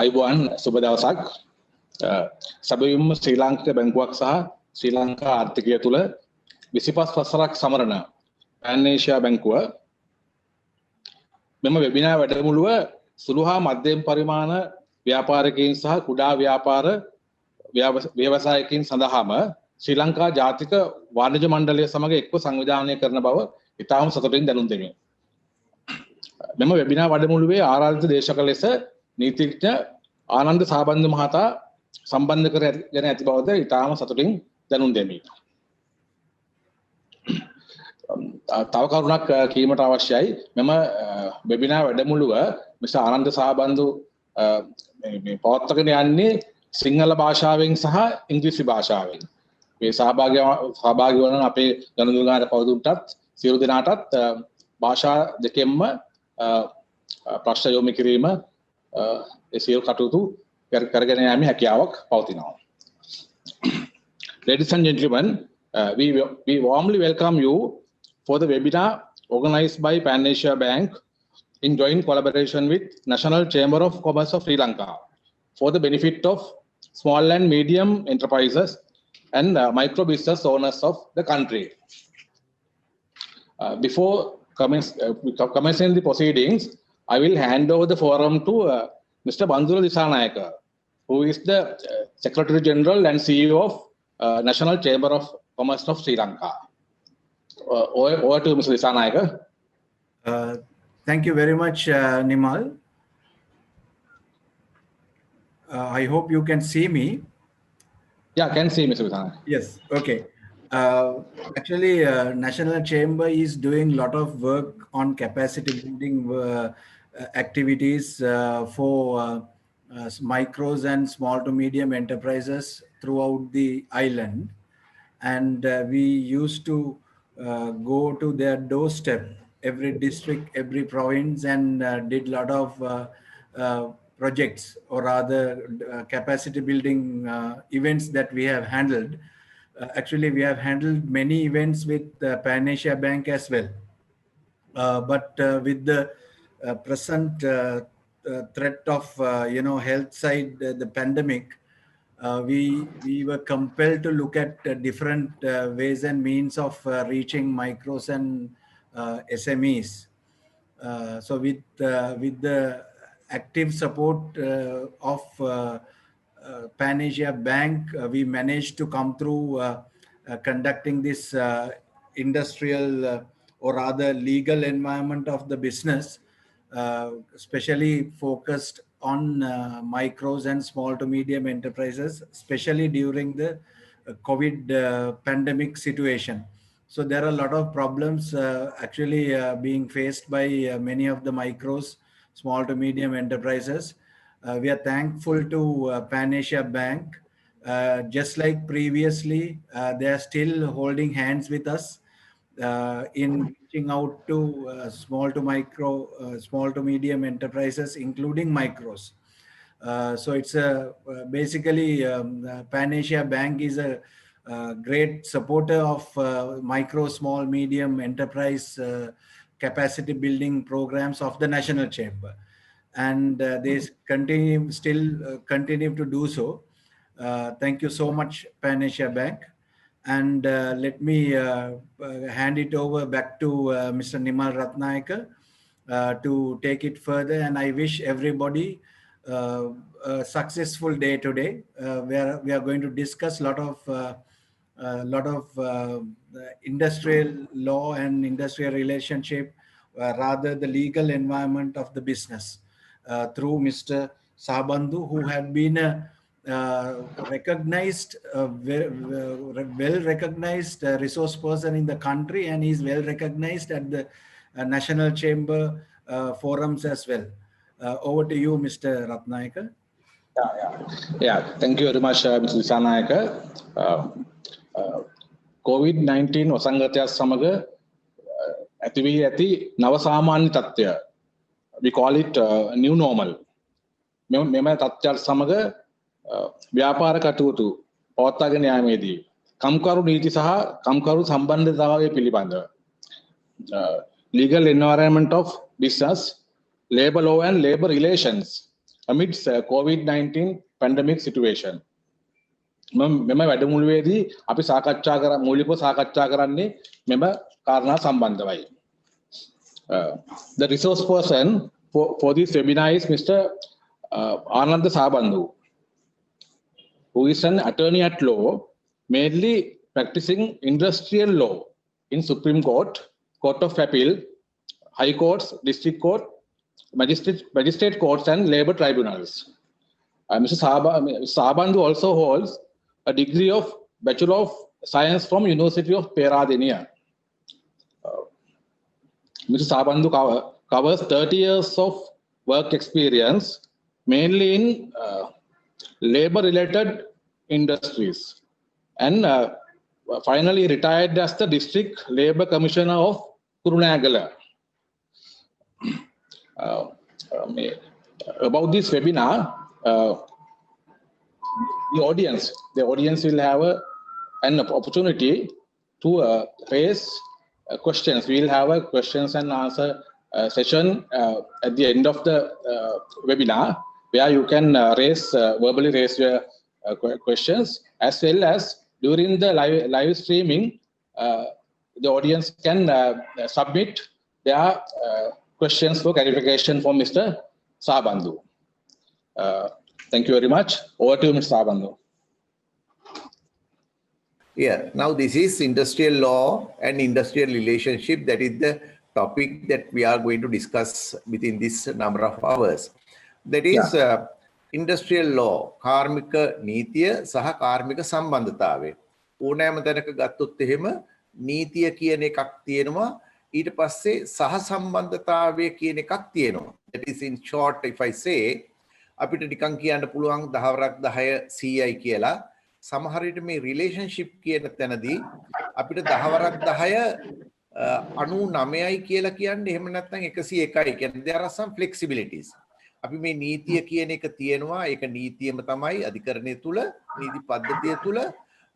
අයිබෝන් සුබ දවසක් සැබවින්ම ශ්‍රී ලාංකික බැංකුවක් සහ ශ්‍රී ලංකා ආර්ථිකය තුළ 25 වසරක් සමරන පෑන් ඒෂියා බැංකුව මෙම වෙබිනාර් වැඩමුළුව සුළු හා මධ්‍යම පරිමාණ ව්‍යාපාරිකයින් සහ කුඩා ව්‍යාපාර ව්‍යවසායකින් සඳහාම ශ්‍රී ලංකා ජාතික වාණිජ මණ්ඩලය සමග එක්ව සංවිධානය කරන බව ඉතාම සතුටින් දැනුම් දෙමි. මෙම වෙබිනාර් වැඩමුළුවේ ආරාධිත දේශක ලෙස නීතිඥ ආනන්ද සාබන්දු මහතා සම්බන්ධ කරගෙන ඇති බවද ඉතාම සතුටින් දැනුම් දෙමි. තව කරුණක් කීමට අවශ්‍යයි. මෙම වෙබිනාර් වැඩමුළුව මිස්ටර් ආනන්ද සාබන්දු පවත්වාගෙන යන්නේ සිංහල භාෂාවෙන් සහ ඉංග්‍රීසි භාෂාවෙන්. මේ සහභාගී වන අපේ ගණනුගාර පවතුන්ටත් සියලු දෙනාටත් භාෂා දෙකෙන්ම ප්‍රශ්න යොමු කිරීම සියලු කටයුතු කරගෙන යාමේ හැකියාවක් පවතිනවා. Ladies and gentlemen, we warmly welcome you for the webinar organized by Pan Asia Bank in joint collaboration with National Chamber of Commerce of Sri Lanka for the benefit of small and medium enterprises and micro business owners of the country. Before commencing the proceedings, I will hand over the forum to Mr. Bandula Disanayaka, who is the Secretary General and CEO of National Chamber of Commerce of Sri Lanka. Over to Mr. Disanayaka. Thank you very much, Nimal. I hope you can see me. Yeah, I can see Mr. Disanayaka. Yes, okay. Actually, National Chamber is doing a lot of work on capacity building activities for micros and small to medium enterprises throughout the island. And we used to go to their doorstep, every district, every province, and did a lot of projects, or rather capacity building events that we have handled. Actually, we have handled many events with Pan Asia Bank as well. But with the present threat of health side, the pandemic, we were compelled to look at different ways and means of reaching micros and SMEs. So with the active support of Pan Asia Bank, we managed to come through conducting this industrial or rather legal environment of the business, especially focused on micros and small to medium enterprises, especially during the COVID pandemic situation. So there are a lot of problems actually being faced by many of the micros, small to medium enterprises. We are thankful to Pan Asia Bank. Just like previously, they are still holding hands with us in reaching out to small to medium enterprises, including micros. So it's basically Pan Asia Bank is a great supporter of micro, small, medium enterprise capacity building programs of the National Chamber. And they continue to do so. Thank you so much, Pan Asia Bank. And let me hand it over back to Mr. Nimal Ratnayaka to take it further. And I wish everybody a successful day today, where we are going to discuss a lot of industrial law and industrial relationship, rather the legal environment of the business, through Mr. Sabandu, who had been recognized, well-recognized resource person in the country, and is well-recognized at the National Chamber forums as well. Over to you, Mr. Ratnayaka. Yeah. Thank you very much, Mr. Disanayaka. COVID-19 වසංගතය සමග ඇති වී ඇති නව සාමාන්‍ය තත්ත්වය, we call it new normal. මෙම තත්ත්වයට සමග ව්‍යාපාර කටයුතු පවත්වාගෙන යාමේදී කම්කරු නීති සහ කම්කරු සම්බන්ධතාවය පිළිබඳ legal environment of business, labor law and labor relations amidst COVID-19 pandemic situation. මෙම වැඩමුළුවේදී අපි සාකච්ඡා කර මූලිකව සාකච්ඡා කරන්නේ මෙම කාරණා සම්බන්ධවයි. The resource person for this webinar is Mr. Ananda Sabandu, who is an attorney at law, mainly practicing industrial law in Supreme Court, Court of Appeal, High Courts, District Court, Magistrate Courts and Labour Tribunals. Mr. Sabandu also holds a degree of Bachelor of Science from University of Peradeniya. Mr. Sabandu covers 30 years of work experience, mainly in labor-related industries, and finally retired as the District Labour Commissioner of Kurunegala. About this webinar, the audience will have an opportunity to raise questions. We will have a questions and answer session at the end of the webinar, where you can verbally raise your questions, as well as during the live streaming, the audience can submit their questions for clarification for Mr. Sabandu. Thank you very much. Over to you, Mr. Sabandu. Yeah, now this is industrial law and industrial relationship. That is the topic that we are going to discuss within this number of hours. That is industrial law, කාර්මික නීතිය සහ කාර්මික සම්බන්ධතාවය. ඕනෑම තැනක ගත්තොත් එහෙම නීතිය කියන එකක් තියෙනවා, ඊට පස්සේ සහ සම්බන්ධතාවය කියන එකක් තියෙනවා. That is in short, if I say, අපිට නිකන් කියන්න පුළුවන් 10 10 100යි කියලා. සමහර විට මේ රිලේෂන්ෂිප් කියන තැනදී අපිට 10 10 99යි කියලා කියන්නේ, එහෙම නැත්නම් 101යි කියන්නේ. There are some flexibilities. අපි මේ නීතිය කියන එක තියෙනවා, ඒක නීතියම තමයි අධිකරණය තුල, නීති පද්ධතිය තුල.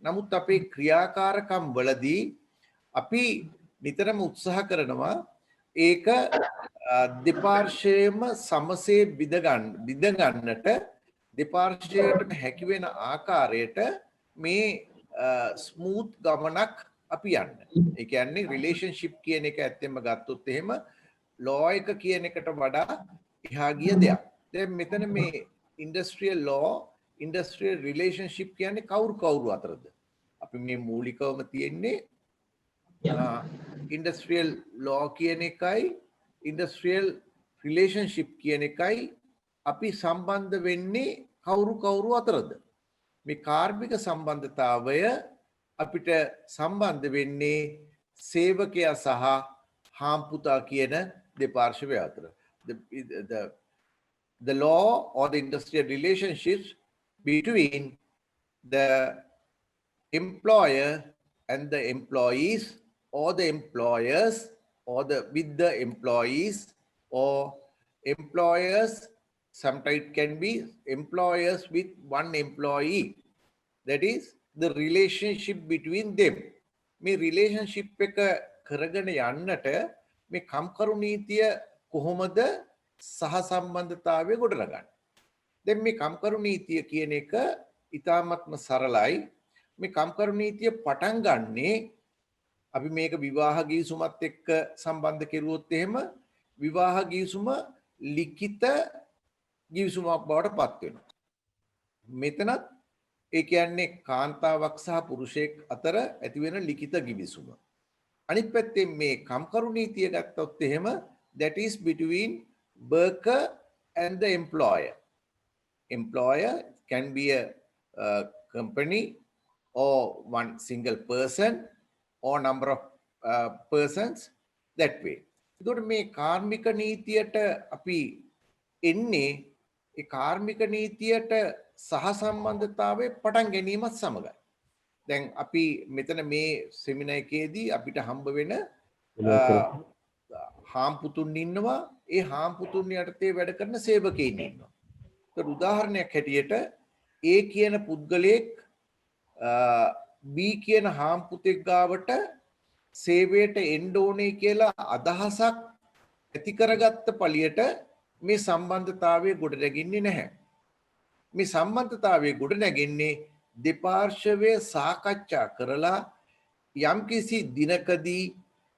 නමුත් අපේ ක්‍රියාකාරකම් වලදී අපි නිතරම උත්සාහ කරනවා ඒක දෙපාර්ශ්වයේම සමසේ විදගන්නට දෙපාර්ශ්වයටම හැකි වෙන ආකාරයට මේ ස්මූත් ගමනක් අපි යන්න. ඒ කියන්නේ රිලේෂන්ෂිප් කියන එක ඇත්තෙන්ම ගත්තොත් එහෙම ලෝ එක කියන එකට වඩා එහා ගිය දෙයක්. දැන් මෙතන මේ ඉන්ඩස්ට්‍රියල් ලෝ, ඉන්ඩස්ට්‍රියල් රිලේෂන්ෂිප් කියන්නේ කවුරු අතරද? අපි මේ මූලිකවම තියෙන්නේ ඉන්ඩස්ට්‍රියල් ලෝ කියන එකයි ඉන්ඩස්ට්‍රියල් රිලේෂන්ෂිප් කියන එකයි අපි සම්බන්ධ වෙන්නේ කවුරු අතරද? මේ කාර්මික සම්බන්ධතාවය අපිට සම්බන්ධ වෙන්නේ සේවකයා සහ හාම්පුතා කියන දෙපාර්ශ්වය අතර. The law or the industrial relationships between the employer and the employees, or the employers, or with the employees, or employers. Sometimes it can be employers with one employee. That is the relationship between them. මේ relationship එක කරගෙන යන්නට මේ කම්කරු නීතිය කොහොමද සහ සම්බන්ධතාවය ගොඩනගන්නේ? දැන් මේ කම්කරු නීතිය කියන එක ඉතාමත්ම සරලයි. මේ කම්කරු නීතිය පටන් ගන්නේ අපි මේක විවාහ ගිවිසුමත් එක්ක සම්බන්ධ කෙරුවොත් එහෙම විවාහ ගිවිසුම ලිඛිත ගිවිසුමක් බවට පත් වෙනවා. මෙතනත් ඒ කියන්නේ කාන්තාවක් සහ පුරුෂයෙක් අතර ඇති වෙන ලිඛිත ගිවිසුම. අනිත් පැත්තෙන් මේ කම්කරු නීතිය ගත්තොත් එහෙම that is between worker and the employer. Employer can be a company or one single person or number of persons that way. එතකොට මේ කාර්මික නීතියට අපි එන්නේ ඒ කාර්මික නීතියට සහ සම්බන්ධතාවයේ පටන් ගැනීමත් සමගයි. දැන් අපි මෙතන මේ සෙමිනාර් එකේදී අපිට හම්බ වෙන හාම්පුතුන් ඉන්නවා. ඒ හාම්පුතුන් යටතේ වැඩ කරන සේවකයින් ඉන්නවා. ඒකට උදාහරණයක් හැටියට A කියන පුද්ගලයෙක් B කියන හාම්පුතෙක් ගාවට සේවයට එන්න ඕනේ කියලා අදහසක් ඇති කරගත්ත පළියට මේ සම්බන්ධතාවය ගොඩනැගින්නේ නැහැ. මේ සම්බන්ධතාවය ගොඩනැගෙන්නේ දෙපාර්ශවය සාකච්ඡා කරලා යම්කිසි දිනකදී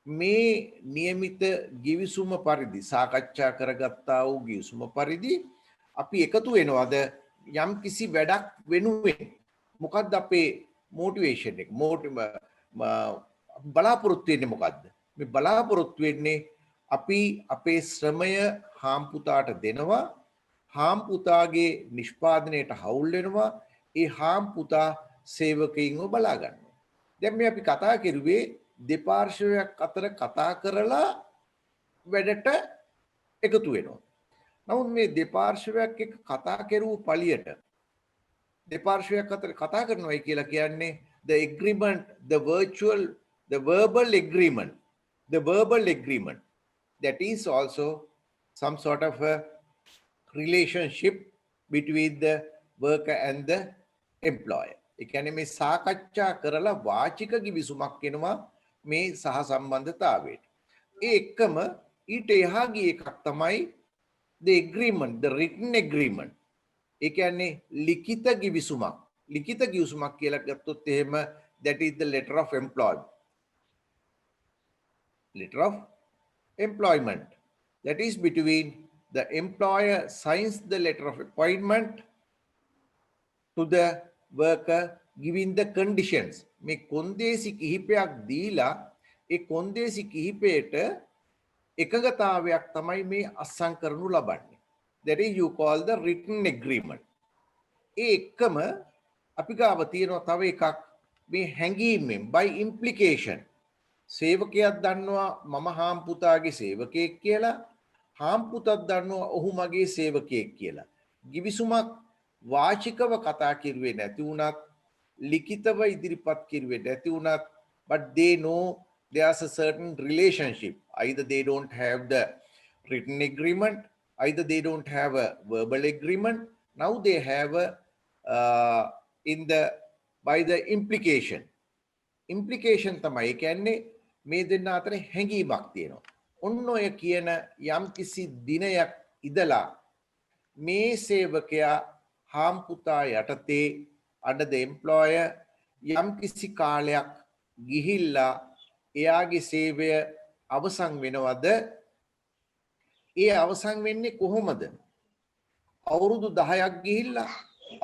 මේ નિયમિત ගිවිසුම පරිදි සාකච්ඡා කරගත්තා වූ ගිවිසුම පරිදි අපි එකතු වෙනවද යම්කිසි වැඩක් වෙනුවෙන්. මොකද්ද අපේ මොටිවේෂන් එක? බලාපොරොත්තු වෙන්නේ මොකද්ද? මේ බලාපොරොත්තු වෙන්නේ අපි අපේ ශ්‍රමය හාම්පුතාට දෙනවා. හාම්පුතාගේ නිෂ්පාදනයට හවුල් වෙනවා. ඒ හාම්පුතා සේවකයින්ව බලා ගන්නවා. දැන් මේ අපි කතා කරුවේ දෙපාර්ශවයක් අතර කතා කරලා වැඩට එකතු වෙනවා. නමුත් මේ දෙපාර්ශවයක් එක්ක කතා කරුව පළියට දෙපාර්ශවයක් අතර කතා කරනවායි කියලා කියන්නේ the agreement, the verbal agreement that is also some sort of a relationship between the worker and the employer. ඒ කියන්නේ මේ සාකච්ඡා කරලා වාචික කිවිසුමක් වෙනවා මේ සහ සම්බන්ධතාවයට. ඒ එක්කම ඊට එහා ගිය එකක් තමයි the agreement, the written agreement. ඒ කියන්නේ ලිඛිත කිවිසුමක්. ලිඛිත කිවිසුමක් කියලා ගත්තොත් එහෙම that is the letter of employment. Letter of employment. That is between the employer signs the letter of appointment to the worker giving the conditions. මේ කොන්දේසි කිහිපයක් දීලා ඒ කොන්දේසි කිහිපයට එකගතාවයක් තමයි මේ අත්සන් කරනු ලබන්නේ. That is you call the written agreement. ඒ එක්කම අපි ගාව තියෙනවා තව එකක් මේ හැඟීමෙන් by implication. සේවකයෙක් දන්නවා මම හාම්පුතාගේ සේවකයෙක් කියලා. හාම්පුතත් දන්නවා ඔහු මගේ සේවකයෙක් කියලා. ගිවිසුමක් වාචිකව කතා කිරුවේ නැති වුණත් ලිඛිතව ඉදිරිපත් කිරුවේ නැති වුණත් but they know there's a certain relationship. Either they don't have the written agreement, either they don't have a verbal agreement. Now they have a by the implication. Implication තමයි කියන්නේ මේ දෙන්න අතර හැඟීමක් තියෙනවා. ඔන්න ඔය කියන යම්කිසි දිනයක් ඉඳලා මේ සේවකයා හාම්පුතා යටතේ under the employer යම්කිසි කාලයක් ගිහිල්ලා එයාගේ සේවය අවසන් වෙනවද? ඒ අවසන් වෙන්නේ කොහොමද? අවුරුදු 10ක් ගිහිල්ලා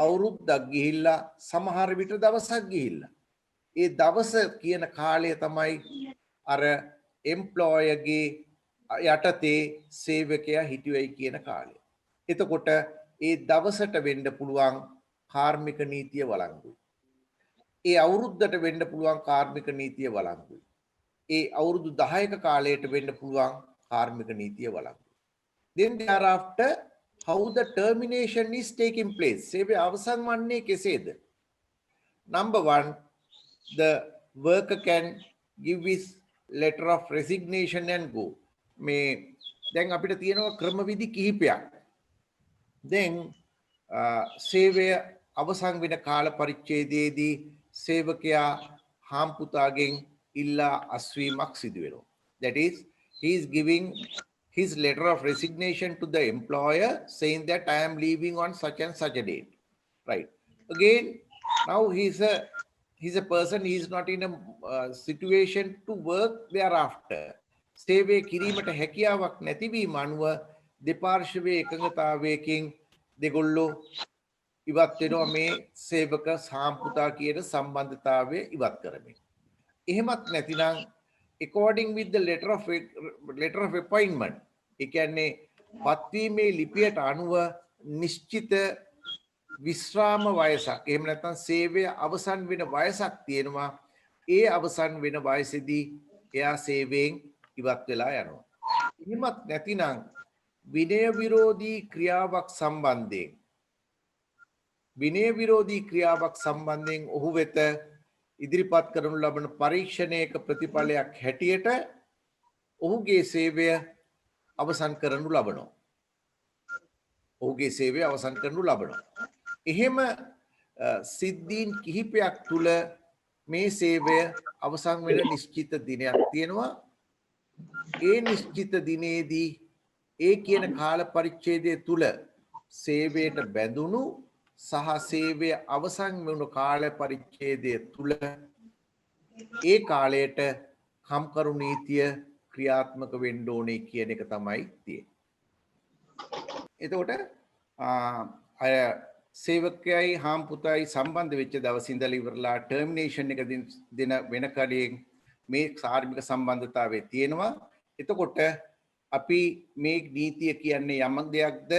අවුරුද්දක් ගිහිල්ලා සමහර විට දවසක් ගිහිල්ලා ඒ දවස කියන කාලය තමයි අර එම්ප්ලොයර්ගේ යටතේ සේවකයා හිටියයි කියන කාලය. එතකොට ඒ දවසට වෙන්න පුළුවන් කාර්මික නීතිය වළංගුයි. ඒ අවුරුද්දට වෙන්න පුළුවන් කාර්මික නීතිය වළංගුයි. ඒ අවුරුදු 10ක කාලයට වෙන්න පුළුවන් කාර්මික නීතිය වළංගුයි. Then thereafter how the termination is taking place. සේවය අවසන් වන්නේ කෙසේද? Number 1, the worker can give his letter of resignation and go. මේ දැන් අපිට තියෙනවා ක්‍රමවිධි කිහිපයක්. දැන් සේවය අවසන් වෙන කාල පරිච්ඡේදයේදී සේවකයා හාම්පුතාගෙන් ඉල්ලා අස්වීමක් සිදු වෙනවා. That is, he is giving his letter of resignation to the employer saying that I am leaving on such and such a date. Right. Again, now he's a person, he is not in a situation to work thereafter. සේවය කිරීමට හැකියාවක් නැතිවීම අනුව දෙපාර්ශවයේ එකඟතාවයකින් දෙගොල්ලෝ ඉවත් වෙනවා මේ සේවක සාම්පුතා කියන සම්බන්ධතාවය ඉවත් කරමින්. එහෙමත් නැතිනම් according with the letter of appointment, ඒ කියන්නේ පත්වීමේ ලිපියට අනුව නිශ්චිත විශ්‍රාම වයසක් එහෙම නැත්නම් සේවය අවසන් වෙන වයසක් තියෙනවා. ඒ අවසන් වෙන වයසේදී එයා සේවයෙන් ඉවත් වෙලා යනවා. එහෙමත් නැතිනම් විනය විරෝධී ක්‍රියාවක් සම්බන්ධයෙන් ඔහු වෙත ඉදිරිපත් කරනු ලබන පරීක්ෂණයක ප්‍රතිඵලයක් හැටියට ඔහුගේ සේවය අවසන් කරනු ලබනවා. එහෙම සිද්ධීන් කිහිපයක් තුල මේ සේවය අවසන් වෙන නිශ්චිත දිනයක් තියෙනවා. ඒ නිශ්චිත දිනේදී ඒ කියන කාල පරිච්ඡේදය තුල සේවයට බැඳුණු සහ සේවය අවසන් වුණු කාල පරිච්ඡේදය තුල ඒ කාලයට කම්කරු නීතිය ක්‍රියාත්මක වෙන්න ඕනේ කියන එක තමයි තියෙන්නේ. එතකොට අය සේවකයයි හාම්පුතයි සම්බන්ධ වෙච්ච දවසේ ඉඳලා ඉවරලා ටර්මිනේෂන් එක දෙන වෙන කඩියෙන් මේ කාර්මික සම්බන්ධතාවය තියෙනවා. එතකොට අපි මේ නීතිය කියන්නේ යම් දෙයක්ද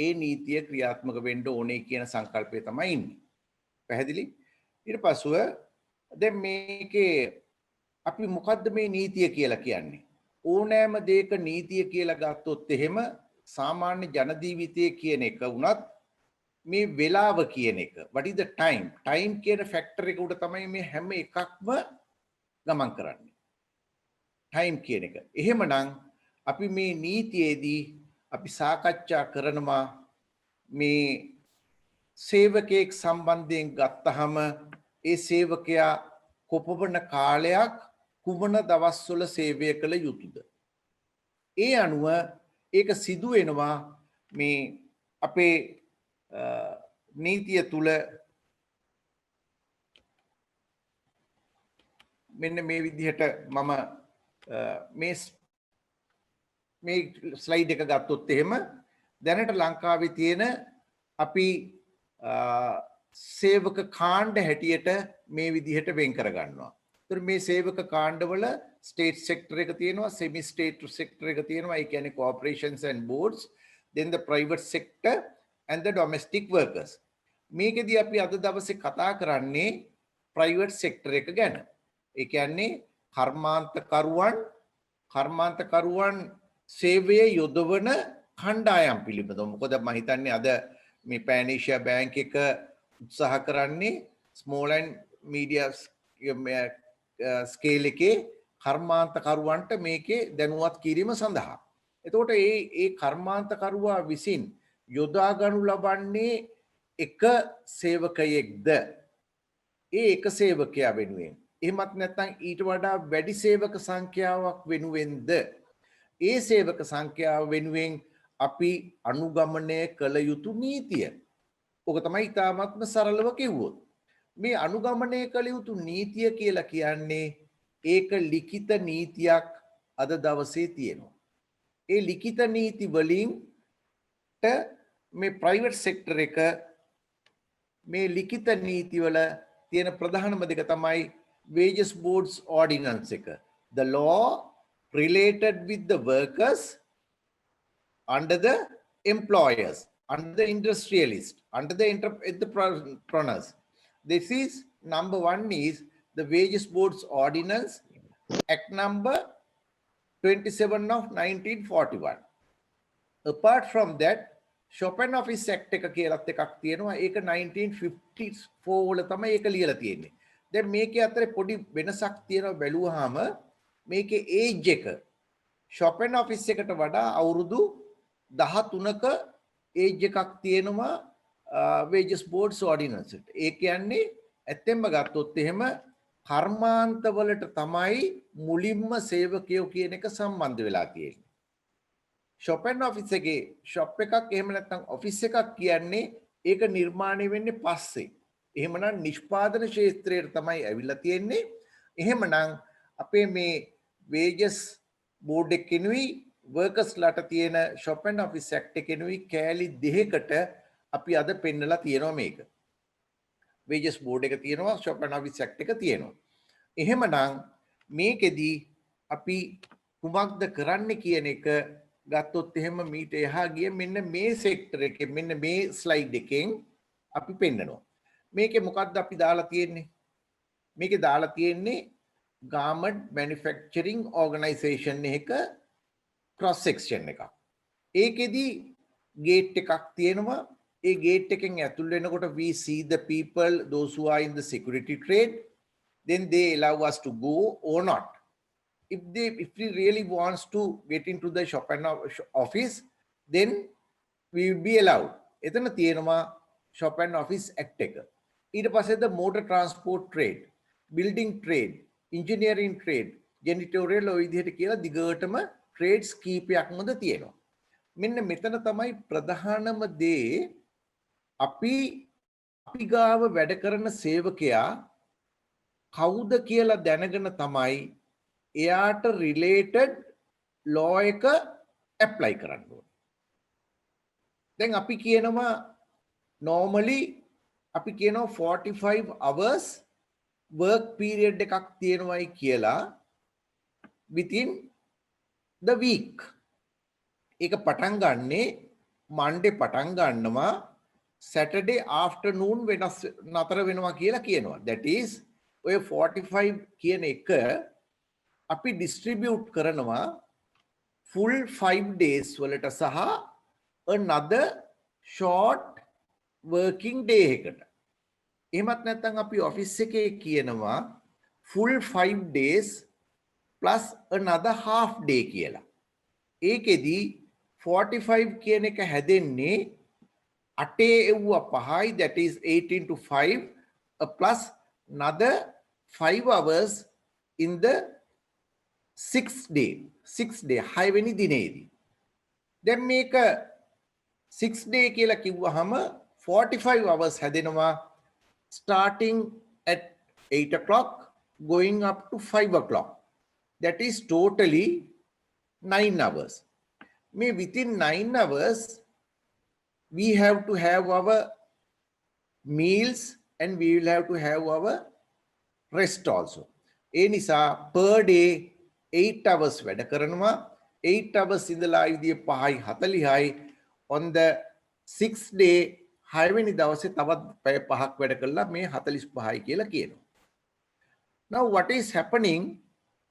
ඒ නීතිය ක්‍රියාත්මක වෙන්න ඕනේ කියන සංකල්පය තමයි ඉන්නේ. පැහැදිලි? ඊට පස්ව දැන් මේකේ අපි මොකද්ද මේ නීතිය කියලා කියන්නේ? ඕනෑම දෙයක නීතිය කියලා ගත්තොත් එහෙම සාමාන්‍ය ජන ජීවිතයේ කියන එක වුණත් මේ වෙලාව කියන එක what is the time කියන ෆැක්ටර් එක උඩ තමයි මේ හැම එකක්ම ගමන් කරන්නේ. time කියන එක. එහෙමනම් අපි මේ නීතියේදී අපි සාකච්ඡා කරනවා මේ සේවකයෙක් සම්බන්ධයෙන් ගත්තහම ඒ සේවකයා කොපමණ කාලයක් කුමන දවස්වල සේවය කළ යුතුද? ඒ අනුව ඒක සිදු වෙනවා මේ අපේ නීතිය තුල මෙන්න මේ විදිහට මම මේ ස්ලයිඩ් එක ගත්තොත් එහෙම දැනට ලංකාවේ තියෙන අපි සේවක කාණ්ඩ හැටියට මේ විදිහට වෙන් කර ගන්නවා. ඒතර මේ සේවක කාණ්ඩවල ස්ටේට් සෙක්ටර් එක තියෙනවා, සෙමි ස්ටේට් සෙක්ටර් එක තියෙනවා. ඒ කියන්නේ corporations and boards, then the private sector and the domestic workers. මේකෙදී අපි අද දවසේ කතා කරන්නේ private sector එක ගැන. ඒ කියන්නේ කර්මාන්තකරුවන් සේවයේ යොදවන කණ්ඩායම් පිළිබඳව. මොකද මම හිතන්නේ අද මේ පැනේෂියා බැංක් එක උත්සාහ කරන්නේ small and medium ස්කේල් එකේ කර්මාන්තකරුවන්ට මේකේ දැනුවත් කිරීම සඳහා. එතකොට ඒ කර්මාන්තකරුවා විසින් යොදා ගනු ලබන්නේ එක සේවකයෙක්ද? ඒ එක සේවකයා වෙනුවෙන්. එහෙමත් නැත්නම් ඊට වඩා වැඩි සේවක සංඛ්‍යාවක් වෙනුවෙන්ද? ඒ සේවක සංඛ්‍යාව වෙනුවෙන් අපි අනුගමනය කළ යුතු නීතිය. ඔක තමයි ඊටාත්ම සරලව කිව්වොත්. මේ අනුගමනය කළ යුතු නීතිය කියලා කියන්නේ ඒක ලිඛිත නීතියක් අද දවසේ තියෙනවා. ඒ ලිඛිත නීති වලින් මේ ප්‍රයිවට් සෙක්ටර් එක මේ ලිඛිත නීති වල තියෙන ප්‍රධානම දෙක තමයි wages boards ordinance එක. The law related with the workers under the employers, under the industrialist, under the entrepreneurs. This is number one is the wages boards ordinance, act number 27 of 1941. Apart from that, Chopin Office Act එක කියලාත් එකක් තියෙනවා. ඒක 1954 වල තමයි ඒක ලියලා තියෙන්නේ. දැන් මේකේ අතරේ පොඩි වෙනසක් තියෙනවා බැලුවාම මේකේ ඒජ් එක Chopin Office එකට වඩා අවුරුදු 13ක ඒජ් එකක් තියෙනවා wages boards ordinance එකට. ඒ කියන්නේ ඇත්තෙන්ම ගත්තොත් එහෙම කර්මාන්තවලට තමයි මුලින්ම සේවකයෝ කියන එක සම්බන්ධ වෙලා තියෙන්නේ. Chopin Office එකේ shop එකක් එහෙම නැත්නම් office එකක් කියන්නේ ඒක නිර්මාණය වෙන්නේ පස්සේ. එහෙමනම් නිෂ්පාදන ක්ෂේත්‍රයට තමයි ඇවිල්ලා තියෙන්නේ. එහෙමනම් අපේ මේ wages board එකකිනුයි workers ලාට තියෙන Chopin Office Act එකකිනුයි කෑලි දෙකකට අපි අද පෙන්නලා තියෙනවා මේක. wages board එක තියෙනවා, Chopin Office Act එක තියෙනවා. එහෙමනම් මේකෙදි අපි කුමක්ද කරන්න කියන එක ගත්තොත් එහෙම මීට එහා ගිය මෙන්න මේ සෙක්ටර් එකේ මෙන්න මේ ස්ලයිඩ් එකෙන් අපි පෙන්නනවා. මේකේ මොකක්ද අපි දාලා තියෙන්නේ? මේකේ දාලා තියෙන්නේ garment manufacturing organization එක cross section එකක්. ඒකෙදි gate එකක් තියෙනවා. ඒ gate එකෙන් ඇතුල් වෙනකොට we see the people, those who are in the security trade, then they allow us to go or not. If we really wants to get into the Chopin office, then we will be allowed. එතන තියෙනවා Chopin Office Act එක. ඊට පස්සේ the motor transport trade, building trade, engineering trade, janitorial ඔය විදිහට කියලා දිගටම trades කීපයක්මද තියෙනවා. මෙන්න මෙතන තමයි ප්‍රධානම දේ අපි ගාව වැඩ කරන සේවකයා කවුද කියලා දැනගෙන තමයි එයාට රිලේටඩ් ලෝ එක ඇප්ලයි කරන්න ඕනේ. දැන් අපි කියනවා normally අපි කියනවා 45 hours work period එකක් තියෙනවායි කියලා within the week. ඒක පටන් ගන්නේ Monday පටන් ගන්නවා Saturday afternoon වෙනස් නතර වෙනවා කියලා කියනවා. That is ඔය 45 කියන එක අපි distribute කරනවා full 5 days වලට සහ another short working day එකට. එහෙමත් නැත්නම් අපි ඔෆිස් එකේ කියනවා full 5 days plus another half day කියලා. ඒකෙදි 45 කියන එක හැදෙන්නේ 8 එව්ව 5යි, that is 8 into 5 plus another 5 hours in the 6th day 6 වෙනි දිනේදී. දැන් මේක 6 day කියලා කිව්වහම 45 hours හැදෙනවා starting at 8 o'clock going up to 5 o'clock. That is totally 9 hours. May within 9 hours we have to have our meals and we will have to have our rest also. ඒ නිසා per day 8 hours වැඩ කරනවා. 8 hours ඉඳලා ඉදියේ 5යි 40යි on the 6th day 6 වෙනි දවසේ තවත් පැය 5ක් වැඩ කළා මේ 45යි කියලා කියනවා. Now what is happening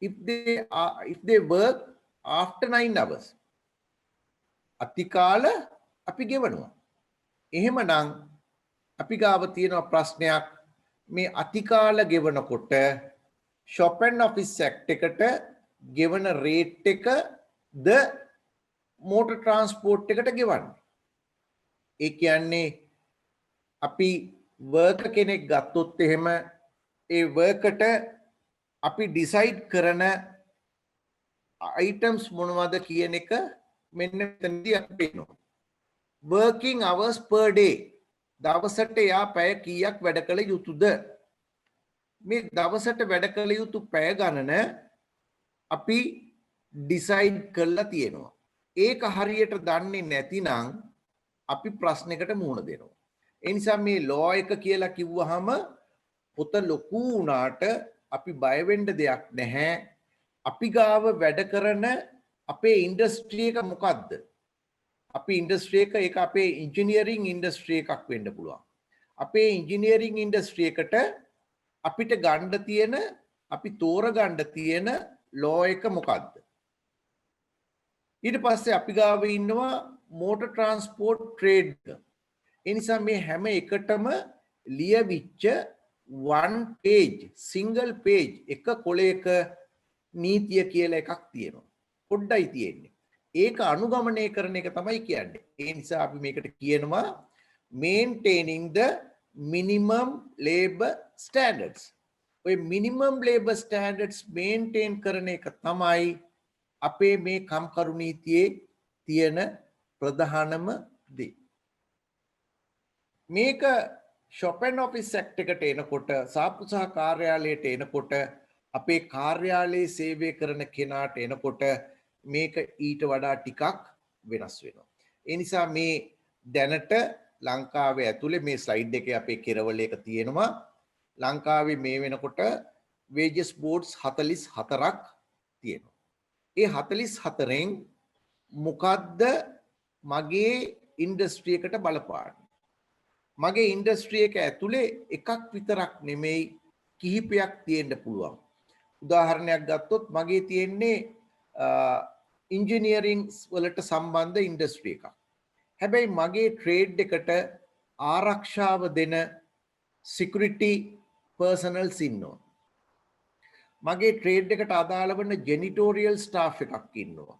if they work after 9 hours? අතිකාල අපි ගෙවනවා. එහෙමනම් අපි ගාව තියෙන ප්‍රශ්නයක් මේ අතිකාල ගෙවනකොට shop and office act එකට ගෙවන rate එක ද motor transport එකට ගෙවන්නේ. ඒ කියන්නේ අපි worker කෙනෙක් ගත්තොත් එහෙම ඒ workerට අපි decide කරන items මොනවද කියන එක මෙන්න මෙතනදී අපි පේනවා. Working hours per day. දවසට යා පැය කීයක් වැඩ කළ යුතුද? මේ දවසට වැඩ කළ යුතු පැය ගණන අපි decide කරලා තියෙනවා. ඒක හරියට දන්නේ නැතිනම් අපි ප්‍රශ්නයකට මුහුණ දෙනවා. ඒ නිසා මේ law එක කියලා කිව්වහම පොත ලොකු වුණාට අපි බය වෙන්න දෙයක් නැහැ. අපි ගාව වැඩ කරන අපේ ඉන්ඩස්ට්‍රි එක මොකද්ද? අපි ඉන්ඩස්ට්‍රි එක ඒක අපේ ඉන්ජිනියරින් ඉන්ඩස්ට්‍රි එකක් වෙන්න පුළුවන්. අපේ ඉන්ජිනියරින් ඉන්ඩස්ට්‍රි එකට අපිට ගන්න තියෙන අපි තෝරගන්න තියෙන law එක මොකද්ද? ඊට පස්සේ අපි ගාව ඉන්නවා motor transport trade එක. ඒ නිසා මේ හැම එකටම ලියවිච්ච one page single page එක කොලයක නීතිය කියලා එකක් තියෙනවා. පොඩ්ඩයි තියෙන්නේ. ඒක අනුගමනය කරන එක තමයි කියන්නේ. ඒ නිසා අපි මේකට කියනවා maintaining the minimum labor standards. ඔය minimum labor standards maintain කරන එක තමයි අපේ මේ කම්කරු නීතියේ තියෙන ප්‍රධානම දේ. මේක shop and office act එකට එනකොට සාප්පු සහ කාර්යාලයට එනකොට අපේ කාර්යාලයේ සේවය කරන කෙනාට එනකොට මේක ඊට වඩා ටිකක් වෙනස් වෙනවා. ඒ නිසා මේ දැනට ලංකාවේ ඇතුලේ මේ ස්ලයිඩ් එකේ අපේ කෙරවල එක තියෙනවා. ලංකාවේ මේ වෙනකොට wages boards 44ක් තියෙනවා. ඒ 44න් මොකද්ද මගේ ඉන්ඩස්ට්‍රි එකට බලපාන්නේ? මගේ ඉන්ඩස්ට්‍රි එක ඇතුලේ එකක් විතරක් නෙමෙයි කිහිපයක් තියෙන්න පුළුවන්. උදාහරණයක් ගත්තොත් මගේ තියෙන්නේ ඉන්ජිනියරින් වලට සම්බන්ධ ඉන්ඩස්ට්‍රි එකක්. හැබැයි මගේ ට්‍රේඩ් එකට ආරක්ෂාව දෙන සිකියුරිටි පර්සනල්ස් ඉන්නවා. මගේ ට්‍රේඩ් එකට අදාළ වන ජෙනිටෝරියල් ස්ටාෆ් එකක් ඉන්නවා.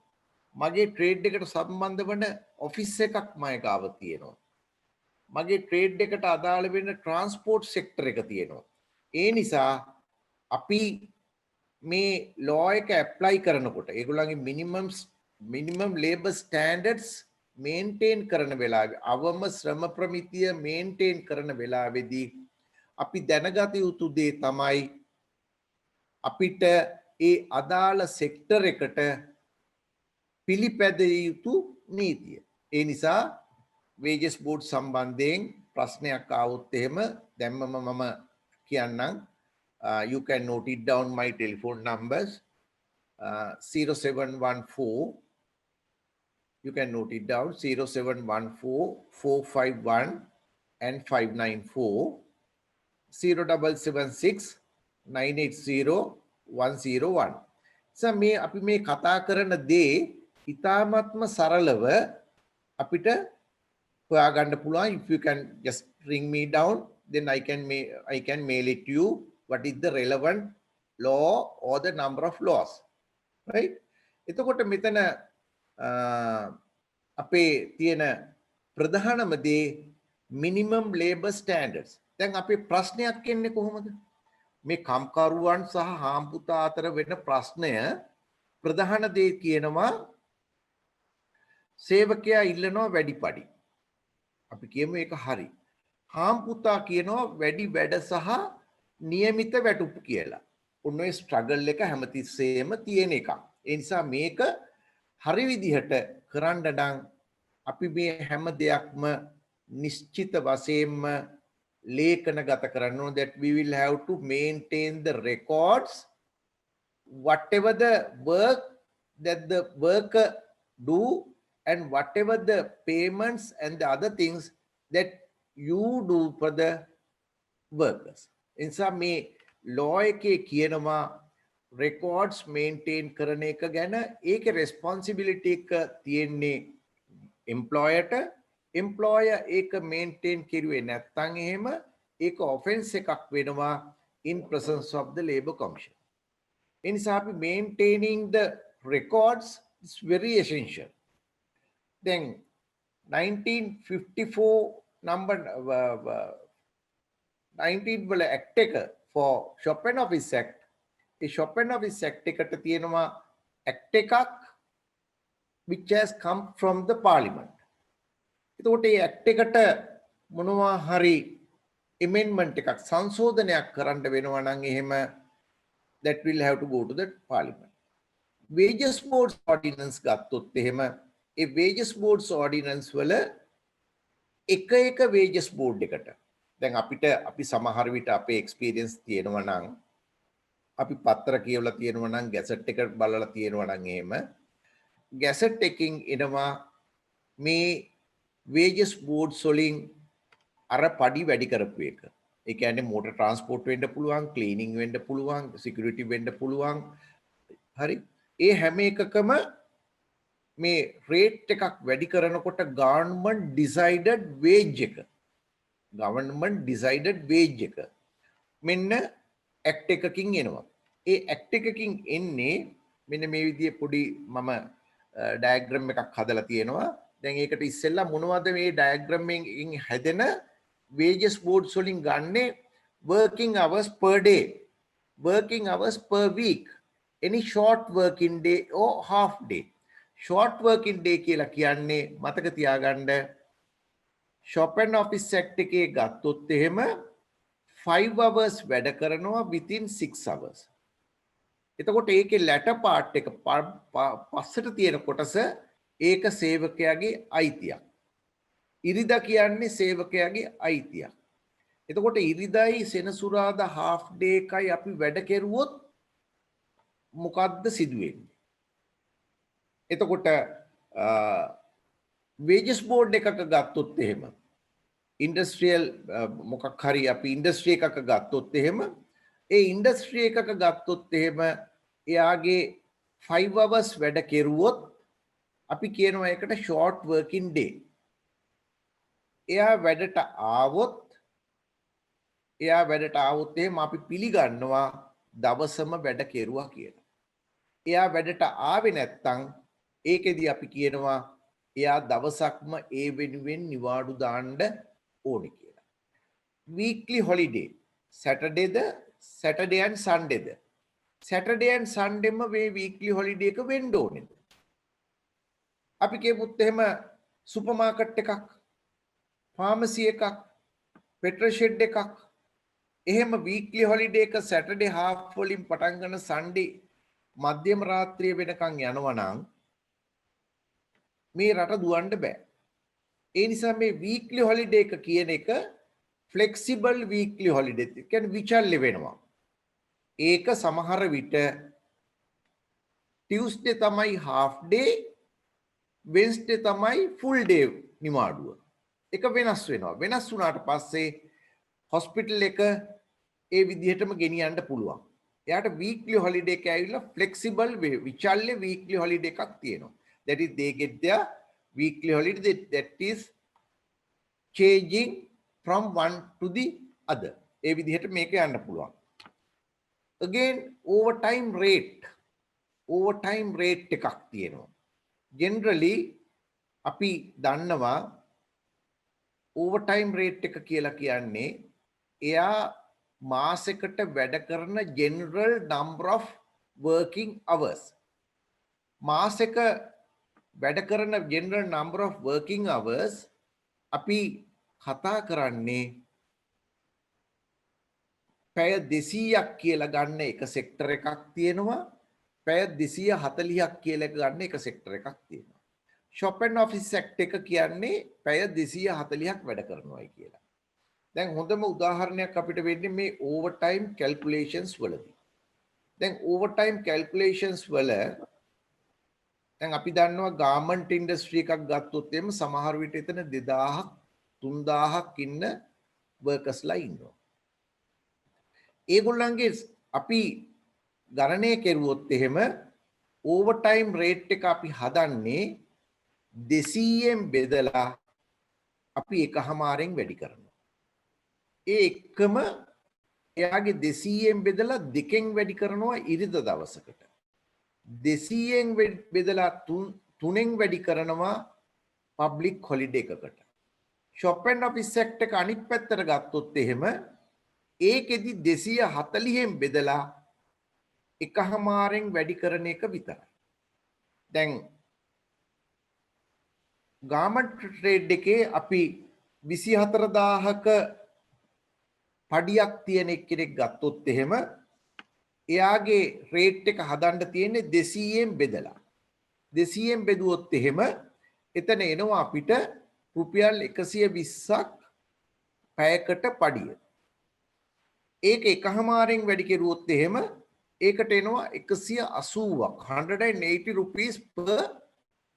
මගේ ට්‍රේඩ් එකට සම්බන්ධ වන ඔෆිස් එකක් මය ගාව තියෙනවා. මගේ ට්‍රේඩ් එකට අදාළ වෙන ට්‍රාන්ස්පෝර්ට් සෙක්ටර් එක තියෙනවා. ඒ නිසා අපි මේ law එක ඇප්ලයි කරනකොට ඒගොල්ලන්ගේ මිනිමම් ලේබර් ස්ටෑන්ඩඩ්ස් මේන්ටේන් කරන වෙලාවේ අවම ශ්‍රම ප්‍රමිතිය මේන්ටේන් කරන වෙලාවේදී අපි දැනගත යුතු දේ තමයි අපිට ඒ අදාළ සෙක්ටර් එකට පිළිපැදිය යුතු නීතිය. ඒ නිසා වේජස් බෝඩ් සම්බන්ධයෙන් ප්‍රශ්නයක් ආවොත් එහෙම දැම්මම මම කියන්නම්. You can note it down my telephone numbers 0714. You can note it down 0714 451 and 594 0776 980 101. මේ අපි මේ කතා කරන දේ ඉතාමත්ම සරලව අපිට හොයාගන්න පුළුවන්. If you can just ring me down, then I can mail it to you what is the relevant law or the number of laws, right? එතකොට මෙතන අපේ තියෙන ප්‍රධානම දේ minimum labor standards. දැන් අපේ ප්‍රශ්නයක් එන්නේ කොහොමද? මේ කම්කරුවන් සහ හාම්පුතා අතර වෙන ප්‍රශ්නය ප්‍රධාන දේ කියනවා සේවකයා ඉල්ලනවා වැඩි පඩි. අපි කියමු ඒක හරි. හාම්පුතා කියනවා වැඩි වැඩ සහ નિયમિત වැටුප් කියලා. ඔන්න ඔය ස්ට්‍රගල් එක හැමතිස්සෙම තියෙන එකක්. ඒ නිසා මේක හරි විදිහට කරන්න නම් අපි මේ හැම දෙයක්ම නිශ්චිත වශයෙන්ම ලේඛනගත කරන්න ඕන. that we will have to maintain the records whatever the work that the worker do and whatever the payments and the other things that you do for the workers. එනිසා මේ law එකේ කියනවා records maintain කරන එක ගැන. ඒකේ responsibility එක තියෙන්නේ employer-ට. employer ඒක maintain කරුවේ නැත්නම් එහෙම ඒක offense එකක් වෙනවා in presence of the Labour Commission. එනිසා අපි maintaining the records is very essential. Then 1954 number 19 වල act එක for Shop and Office Act. A Shop and Office Act එකට තියෙනවා act එකක් which has come from the parliament. එතකොට මේ act එකට මොනවා හරි amendment එකක් සංශෝධනයක් කරන්න වෙනවා නම් එහෙම that will have to go to the parliament. Wages boards ordinance ගත්තොත් එහෙම ඒ wages boards ordinance වල එක wages board එකට දැන් අපි සමහර විට අපේ experience තියෙනවා නම් අපි පත්‍ර කියවලා තියෙනවා නම් ගැසට් එක බලලා තියෙනවා නම් එහෙම ගැසට් එකකින් එනවා මේ wages boards වලින් අර පඩි වැඩි කරපු එක. ඒ කියන්නේ motor transport වෙන්න පුළුවන්, cleaning වෙන්න පුළුවන්, security වෙන්න පුළුවන්. හරි. ඒ හැම එකකම මේ රේට් එකක් වැඩි කරනකොට government decided wage එක මෙන්න act එකකින් එනවා. ඒ act එකකින් එන්නේ මෙන්න මේ විදිහේ පොඩි මම diagram එකක් හදලා තියෙනවා. දැන් ඒකට ඉස්සෙල්ලා මොනවද මේ diagram එකකින් හැදෙන wages boards වලින් ගන්නේ working hours per day, working hours per week, any short working day or half day. Short working day කියලා කියන්නේ මතක තියාගන්න Shop and Office Act එකේ ගත්තොත් එහෙම 5 hours වැඩ කරනවා within 6 hours. එතකොට ඒකේ latter part එක පස්සට තියෙන කොටස ඒක සේවකයාගේ අයිතියක්. ඉරිදා කියන්නේ සේවකයාගේ අයිතියක්. එතකොට ඉරිදායි සෙනසුරාදා half day එකයි අපි වැඩ කෙරුවොත් මොකද්ද සිදුවෙන්නේ? එතකොට wages board එකක ගත්තොත් එහෙම ඉන්ඩස්ට්‍රියල් මොකක් හරි අපි ඉන්ඩස්ට්‍රි එකක ගත්තොත් එහෙම ඒ ඉන්ඩස්ට්‍රි එකක ගත්තොත් එහෙම එයාගේ 5 hours වැඩ කෙරුවොත් අපි කියනවා ඒකට short working day. එයා වැඩට ආවොත් එහෙම අපි පිළිගන්නවා දවසම වැඩ කෙරුවා කියලා. එයා වැඩට ආවේ නැත්තම් ඒකෙදි අපි කියනවා එයා දවසක්ම ඒ වෙනුවෙන් නිවාඩු දාන්න ඕනේ කියලා. weekly holiday Saturday and Sunday මේ weekly holiday එක වෙන්න ඕනේද? අපි කියමුත් එහෙම සුපර්මාකට් එකක්, ෆාමසි එකක්, පෙට්‍රල් ෂෙඩ් එකක්, එහෙම වීක්ලි හොලිඩේ එක සැටර්ඩේ හාෆ් වලින් පටන් ගන්න සන්ඩේ මධ්‍යම රාත්‍රිය වෙනකන් යනවා නම් මේ රට දුවන්න බෑ. ඒ නිසා මේ වීක්ලි හොලිඩේ එක කියන එක ෆ්ලෙක්සිබල් වීක්ලි හොලිඩේ. ඒ කියන්නේ විචල්්‍ය වෙනවා. ඒක සමහර විට ටියුස්ඩේ තමයි හාෆ් ඩේ, වෙන්ස්ඩේ තමයි ෆුල් ඩේ නිමාඩුව. එක වෙනස් වෙනවා. වෙනස් වුණාට පස්සේ හොස්පිටල් එක ඒ විදිහටම ගෙනියන්න පුළුවන්. එයාට වීක්ලි හොලිඩේ එක ඇවිල්ලා ෆ්ලෙක්සිබල් විචල්්‍ය වීක්ලි හොලිඩේ එකක් තියෙනවා. That is, they get their weekly holiday that is changing from one to the other. ඒ විදිහට මේක යන්න පුළුවන්. Again, overtime rate එකක් තියෙනවා. Generally අපි දන්නවා overtime rate එක කියලා කියන්නේ එයා මාසෙකට වැඩ කරන general number of working hours. මාසෙක වැඩ කරන general number of working hours අපි කතා කරන්නේ පැය 200ක් කියලා ගන්න එක සෙක්ටර් එකක් තියෙනවා. පැය 240ක් කියලා ගන්න එක සෙක්ටර් එකක් තියෙනවා. shop and office sector එක කියන්නේ පැය 240ක් වැඩ කරනවායි කියලා. දැන් හොඳම උදාහරණයක් අපිට වෙන්නේ මේ overtime calculations වලදී. දැන් overtime calculations වල දැන් අපි දන්නවා garment industry එකක් ගත්තොත් එimhe සමහර විට එතන 2000ක් 3000ක් ඉන්න workersලා ඉන්නවා. ඒගොල්ලන්ගේ අපි ගණනය කෙරුවොත් එහෙම overtime rate එක අපි හදන්නේ 200ෙන් බෙදලා අපි එකහමාරෙන් වැඩි කරනවා. ඒ එකම එයාගේ 200ෙන් බෙදලා දෙකෙන් වැඩි කරනවා ඉරිදා දවසකට. 200ෙන් බෙදලා 3ෙන් වැඩි කරනවා පබ්ලික් හොලිඩේ එකකට. shop and office sector එක අනිත් පැත්තට ගත්තොත් එහෙම ඒකෙදි 240ෙන් බෙදලා එකහමාරෙන් වැඩි කරන එක විතරයි. දැන් garment trade එකේ අපි 24000ක පඩියක් තියෙන එක්කෙනෙක් ගත්තොත් එහෙම එයාගේ රේට් එක හදන්න තියෙන්නේ 200ෙන් බෙදලා. 200ෙන් බෙදුවොත් එහෙම එතන එනවා අපිට රුපියල් 120ක් පැයකට පඩිය. ඒක එකහමාරෙන් වැඩි කෙරුවොත් එහෙම ඒකට එනවා 180ක් 180 rupees per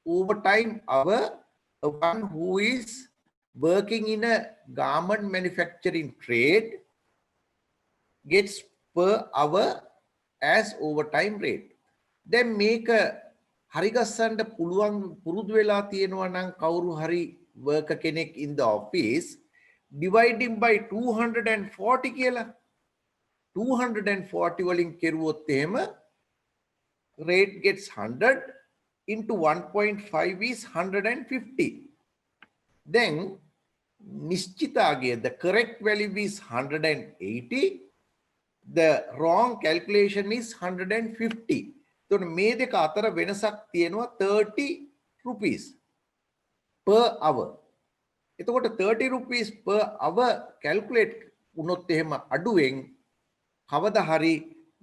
overtime hour. One who is working in a garment manufacturing trade gets per hour as overtime rate. දැන් මේක හරි ගස්සන්න පුළුවන් පුරුදු වෙලා තියෙනවා නම් කවුරු හරි worker කෙනෙක් in the office dividing by 240 කියලා 240 වලින් කෙරුවොත් එහෙම rate gets 100 into 1.5 is 150. Then Nishchitagya, the correct value is 180. The wrong calculation is 150. So මේ දෙක අතර වෙනසක් තියෙනවා 30 rupees per hour. එතකොට 30 rupees per hour calculate වුණොත් එහෙම අඩුවෙන් කවදා හරි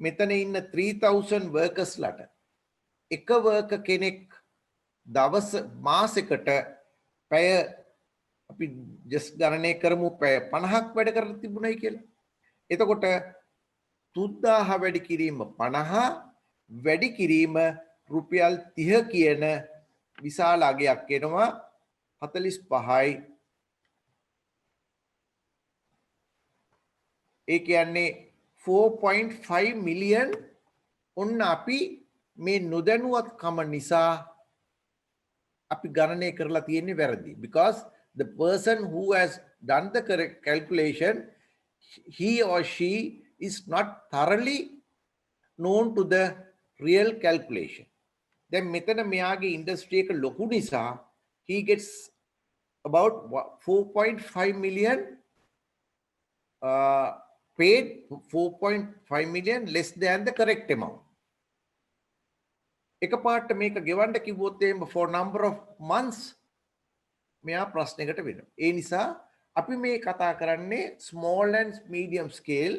මෙතන ඉන්න 3000 workers ලට එක worker කෙනෙක් දවස් මාසෙකට පැය අපි just ගණනය කරමු පැය 50ක් වැඩ කරලා තිබුණයි කියලා. එතකොට 3000 වැඩි කිරීම 50 වැඩි කිරීම රුපියල් 30 කියන විශාල අගයක් එනවා 45යි. ඒ කියන්නේ 4.5 million ඔන්න අපි මේ නොදැනුවත්කම නිසා අපි ගණනය කරලා තියෙන්නේ වැරදි. Because the person who has done the correct calculation, he or she is not thoroughly known to the real calculation. Then මෙතන මෙයාගේ industry එක ලොකු නිසා he gets about 4.5 million paid 4.5 million less than the correct amount. එකපාරට මේක ගෙවන්න කිව්වොත් එහෙම for number of months මෙයා ප්‍රශ්නයකට වෙනවා. ඒ නිසා අපි මේ කතා කරන්නේ small and medium scale.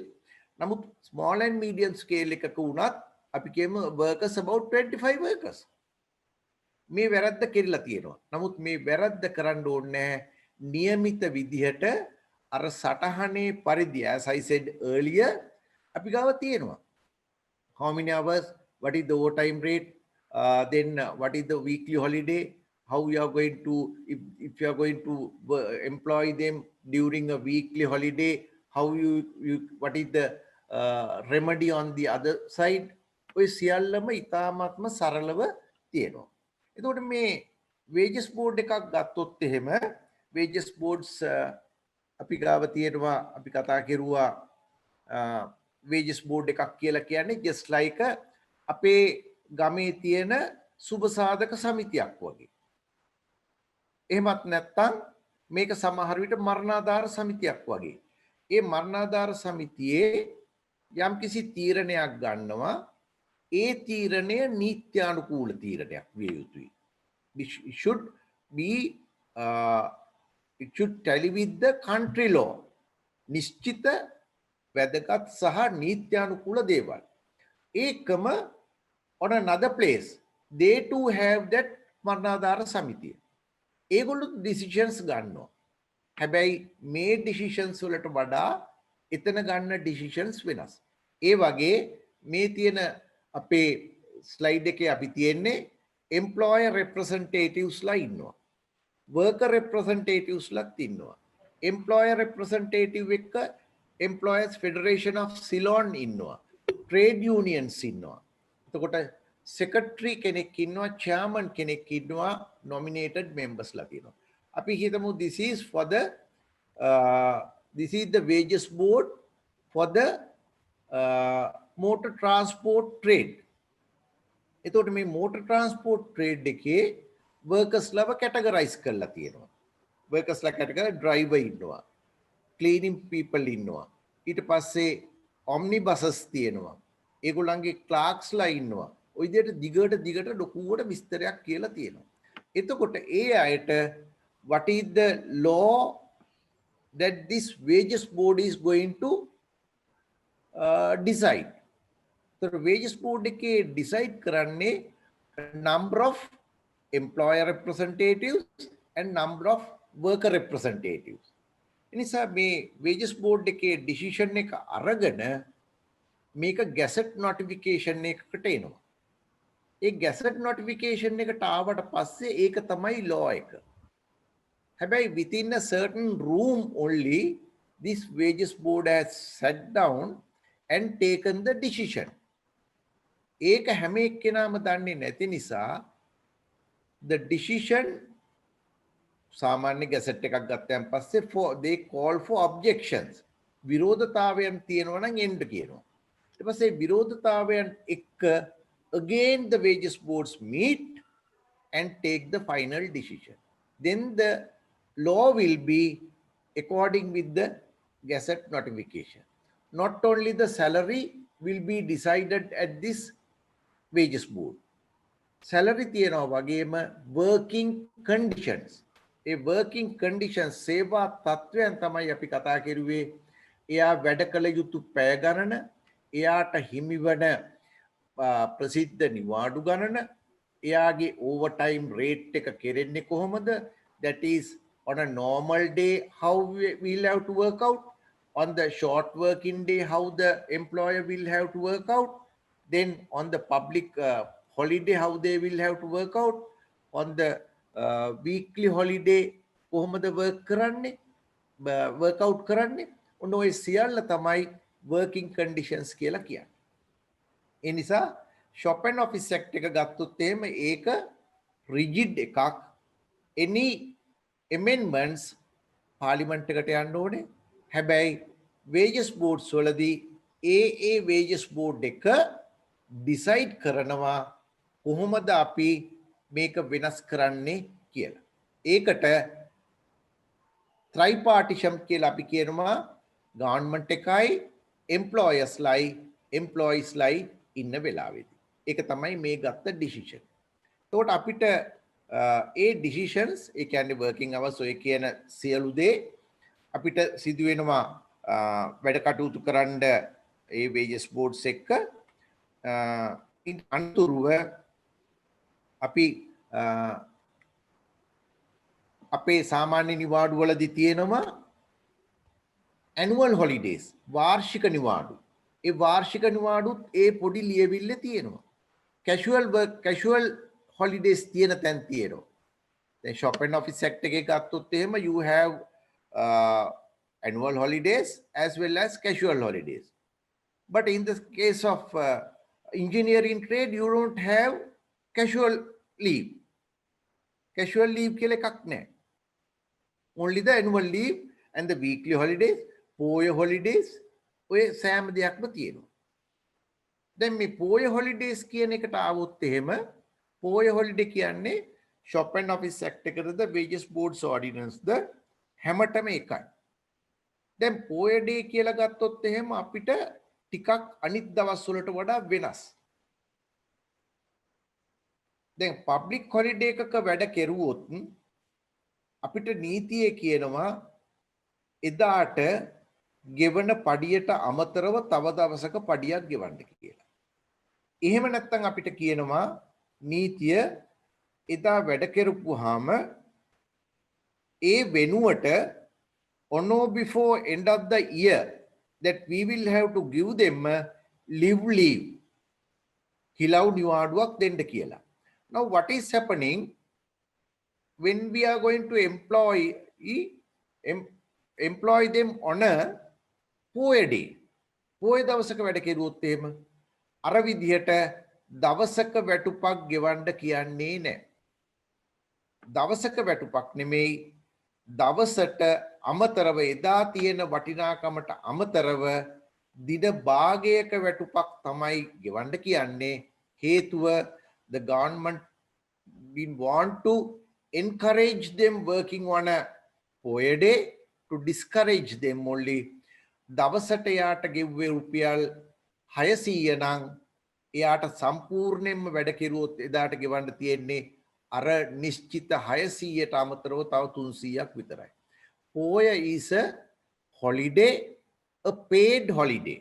නමුත් small and medium scale එකක වුණත් අපි කියමු workers about 25 workers. මේ වැරද්ද කෙරලා තියෙනවා. නමුත් මේ වැරද්ද කරන්න ඕනේ නියමිත විදිහට අර සටහනේ පරිදි as I said earlier අපි ගාව තියෙනවා. How many hours, what is the overtime rate, then what is the weekly holiday, how you are going to, if you are going to employ them during a weekly holiday, how you what is the remedy on the other side. ඔය සියල්ලම ඉතාමත්ම සරලව තියෙනවා. එතකොට මේ wages board එකක් ගත්තොත් එහෙම wages boards අපි ගාව තියෙනවා අපි කතා කරුවා wages board එකක් කියලා කියන්නේ just like අපේ ගමේ තියෙන සුබ සාධක සමිතියක් වගේ. එහෙමත් නැත්නම් මේක සමහර විට මරණාධාර සමිතියක් වගේ. ඒ මරණාධාර සමිතියේ යම්කිසි තීරණයක් ගන්නවා. ඒ තීරණය නීත්‍යානුකූල තීරණයක් විය යුතුයි. It should be it should tally with the country law. නිශ්චිත වැදගත් සහ නීත්‍යානුකූල දේවල්. ඒකම on another place they too have that මරණාධාර සමිතිය. ඒගොල්ලෝ decisions ගන්නවා. හැබැයි මේ decisions වලට වඩා එතන ගන්න decisions වෙනස්. ඒ වගේ මේ තියෙන අපේ ස්ලයිඩ් එකේ අපි තියෙන්නේ employer representatives ලා ඉන්නවා. worker representatives ලාත් ඉන්නවා. employer representative එක employers federation of Ceylon ඉන්නවා. trade unions ඉන්නවා. එතකොට secretary කෙනෙක් ඉන්නවා, chairman කෙනෙක් ඉන්නවා, nominated members ලා තියෙනවා. අපි හිතමු this is the wages board for the motor transport trade. එතකොට මේ motor transport trade එකේ workers ලව categorize කරලා තියෙනවා. workers ලා category driver ඉන්නවා, cleaning people ඉන්නවා, ඊට පස්සේ omnibuses තියෙනවා, ඒගොල්ලන්ගේ clerks ලා ඉන්නවා. ඔය විදිහට දිගට ලොකුවට විස්තරයක් කියලා තියෙනවා. එතකොට ඒ අයට what is the law that this wages board is going to decide. So wages board එකේ decide කරන්නේ number of employer representatives and number of worker representatives. එනිසා මේ wages board එකේ decision එක අරගෙන මේක gazette notification එකකට එනවා. ඒ gazette notification එකට ආවට පස්සේ ඒක තමයි law එක. හැබැයි within a certain room only this wages board has sat down and taken the decision. ඒක හැම එක්කෙනාම දන්නේ නැති නිසා the decision සාමාන්‍ය gazette එකක් ගත්තයන් පස්සේ they call for objections. විරෝධතාවයන් තියෙනවා නම් එන්න කියනවා. ඊට පස්සේ විරෝධතාවයන් එක්ක again the wages boards meet and take the final decision. Then the law will be according with the gazette notification. Not only the salary will be decided at this wages board. Salary තියනවා වගේම working conditions. ඒ working conditions සේවා තත්වයන් තමයි අපි කතා කරුවේ. එයා වැඩ කළ යුතු පැය ගණන, එයාට හිමිවන ප්‍රසිද්ධ නිවාඩු ගණන, එයාගේ overtime rate එක කෙරෙන්නේ කොහොමද, that is on a normal day how we'll have to work out, on the short working day how the employer will have to work out, then on the public holiday how they will have to work out, on the weekly holiday කොහොමද work out කරන්නේ. ඔන්න ඔය සියල්ල තමයි working conditions කියලා කියන්නේ. ඒ නිසා shop and office act එක ගත්තොත් එහෙම ඒක rigid එකක්. any amendments parliament එකට යන්න ඕනේ. හැබැයි wages boards වලදී ඒ wages board එක decide කරනවා කොහොමද අපි මේක වෙනස් කරන්නේ කියලා. ඒකට tripartism කියලා අපි කියනවා government එකයි employers ලයි employees ලයි ඉන්න වෙලාවේදී. ඒක තමයි මේ ගත්ත decision. එතකොට අපිට ඒ decisions ඒ කියන්නේ working hours ඔය කියන සියලු දේ අපිට සිදු වෙනවා වැඩ කටයුතු කරන්න ඒ wages boards එක්ක අන්තුරුව අපි අපේ සාමාන්‍ය නිවාඩු වලදී තියෙනවා annual holidays වාර්ෂික නිවාඩු. ඒ වාර්ෂික නිවාඩුත් ඒ පොඩි ලියවිල්ලේ තියෙනවා. casual holidays තියෙන තැන් තියෙනවා. දැන් shop and office sector එකේ ගත්තොත් එහෙම you have annual holidays as well as casual holidays. But in the case of engineering trade, you don't have casual leave. Casual leave කියලා එකක් නැහැ. Only the annual leave and the weekly holidays, Poya holidays, ඔය සෑම දෙයක්ම තියෙනවා. දැන් මේ පෝය holidays කියන එකට ආවොත් එහෙම පෝය holiday කියන්නේ shop and office act එකකද wages boards ordinance ද හැමතැනම එකයි. දැන් පෝය day කියලා ගත්තොත් එහෙම අපිට ටිකක් අනිත් දවස් වලට වඩා වෙනස්. දැන් public holiday එකක වැඩ කෙරුවොත් අපිට නීතියේ කියනවා එදාට ගෙවන පඩියට අමතරව තව දවසක පඩියක් ගෙවන්න කියලා. එහෙම නැත්නම් අපිට කියනවා නීතිය එදා වැඩ කෙරුවාම ඒ වෙනුවට on or before end of the year that we will have to give them leave හිලව් නිවාඩුවක් දෙන්න කියලා. Now what is happening when we are going to employ them on a Poya day? පෝය දවසක වැඩ කෙරුවොත් එහෙම අර විදිහට දවසක වැටුපක් ගෙවන්න කියන්නේ නැහැ. දවසක වැටුපක් නෙමෙයි දවසට අමතරව එදා තියෙන වටිනාකමට අමතරව දින භාගයක වැටුපක් තමයි ගෙවන්න කියන්නේ. හේතුව the government we want to encourage them working on a Poya day to discourage them only. දවසට යාට ගෙව්වේ රුපියල් 600 නම් එයාට සම්පූර්ණයෙන්ම වැඩ කෙරුවොත් එදාට ගෙවන්න තියෙන්නේ අර නිශ්චිත 600ට අමතරව තව 300ක් විතරයි. පෝය is a holiday, a paid holiday.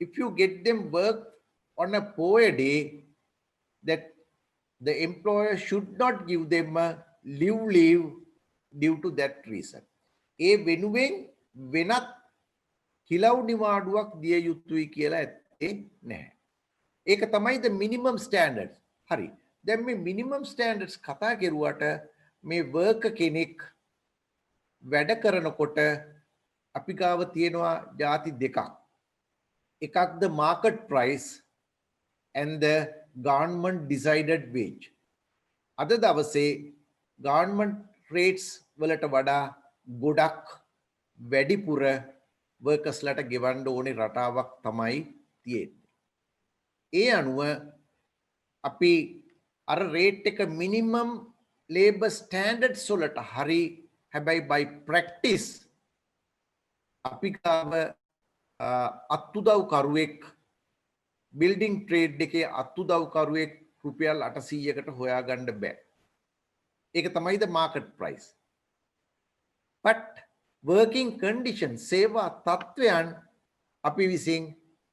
If you get them work on a pooy day, that the employer should not give them a leave due to that reason. ඒ වෙනුවෙන් වෙනත් හිලව් නිවාඩුවක් දිය යුතුයි කියලා ඇත්තේ නැහැ. ඒක තමයි the minimum standards. හරි. දැන් මේ minimum standards කතා කරුවාට මේ worker කෙනෙක් වැඩ කරනකොට අපි ගාව තියෙනවා ಜಾති දෙකක්. එකක් the market price and the government decided wage. අද දවසේ government rates වලට වඩා ගොඩක් වැඩිපුර workersලට ගෙවන්න ඕනේ රටාවක් තමයි තියෙන්නේ. ඒ අනුව අපි අර රේට් එක minimum labor standards වලට හරි හැබැයි by practice අපි ගාව අත්උදව්කරුවෙක් building trade එකේ අත්උදව්කරුවෙක් රුපියල් 800කට හොයාගන්න බෑ. ඒක තමයි the market price. But working conditions සේවා තත්ත්වයන් අපි විසින්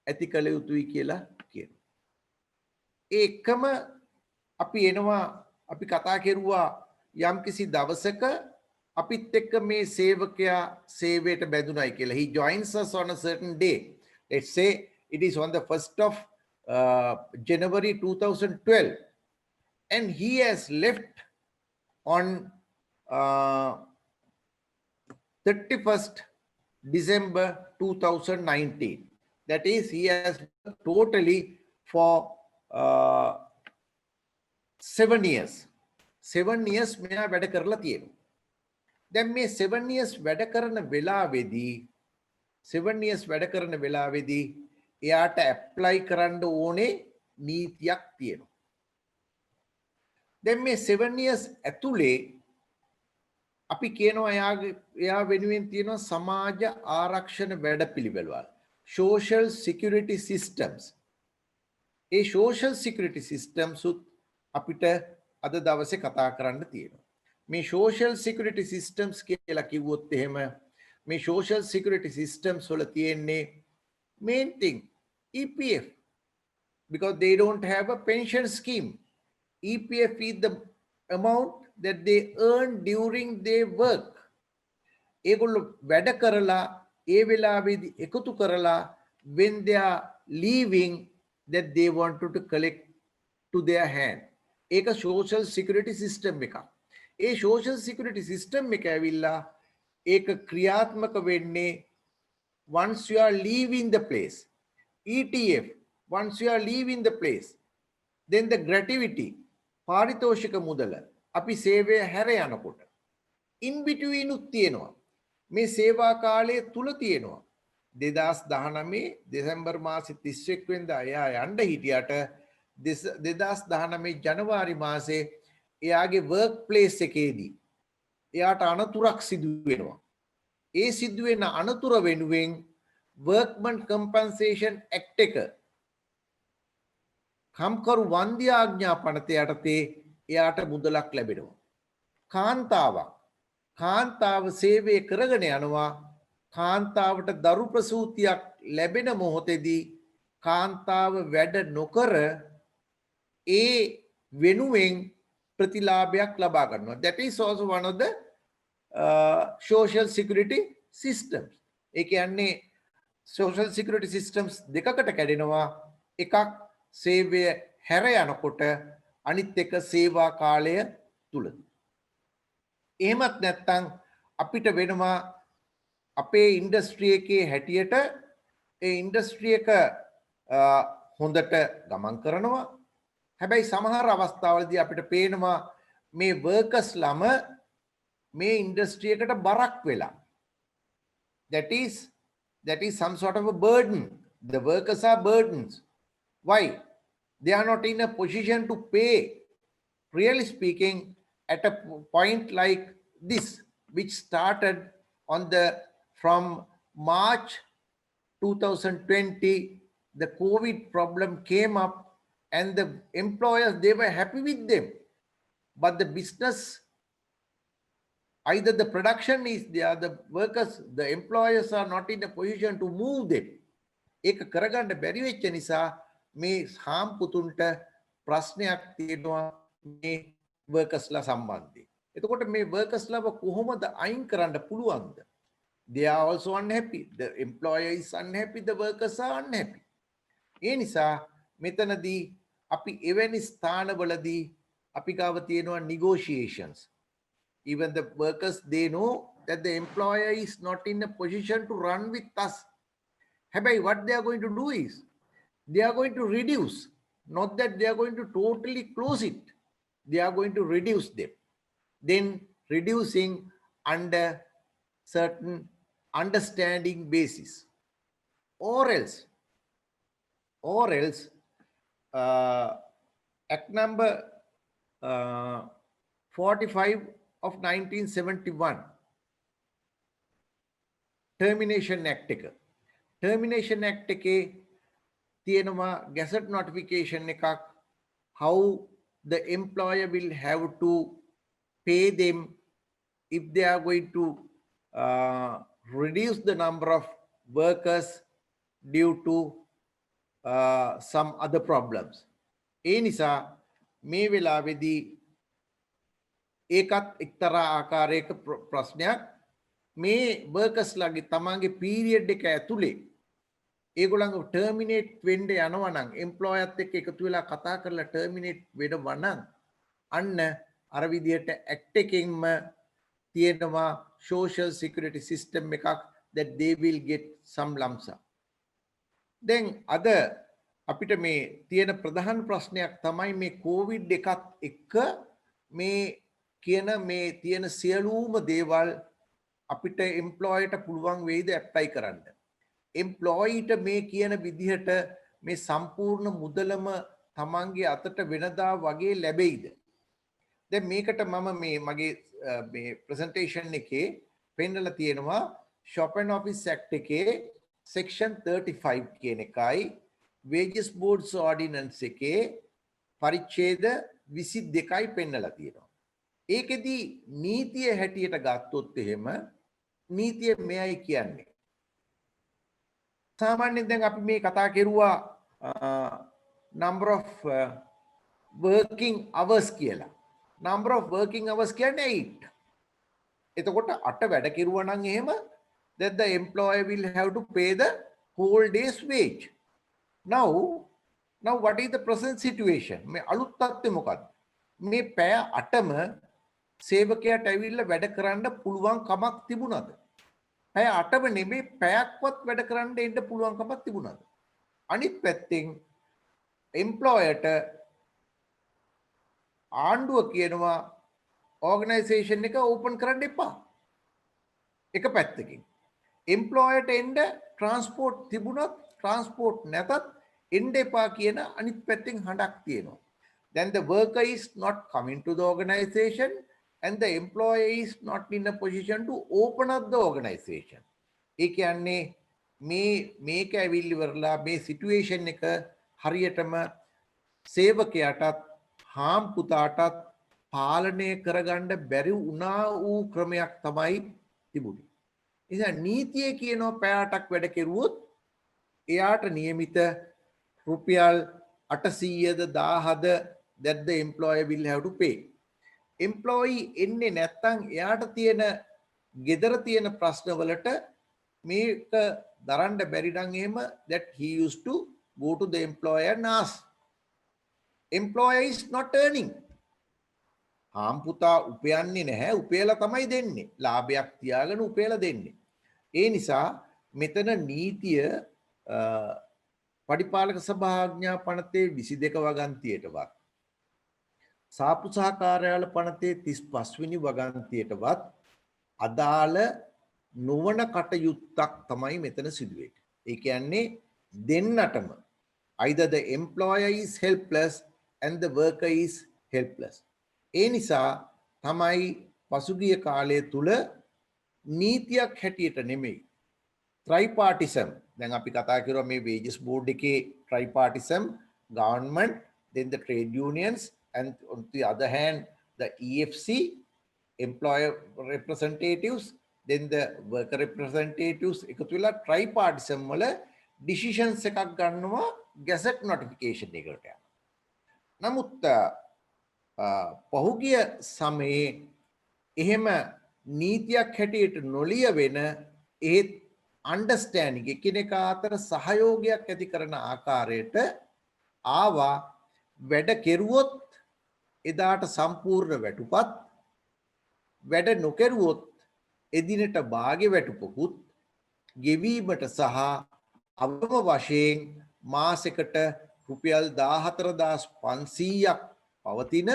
ඇති කළ යුතුයි කියලා කියනවා. ඒකම අපි එනවා අපි කතා කරුවා යම්කිසි දවසක අපිත් එක්ක මේ සේවකයා සේවයට බැඳුනයි කියලා. He joins us on a certain day. Let's say it is on the 1st of January 2012 and he has left on 31st December 2019. That is, he has totally for 7 years. 7 years මෙයා වැඩ කරලා තියෙනවා. දැන් මේ 7 years වැඩ කරන වෙලාවේදී 7 years වැඩ කරන වෙලාවේදී එයාට ඇප්ලයි කරන්න ඕනේ නීතියක් තියෙනවා. දැන් මේ 7 years ඇතුලේ අපි කියනවා එයා වෙනුවෙන් තියෙනවා සමාජ ආරක්ෂණ වැඩපිළිවෙළවල්, social security systems. ඒ social security systems උත් අපිට අද දවසේ කතා කරන්න තියෙනවා. මේ social security systems කියලා කිව්වොත් එහෙම මේ social security systems වල තියෙන්නේ main thing EPF, because they don't have a pension scheme. EPF is the amount that they earn during their work. ඒගොල්ලෝ වැඩ කරලා ඒ වෙලාවේදී එකතු කරලා when they are leaving that they wanted to collect to their hand. ඒක social security system එකක්. ඒ social security system එක ඇවිල්ලා ඒක ක්‍රියාත්මක වෙන්නේ once you are leaving the place. ETF, once you are leaving the place. Then the gratuity, පාරිතෝෂික මුදල අපි සේවය හැර යනකොට in between උත් තියෙනවා. මේ සේවා කාලය තුල තියෙනවා. 2019 දෙසැම්බර් මාසේ 31 වෙනිදා එයා යන්න හිටියට 2019 ජනවාරි මාසේ එයාගේ වර්ක් ප්ලේස් එකේදී එයාට අනතුරක් සිදු වෙනවා. ඒ සිදු වෙන අනතුර වෙනුවෙන් workman compensation act එක කම්කරු වන්දි ආඥා පනත යටතේ එයාට මුදලක් ලැබෙනවා. කාන්තාව සේවය කරගෙන යනවා. කාන්තාවට දරු ප්‍රසූතියක් ලැබෙන මොහොතේදී කාන්තාව වැඩ නොකර ඒ වෙනුවෙන් ප්‍රතිලාභයක් ලබා ගන්නවා. That is also one of the social security systems. ඒ කියන්නේ social security systems දෙකකට කැඩෙනවා. එකක් සේවය හැර යනකොට අනිත් එක සේවා කාලය තුලදී. එහෙමත් නැත්නම් අපිට වෙනවා අපේ ඉන්ඩස්ට්‍රි එකේ හැටියට ඒ ඉන්ඩස්ට්‍රි එක හොඳට ගමන් කරනවා. හැබැයි සමහර අවස්ථාවලදී අපිට පේනවා මේ වර්කර්ස් ළම මේ ඉන්ඩස්ට්‍රි එකට බරක් වෙලා. That is some sort of a burden. The workers are burdens. Why? They are not in a position to pay, really speaking, at a point like this, which started from March 2020, the COVID problem came up and the employers, they were happy with them. But the business, either the production is there, the workers, the employers are not in a position to move them. ඒක කරගන්න බැරි වෙච්ච නිසා මේ harm පුතුන්ට ප්‍රශ්නයක් තියෙනවා මේ workersලා සම්බන්ධයෙන්. එතකොට මේ workersලාව කොහොමද අයින් කරන්න පුළුවන්ද? They are also unhappy. The employer is unhappy, the workers are unhappy. ඒ නිසා මෙතනදී අපි එවැනි ස්ථානවලදී අපි ගාව තියෙනවා negotiations. Even the workers, they know that the employer is not in a position to run with us. Habai, what they are going to do is, they are going to reduce. Not that they are going to totally close it. They are going to reduce them. Then reducing under certain understanding basis. Or else, Act number 45 of 1971, Termination Act එක. Termination Act එකේ තියෙනවා gazette notification එකක්, how the employer will have to pay them if they are going to reduce the number of workers due to some other problems. ඒ නිසා මේ වෙලාවේදී ඒකත් එක්තරා ආකාරයක ප්‍රශ්නයක්. මේ workersලාගේ තමන්ගේ පීරියඩ් එක ඇතුලේ ඒගොල්ලන්ව ටර්මිනේට් වෙන්න යනවා නම් එම්ප්ලොයර්ත් එක්ක එකතු වෙලා කතා කරලා ටර්මිනේට් වෙනවා නම් අන්න අර විදියට ඇක්ට් එකකින්ම තියෙනවා social security system එකක් that they will get some lump sum. දැන් අද අපිට මේ තියෙන ප්‍රධාන ප්‍රශ්නයක් තමයි මේ කොවිඩ් එකත් එක්ක මේ කියන මේ තියෙන සියලුම දේවල් අපිට එම්ප්ලොයිට පුළුවන් වෙයිද ඇප්ලයි කරන්න. එම්ප්ලොයිට මේ කියන විදිහට මේ සම්පූර්ණ මුදලම තමන්ගේ අතට වෙනදා වගේ ලැබෙයිද? දැන් මේකට මම මේ මගේ මේ ප්‍රසන්ටේෂන් එකේ පෙන්නලා තියෙනවා Shop and Office Act එකේ section 35 කියන එකයි wages boards ordinance එකේ පරිච්ඡේද 22යි පෙන්නලා තියෙනවා. ඒකෙදි නීතිය හැටියට ගත්තොත් එහෙම නීතිය මෙයයි කියන්නේ. සාමාන්‍යයෙන් දැන් අපි මේ කතා කෙරුවා number of working hours කියලා. number of working hours කියන්නේ 8. එතකොට 8 වැඩ කෙරුවා නම් එහෙම that the employer will have to pay the whole day's wage. Now what is the present situation? මේ අලුත් තත්ත්වය මොකක්ද? මේ පැය 8ම සේවකයාට ඇවිල්ලා වැඩ කරන්න පුළුවන් කමක් තිබුණාද? පැය 8ම නෙමෙයි පැයක්වත් වැඩ කරන්න එන්න පුළුවන් කමක් තිබුණාද? අනිත් පැත්තෙන් එම්ප්ලොයර්ට ආණ්ඩුව කියනවා ඕගනයිසේෂන් එක ඕපන් කරන්න එපා. එක පැත්තකින් එම්ප්ලොයර්ට එන්න ට්‍රාන්ස්පෝර්ට් තිබුණත් ට්‍රාන්ස්පෝර්ට් නැතත් එන්න එපා කියන අනිත් පැත්තෙන් හඬක් තියෙනවා. Then the worker is not coming to the organization and the employee is not in a position to open up the organization. ඒ කියන්නේ මේක ඇවිල්ලිවරලා මේ සිටුවේෂන් එක හරියටම සේවකයාටත් හාම් පුතාටත් පාලනය කරගන්න බැරි වුණා වූ ක්‍රමයක් තමයි තිබුණේ. නිසා නීතිය කියනවා පැය 8ක් වැඩ කෙරුවොත් එයාට නියමිත රුපියල් 800ද 1000ද that the employer will have to pay. employee එන්නේ නැත්තම් එයාට තියෙන gedara තියෙන ප්‍රශ්න වලට මේක දරන්න බැරි නම් එහෙම that he used to go to the employer and ask. employer is not earning. Harm පුතා උපයන්නේ නැහැ, උපයලා තමයි දෙන්නේ. ලාභයක් තියාගෙන උපයලා දෙන්නේ. ඒ නිසා මෙතන නීතිය පරිපාලක සභාඥා පනතේ 22 වගන්තියටවත් සාප්පු සහකාරයාල පනතේ 35 වෙනි වගන්තියටවත් අදාළ නොවන කටයුත්තක් තමයි මෙතන සිදු වෙන්නේ. ඒ කියන්නේ දෙන්නටම either the employer is helpless and the worker is helpless. ඒ නිසා තමයි පසුගිය කාලය තුල නීතියක් හැටියට නෙමෙයි tripartism. දැන් අපි කතා කරුවා මේ wages board එකේ tripartism, government, then the trade unions and on the other hand the EFC, employer representatives, then the worker representatives එකතු වෙලා tripartism වල decisions එකක් ගන්නවා gazette notification එකකට යනවා. නමුත් පහුගිය සමයේ එහෙම නීතියක් හැටියට නොලිය වෙන ඒත් අන්ඩර්ස්ටෑන්ඩින් එකිනෙකා අතර සහයෝගයක් ඇති කරන ආකාරයට ආවා. වැඩ කෙරුවොත් එදාට සම්පූර්ණ වැටුපත්, වැඩ නොකරුවොත් එදිනට භාග්‍ය වැටුපකුත් ගෙවීමට සහ අවම වශයෙන් මාසෙකට රුපියල් 14500ක් පවතින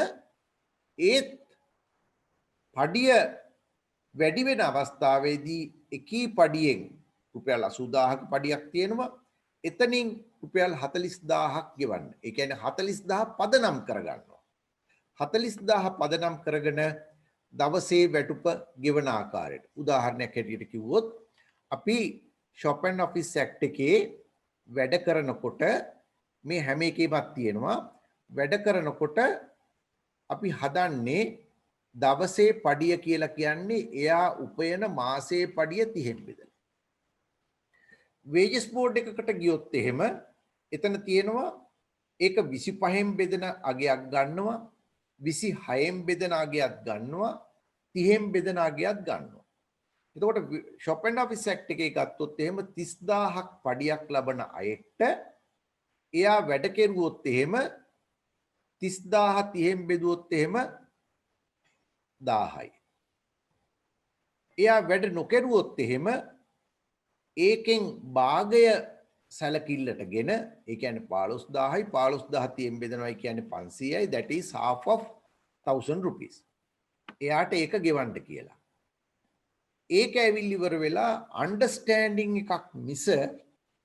ඒත් පඩිය වැඩි වෙන අවස්ථාවේදී එකී පඩියෙන් රුපියල් 80000ක පඩියක් තියෙනවා. එතනින් රුපියල් 40000ක් ගෙවන්න. ඒ කියන්නේ 40000 පදනම් කරගන්නවා. 40000 පදනම් කරගෙන දවසේ වැටුප ගෙවන ආකාරයට. උදාහරණයක් හැටියට කිව්වොත් අපි shop and office act එකේ වැඩ කරනකොට මේ හැම එකේමත් තියෙනවා. වැඩ කරනකොට අපි හදන්නේ දවසේ පඩිය කියලා කියන්නේ එයා උපයන මාසේ පඩිය 30න් බෙදලා. wages board එකකට ගියොත් එහෙම එතන තියෙනවා ඒක 25න් බෙදෙන අගයක් ගන්නවා, 26න් බෙදෙන අගයක් ගන්නවා, 30න් බෙදෙන අගයක් ගන්නවා. එතකොට shop and office act එකේ ගත්තොත් එහෙම 30000ක් පඩියක් ලබන අයට එයා වැඩ කෙරුවොත් එහෙම 30000 30න් බෙදුවොත් එහෙම 1000යි. එයා වැඩ නොකරුවොත් එහෙම ඒකෙන් භාගය සැලකිල්ලටගෙන ඒ කියන්නේ 15000යි 15000 30න් බෙදනවා කියන්නේ 500යි, that is half of 1000 rupees. එයාට ඒක ගෙවන්න කියලා. ඒක ඇවිල්ලි ඉවර වෙලා අන්ඩර්ස්ටෑන්ඩින් එකක් මිස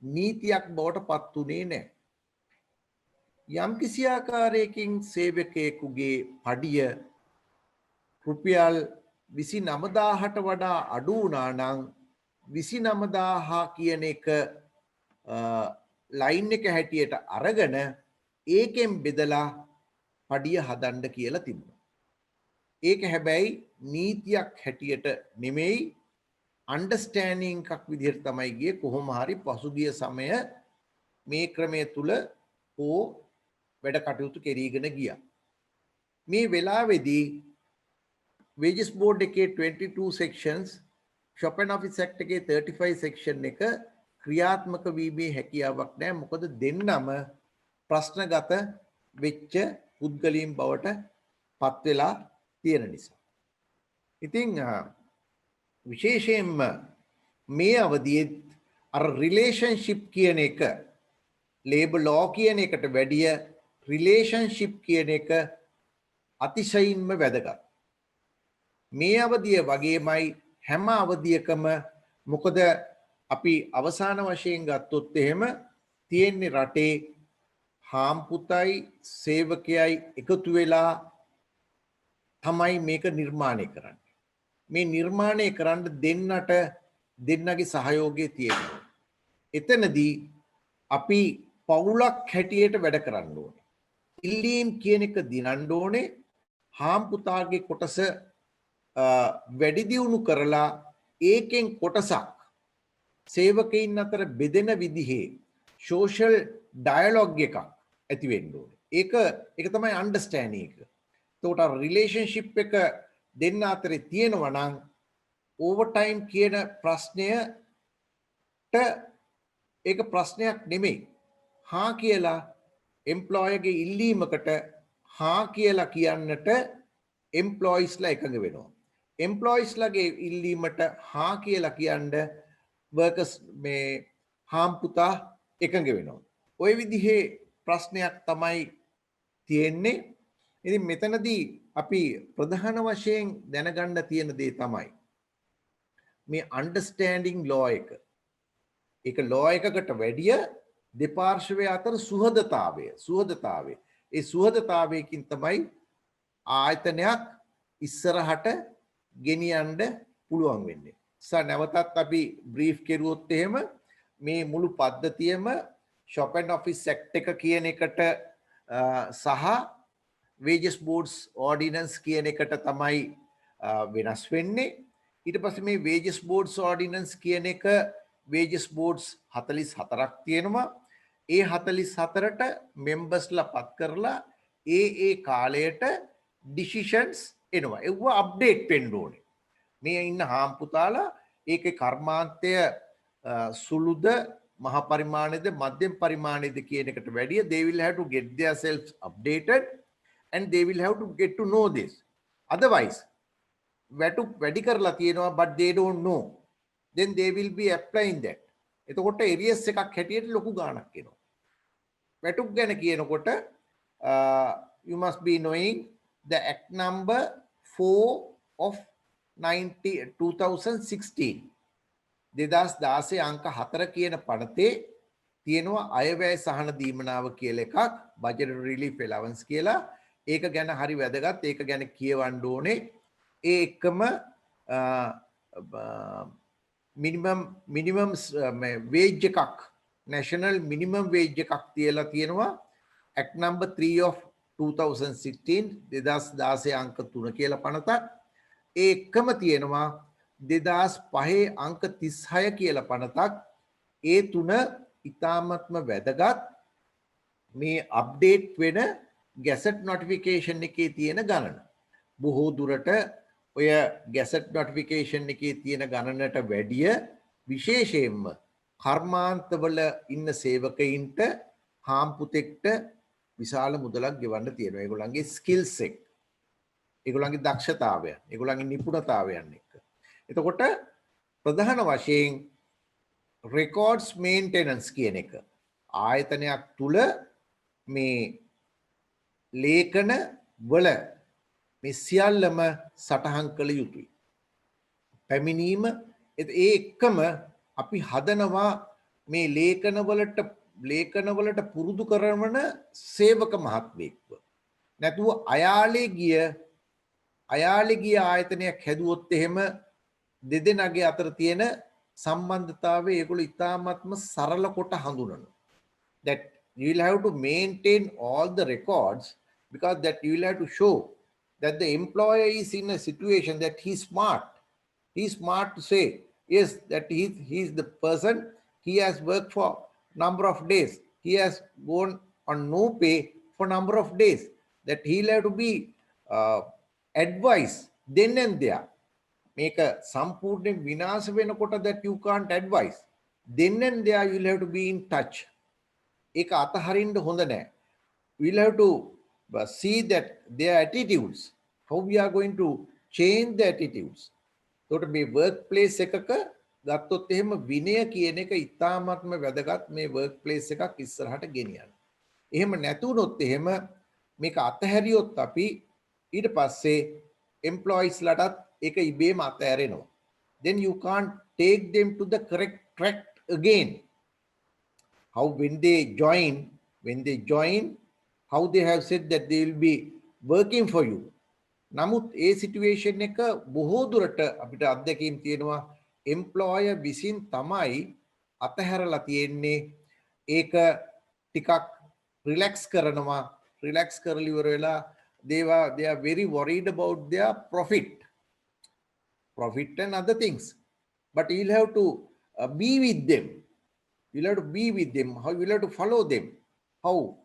නීතියක් බවට පත් උනේ නැහැ. යම් කිසි ආකාරයකින් සේවකයෙකුගේ පඩිය රුපියල් 29000ට වඩා අඩු වුණා නම් 29000 කියන එක ලයින් එක හැටියට අරගෙන ඒකෙන් බෙදලා පඩිය හදන්න කියලා තිබුණා. ඒක හැබැයි නීතියක් හැටියට නෙමෙයි අන්ඩර්ස්ටෑන්ඩින් එකක් විදිහට තමයි ගියේ. කොහොම හරි පසුගිය සමය මේ ක්‍රමය තුල හෝ වැඩ කටයුතු කෙරීගෙන ගියා. මේ වෙලාවේදී wages board එකේ 22 sections shop and office act එකේ 35 section එක ක්‍රියාත්මක වීමේ හැකියාවක් නැහැ. මොකද දෙන්නම ප්‍රශ්නගත වෙච්ච පුද්ගලයන් බවට පත් වෙලා තියෙන නිසා. ඉතින් විශේෂයෙන්ම මේ අවධියේ අර රිලේෂන්ෂිප් කියන එක ලේබර් ලෝ කියන එකට වැඩිය රිලේෂන්ෂිප් කියන එක අතිශයින්ම වැදගත්. මේ අවධිය වගේමයි හැම අවධියකම මොකද අපි අවසාන වශයෙන් ගත්තොත් එහෙම තියෙන්නේ රටේ හාම්පුතයි සේවකයයි එකතු වෙලා තමයි මේක නිර්මාණය කරන්නේ. මේ නිර්මාණය කරන්න දෙන්නගේ සහයෝගය තියෙනවා. එතනදී අපි පවුලක් හැටියට වැඩ කරන්න ඕනේ. ඉල්ලීම් කියන එක දිනන්න ඕනේ. හාම්පුතාගේ කොටස වැඩි දියුණු කරලා ඒකෙන් කොටසක් සේවකයින් අතර බෙදෙන විදිහේ සෝෂල් ඩයලොග් එකක් ඇති වෙන්න ඕනේ. ඒක තමයි අන්ඩර්ස්ටෑන්ඩින් එක. එතකොට රිලේෂන්ෂිප් එක දෙන්න අතරේ තියෙනවා නම් ඕවර් ටයිම් කියන ප්‍රශ්නයට ඒක ප්‍රශ්නයක් නෙමෙයි. හා කියලා එම්ප්ලොයර්ගේ ඉල්ලීමකට හා කියලා කියන්නට එම්ප්ලොයිස්ලා එකඟ වෙනවා. එම්ප්ලොයිස්ලාගේ ඉල්ලීමට හා කියලා කියන්න වර්කර්ස් මේ හාම්පුතා එකඟ වෙනවා. ওই විදිහේ ප්‍රශ්නයක් තමයි තියෙන්නේ. ඉතින් මෙතනදී අපි ප්‍රධාන වශයෙන් දැනගන්න තියෙන දේ තමයි මේ අන්ඩර්ස්ටෑන්ඩින් ලෝ එක. ඒක ලෝ එකකට වැඩිය දෙපාර්ශවය අතර සුහදතාවය. ඒ සුහදතාවයකින් තමයි ආයතනයක් ඉස්සරහට ගෙනියන්න පුළුවන් වෙන්නේ. නැවතත් අපි බ්‍රීෆ් කෙරුවොත් එහෙම මේ මුළු පද්ධතියම shop and office act එක කියන එකට සහ wages boards ordinance කියන එකට තමයි වෙනස් වෙන්නේ. ඊට පස්සේ මේ wages boards ordinance කියන එක wages boards 44ක් තියෙනවා. ඒ 44ට members-ලා පත් කරලා ඒ කාලයට decisions එනවා. ඒව අප්ඩේට් වෙන්න ඕනේ. මේ ඉන්න හාම්පුතාලා ඒකේ කර්මාන්තය සුළුද මහ පරිමාණයද මධ්‍යම පරිමාණයද කියන එකට වැඩිය they will have to get themselves updated and they will have to get to know this. Otherwise වැටු වැඩි කරලා තියෙනවා but they don't know, then they will be applying that. එතකොට areas එකක් හැටියට ලොකු ගාණක් එනවා. වැටුක් ගැන කියනකොට you must be knowing the act number 4 of 2016 2016 අංක 4 කියන පනතේ තියෙනවා අයවැය සහන දීමනාව කියලා එකක්, budget relief allowance කියලා. ඒක ගැන හරි වැදගත්. ඒක ගැන කියවන්න ඕනේ. ඒ එකම මිනිමම් wage එකක්, national minimum wage එකක් තියලා තියෙනවා act number 3 of 2016 2016 අංක 3 කියලා පනතක්. ඒ එකම තියෙනවා 2005 අංක 36 කියලා පනතක්. ඒ තුන ඉතාමත්ම වැදගත්. මේ අප්ඩේට් වෙන ගැසට් නොටිෆිකේෂන් එකේ තියෙන ගණන බොහෝ දුරට ඔය ගැසට් නොටිෆිකේෂන් එකේ තියෙන ගණනට වැඩිය විශේෂයෙන්ම කර්මාන්තවල ඉන්න සේවකයින්ට හාම්පුතෙක්ට විශාල මුදලක් ගෙවන්න තියෙනවා. ඒගොල්ලන්ගේ ස්කිල්ස් එක, ඒගොල්ලන්ගේ දක්ෂතාවය, ඒගොල්ලන්ගේ නිපුණතාවයන් එක්ක. එතකොට ප්‍රධාන වශයෙන් රෙකෝඩ්ස් මේන්ටෙනන්ස් කියන එක ආයතනයක් තුල මේ ලේඛන වල මේ සියල්ලම සටහන් කළ යුතුයි. පැමිණීම ඒ එක්කම අපි හදනවා මේ ලේඛනවලට පුරුදු කරන සේවක මහත්මයෙක්ව. නැතුව අයාලේ ගිය ආයතනයක් හැදුවොත් එහෙම දෙදෙනාගේ අතර තියෙන සම්බන්ධතාවය ඒගොල්ලෝ ඉතාමත්ම සරල කොට හඳුනනවා. That you will have to maintain all the records because that you will have to show that the employer is in a situation that he's smart. He's smart to say, yes, that he's the person, he has worked for number of days. He has gone on no pay for number of days. That he'll have to be advised then and there. Make a sampurna vinas venakota that you can't advise. Then and there you'll have to be in touch. Ek ataharinda honda naha. We'll have to see that their attitudes, how we are going to change the attitudes. So මේ workplace එකක ගත්තොත් එහෙම විනය කියන එක ඉතාමත්ම වැදගත් මේ workplace එකක් ඉස්සරහට ගෙනියන්න. එහෙම නැතුනොත් එහෙම මේක අතහැරියොත් අපි ඊට පස්සේ employees ලටත් ඒක ඉබේම අතහැරෙනවා. Then you can't take them to the correct track again. How when they join, how they have said that they will be working for you. නමුත් ඒ සිටුවේෂන් එක බොහෝ දුරට අපිට අත්දැකීම් තියෙනවා employer විසින් තමයි අතහැරලා තියෙන්නේ. ඒක ටිකක් රිලැක්ස් කරනවා. රිලැක්ස් කරලා ඉවර වෙලා they are very worried about their profit and other things. But you'll have to be with them. You'll have to be with them. How you'll have to follow them. How?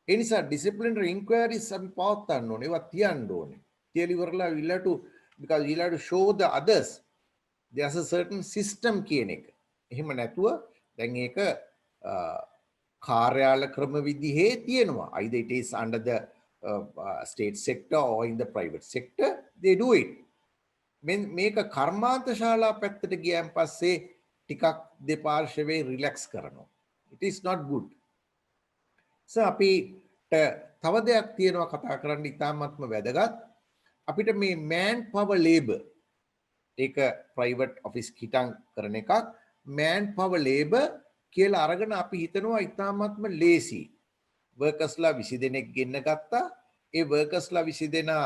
ඒ නිසා disciplinary inquiries අපි පවත්වන්න ඕනේ. ඒවා තියන්න ඕනේ. තියලිවරලා we'll have to, because we'll have to show the others there's a certain system කියන එක. එහෙම නැතුව දැන් ඒක කාර්යාල ක්‍රම විදිහේ තියෙනවා. Either it is under the state sector or in the private sector, they do it. මේක කර්මාන්ත ශාලා පැත්තට ගියන් පස්සේ ටිකක් දෙපාර්ශවයේ රිලැක්ස් කරනවා. It is not good. So අපිට තව දෙයක් තියෙනවා කතා කරන්න ඉතාමත්ම වැදගත්. අපිට මේ man power labor ඒක private office හිටන් කරන එකක්. man power labor කියලා අරගෙන අපි හිතනවා ඉතාමත්ම ලේසි. workersලා 20 දෙනෙක් ගෙන්න ගත්තා. ඒ workersලා 20 දෙනා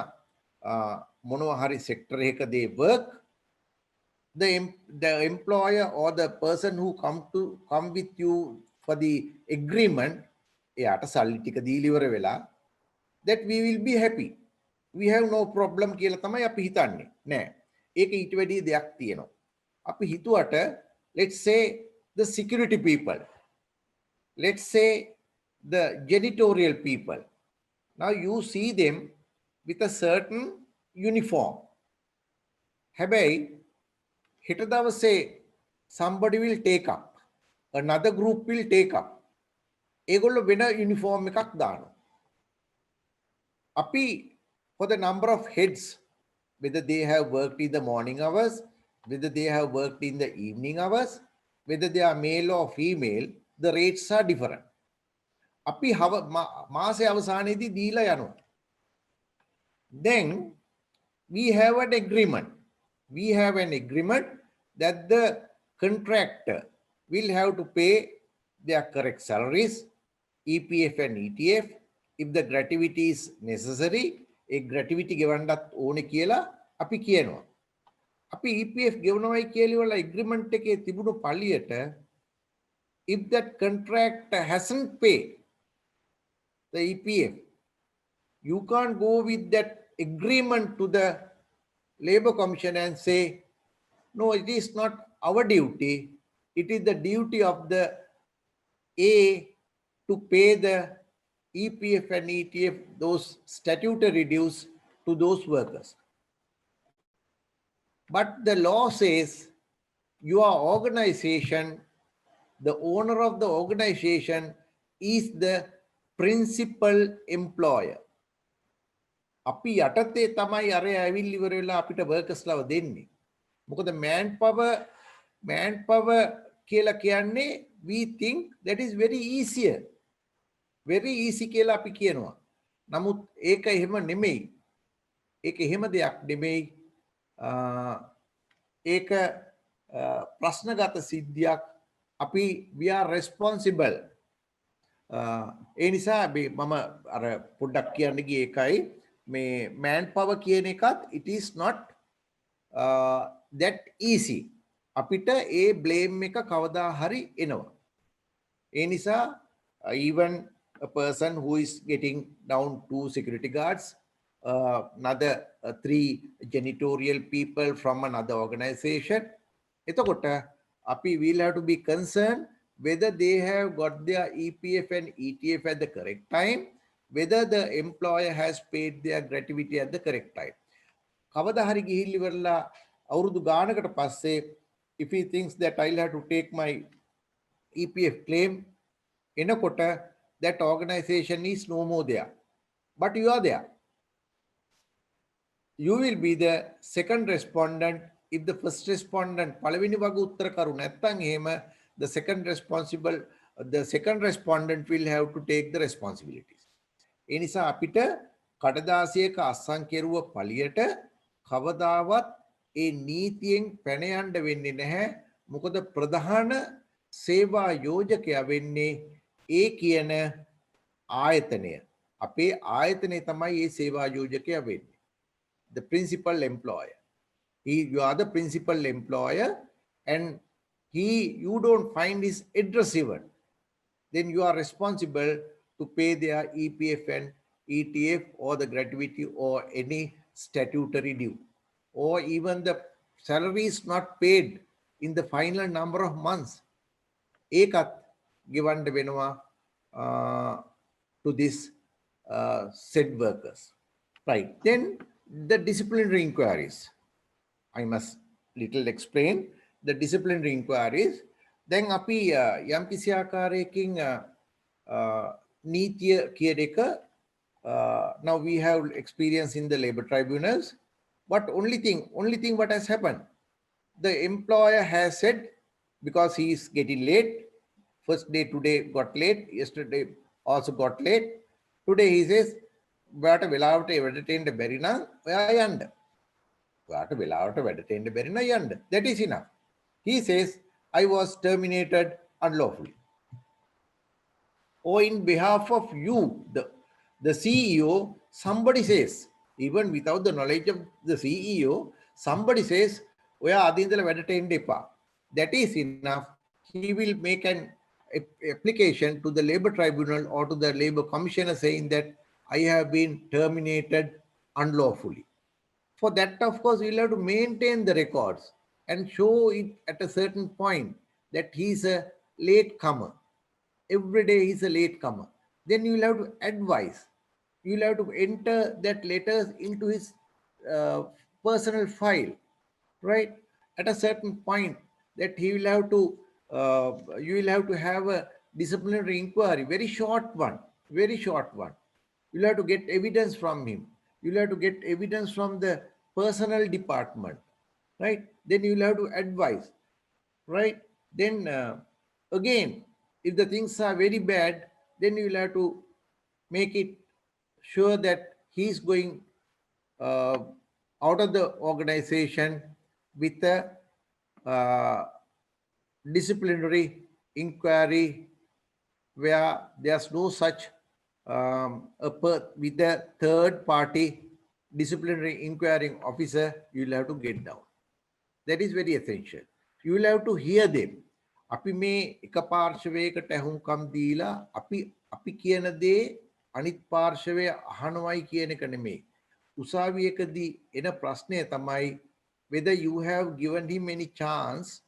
මොනවා හරි sector එකකදී work. The employer or the person who come with you for the agreement, එයාට සල්ලි ටික දීලා ඉවර වෙලා that we will be happy. We have no problem කියලා තමයි අපි හිතන්නේ. නෑ. ඒක ඊට වැඩි දෙයක් තියෙනවා. අපි හිතුවට let's say the security people. Let's say the janitorial people. Now you see them with a certain uniform. හැබැයි හිට දවසේ somebody will take up. Another group will take up. ඒගොල්ලෝ වෙන uniform එකක් දානවා. අපි for the number of heads, whether they have worked in the morning hours, whether they have worked in the evening hours, whether they are male or female, the rates are different. අපි මාසේ අවසානයේදී දීලා යනවා. Then we have an agreement. We have an agreement that the contractor will have to pay their correct salaries, EPF and ETF. If the gratuity is necessary, a gratuity ගෙවන්නත් ඕනේ කියලා අපි කියනවා. අපි EPF ගෙවනවායි කියලා agreement එකේ තිබුණු පළියට if that contractor hasn't paid the EPF, you can't go with that agreement to the Labour Commission and say, no, it is not our duty. It is the duty of the A to pay the EPF and ETF, those statutory dues to those workers. But the law says your organization, the owner of the organization is the principal employer. අපි යටතේ තමයි අර ඇවිල්ලි ඉවර වෙලා අපිට workersලව දෙන්නේ. මොකද manpower කියලා කියන්නේ we think that is very easier. Very easy කියලා අපි කියනවා. නමුත් ඒක එහෙම නෙමෙයි. ඒක එහෙම දෙයක් නෙමෙයි. ඒක ප්‍රශ්නගත සිද්ධියක්. අපි we are responsible. ඒ නිසා මම අර පොඩ්ඩක් කියන්න ගියේ ඒකයි මේ manpower කියන එකත් it is not that easy. අපිට ඒ blame එක කවදා හරි එනවා. ඒ නිසා even a person who is getting down 2 security guards, another 3 janitorial people from another organization. එතකොට අපි will have to be concerned whether they have got their EPF and ETF at the correct time, whether the employer has paid their gratuity at the correct time. කවදා හරි ගිහිල්ල ඉවරලා අවුරුදු ගානකට පස්සේ if he thinks that I'll have to take my EPF claim, එනකොට that organization is no more there, but you are there. You will be the second respondent if the first respondent පළවෙනි වග උත්තර කරු නැත්නම් එහෙම the second respondent will have to take the responsibilities. ඒ නිසා අපිට කඩදාසියක අස්සම් කෙරුව පළියට කවදාවත් ඒ නීතියෙන් පැන යන්න වෙන්නේ නැහැ. මොකද ප්‍රධාන සේවා යෝජකයා වෙන්නේ ඒ කියන ආයතනය. අපේ ආයතනය තමයි ඒ සේවා යෝජකයා වෙන්නේ. The principal employer. You are the principal employer, and you don't find his address even. Then you are responsible to pay their EPF and ETF or the gratuity or any statutory due, or even the salary is not paid in the final number of months. ඒකත් ගෙවන්න වෙනවා to this said workers. Right. Then the disciplinary inquiries. I must little explain the disciplinary inquiries. Then අපි යම් කිසි ආකාරයකින් නීතිය කියන එක now we have experience in the labor tribunals, but only thing what has happened, the employer has said, because he is getting late, first day today got late, yesterday also got late, today he says ඔයාට වෙලාවට වැඩට බැරි නම් ඔයා යන්න. ඔයාට වෙලාවට වැඩට බැරි නම් යන්න. That is enough. He says I was terminated unlawfully. Or in behalf of you, the CEO, somebody says, even without the knowledge of the CEO, somebody says, ඔයා අද ඉඳලා වැඩට එන්න එපා. That is enough. He will make an application to the labor tribunal or to the labor commissioner saying that I have been terminated unlawfully. For that, of course, you'll have to maintain the records and show it at a certain point that he's a late comer. Every day he's a late comer. Then you'll have to advise. You'll have to enter that letters into his personal file, right? At a certain point that he will have to, you will have to have a disciplinary inquiry, very short one. You'll have to get evidence from him. You'll have to get evidence from the personnel department, right? Then you'll have to advise, right? Then again, if the things are very bad, then you'll have to make it sure that he's going out of the organization with a disciplinary inquiry where there's no such with the third party disciplinary inquiring officer, you'll have to get down. That is very essential. You will have to hear them. අපි මේ එක පාර්ශවයකට ඇහුම්කම් දීලා අපි කියන දේ අනිත් පාර්ශවය අහනවයි කියන එක නෙමෙයි. උසාවියකදී එන ප්‍රශ්නය තමයි whether you have given him any chance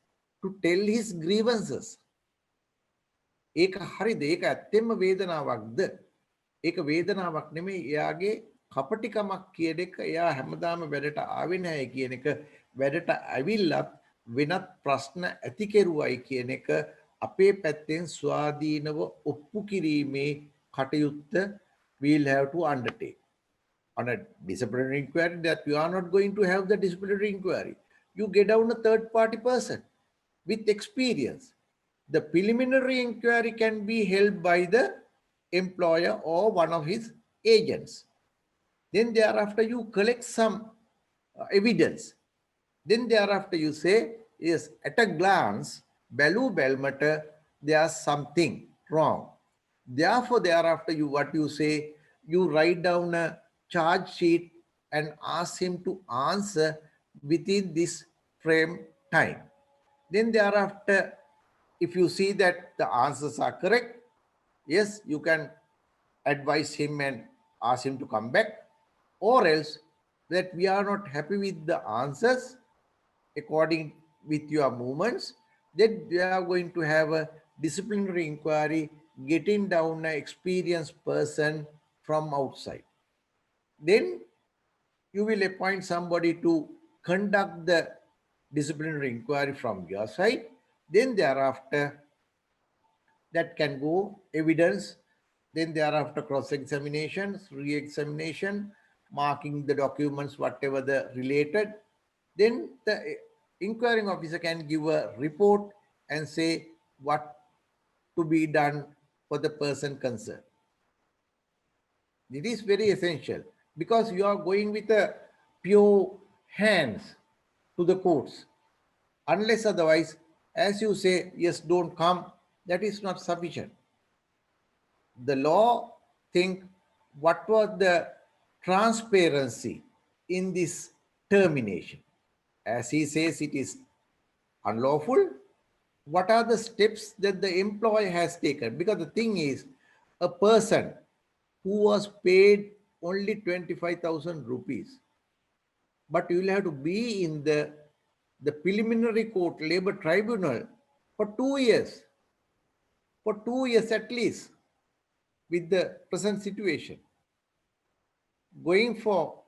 to tell his grievances. ඒක හරිද? ඒක ඇත්තෙන්ම වේදනාවක්ද? ඒක වේදනාවක් නෙමෙයි, එයාගේ කපටිකමක් කියන එක. එයා හැමදාම වැඩට ආවේ නැහැ කියන එක, වැඩට ඇවිල්ලත් වෙනත් ප්‍රශ්න ඇති කෙරුවයි කියන එක අපේ පැත්තෙන් ස්වාධීනව ඔප්පු කිරීමේ කටයුත්ත we'll have to undertake. On a disciplinary inquiry, that you are not going to have the disciplinary inquiry. You get down a third party person with experience. The preliminary inquiry can be held by the employer or one of his agents. Then thereafter you collect some evidence. Then thereafter you say, yes, at a glance, Balu Belmatter, there's something wrong. Therefore, thereafter what you say, you write down a charge sheet and ask him to answer within this frame time. Then thereafter, if you see that the answers are correct, yes, you can advise him and ask him to come back, or else that we are not happy with the answers according with your movements, then we are going to have a disciplinary inquiry, getting down an experienced person from outside. Then you will appoint somebody to conduct the disciplinary inquiry from your side. Then thereafter, that can go evidence. Then thereafter, cross-examinations, re-examination, marking the documents, whatever the related. Then the inquiring officer can give a report and say what to be done for the person concerned. It is very essential because you are going with a pure hands to the courts. Unless otherwise, as you say, yes, don't come, that is not sufficient. The law think what was the transparency in this termination. As he says, it is unlawful. What are the steps that the employer has taken? Because the thing is, a person who was paid only 25,000 rupees, but you will have to be in the preliminary court, labor tribunal for 2 years, for 2 years at least, with the present situation. Going for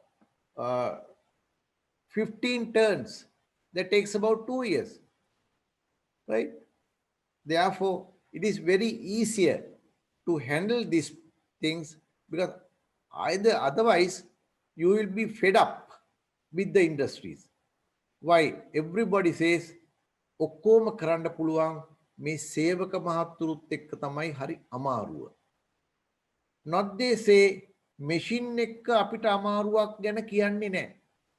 15 turns, that takes about 2 years, right? Therefore, it is very easier to handle these things because either otherwise you will be fed up with the industries. Why? Everybody says, ඔක්කොම කරන්න පුළුවන් මේ සේවක මහත්තුරුත් එක්ක තමයි හරි අමාරුව. Not they say machine එක්ක අපිට අමාරුවක් ගැන කියන්නේ නැහැ.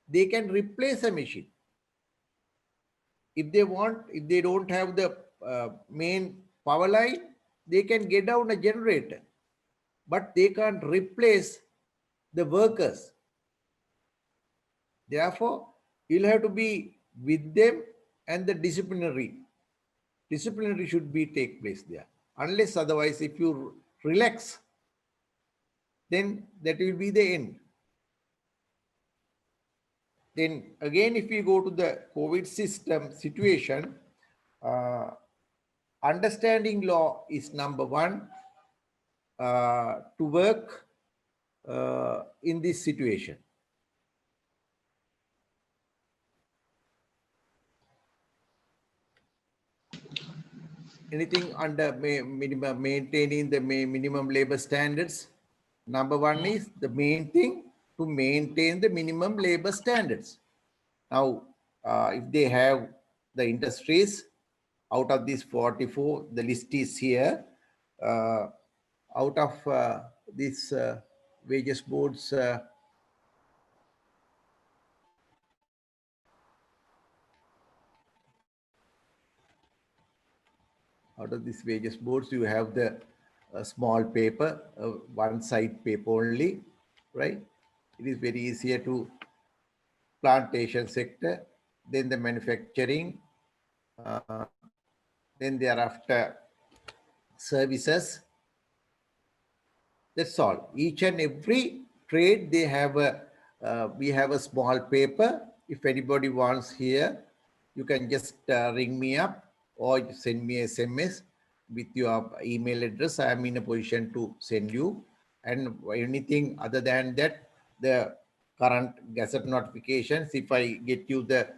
They can replace a machine. If they want, if they don't have the main power line, they can get down a generator. But they can't replace the workers. Therefore, you'll have to be with them and the disciplinary should be take place there. Unless otherwise, if you relax, then that will be the end. Then again, if we go to the COVID situation, understanding law is number one to work in this situation. Anything under minimum, maintaining the minimum labor standards. Number one is the main thing, to maintain the minimum labor standards. Now, if they have the industries, out of these 44, the list is here. Out of these wages boards, out of these wages boards, you have the small paper, one side paper only, right? It is very easier to plantation sector, then the manufacturing, then thereafter services. That's all. Each and every trade, they have a, we have a small paper. If anybody wants here, you can just ring me up or send me SMS with your email address. I am in a position to send you. And anything other than that, the current Gazette notifications, if I get you the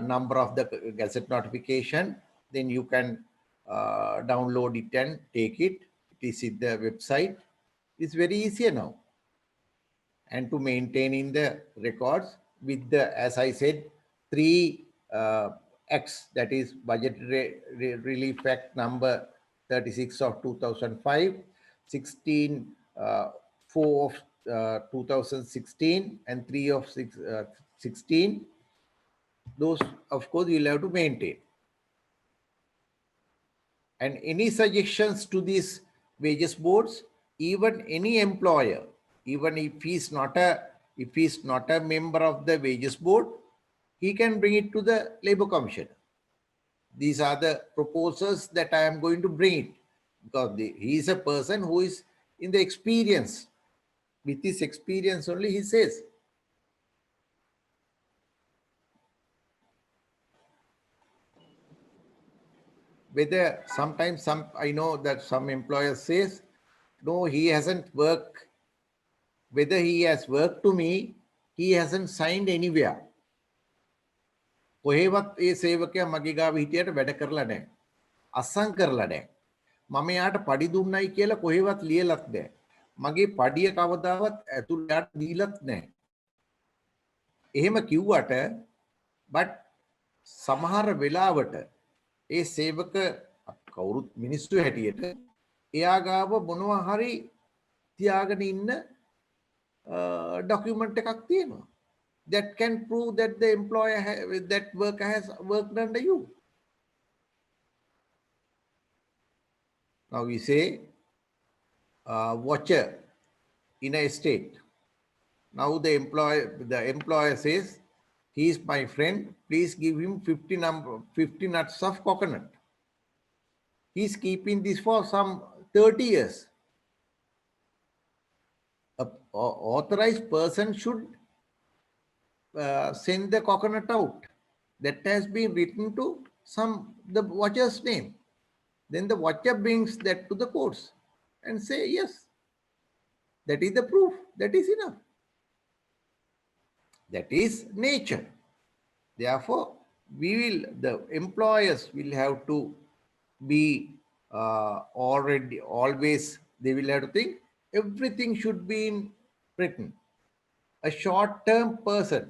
number of the Gazette notification, then you can download it and take it. It is in the website. It's very easier now. And to maintaining the records with the, as I said, 3 X, that is Budget Relief Act number 36 of 2005, 16 4 of 2016, and 3 of 16. Those, of course, you'll have to maintain. And any suggestions to these wages boards, even any employer, even if he's not a member of the wages board, he can bring it to the Labour Commission. These are the proposals that I am going to bring it, because he is a person who is in the experience. With his experience only, he says. Whether sometimes I know that some employer says, no, he hasn't worked. Whether he has worked to me, he hasn't signed anywhere. කොහෙවත් ඒ සේවකයා මගේ ගාව හිටියට වැඩ කරලා නැහැ. අස්සම් කරලා නැහැ. මම යාට පඩි දුන්නයි කියලා කොහෙවත් ලියලත් නැහැ. මගේ පඩිය කවදාවත් ඇතුළට දීලත් නැහැ. එහෙම කිව්වට but සමහර වෙලාවට ඒ සේවක කවුරුත් මිනිස්සු හැටියට එයා ගාව මොනවා හරි තියාගෙන ඉන්න document එකක් තියෙනවා. That can prove that the employer that worker has worked under you. Now we say watcher in a estate. Now the employer says, he is my friend, please give him 50 nuts of coconut. He is keeping this for some 30 years. An authorized person should send the coconut out. That has been written to the watcher's name. Then the watcher brings that to the courts and say, yes, that is the proof. That is enough. That is nature. Therefore, the employers will have to be always, they will have to think everything should be written. A short-term person,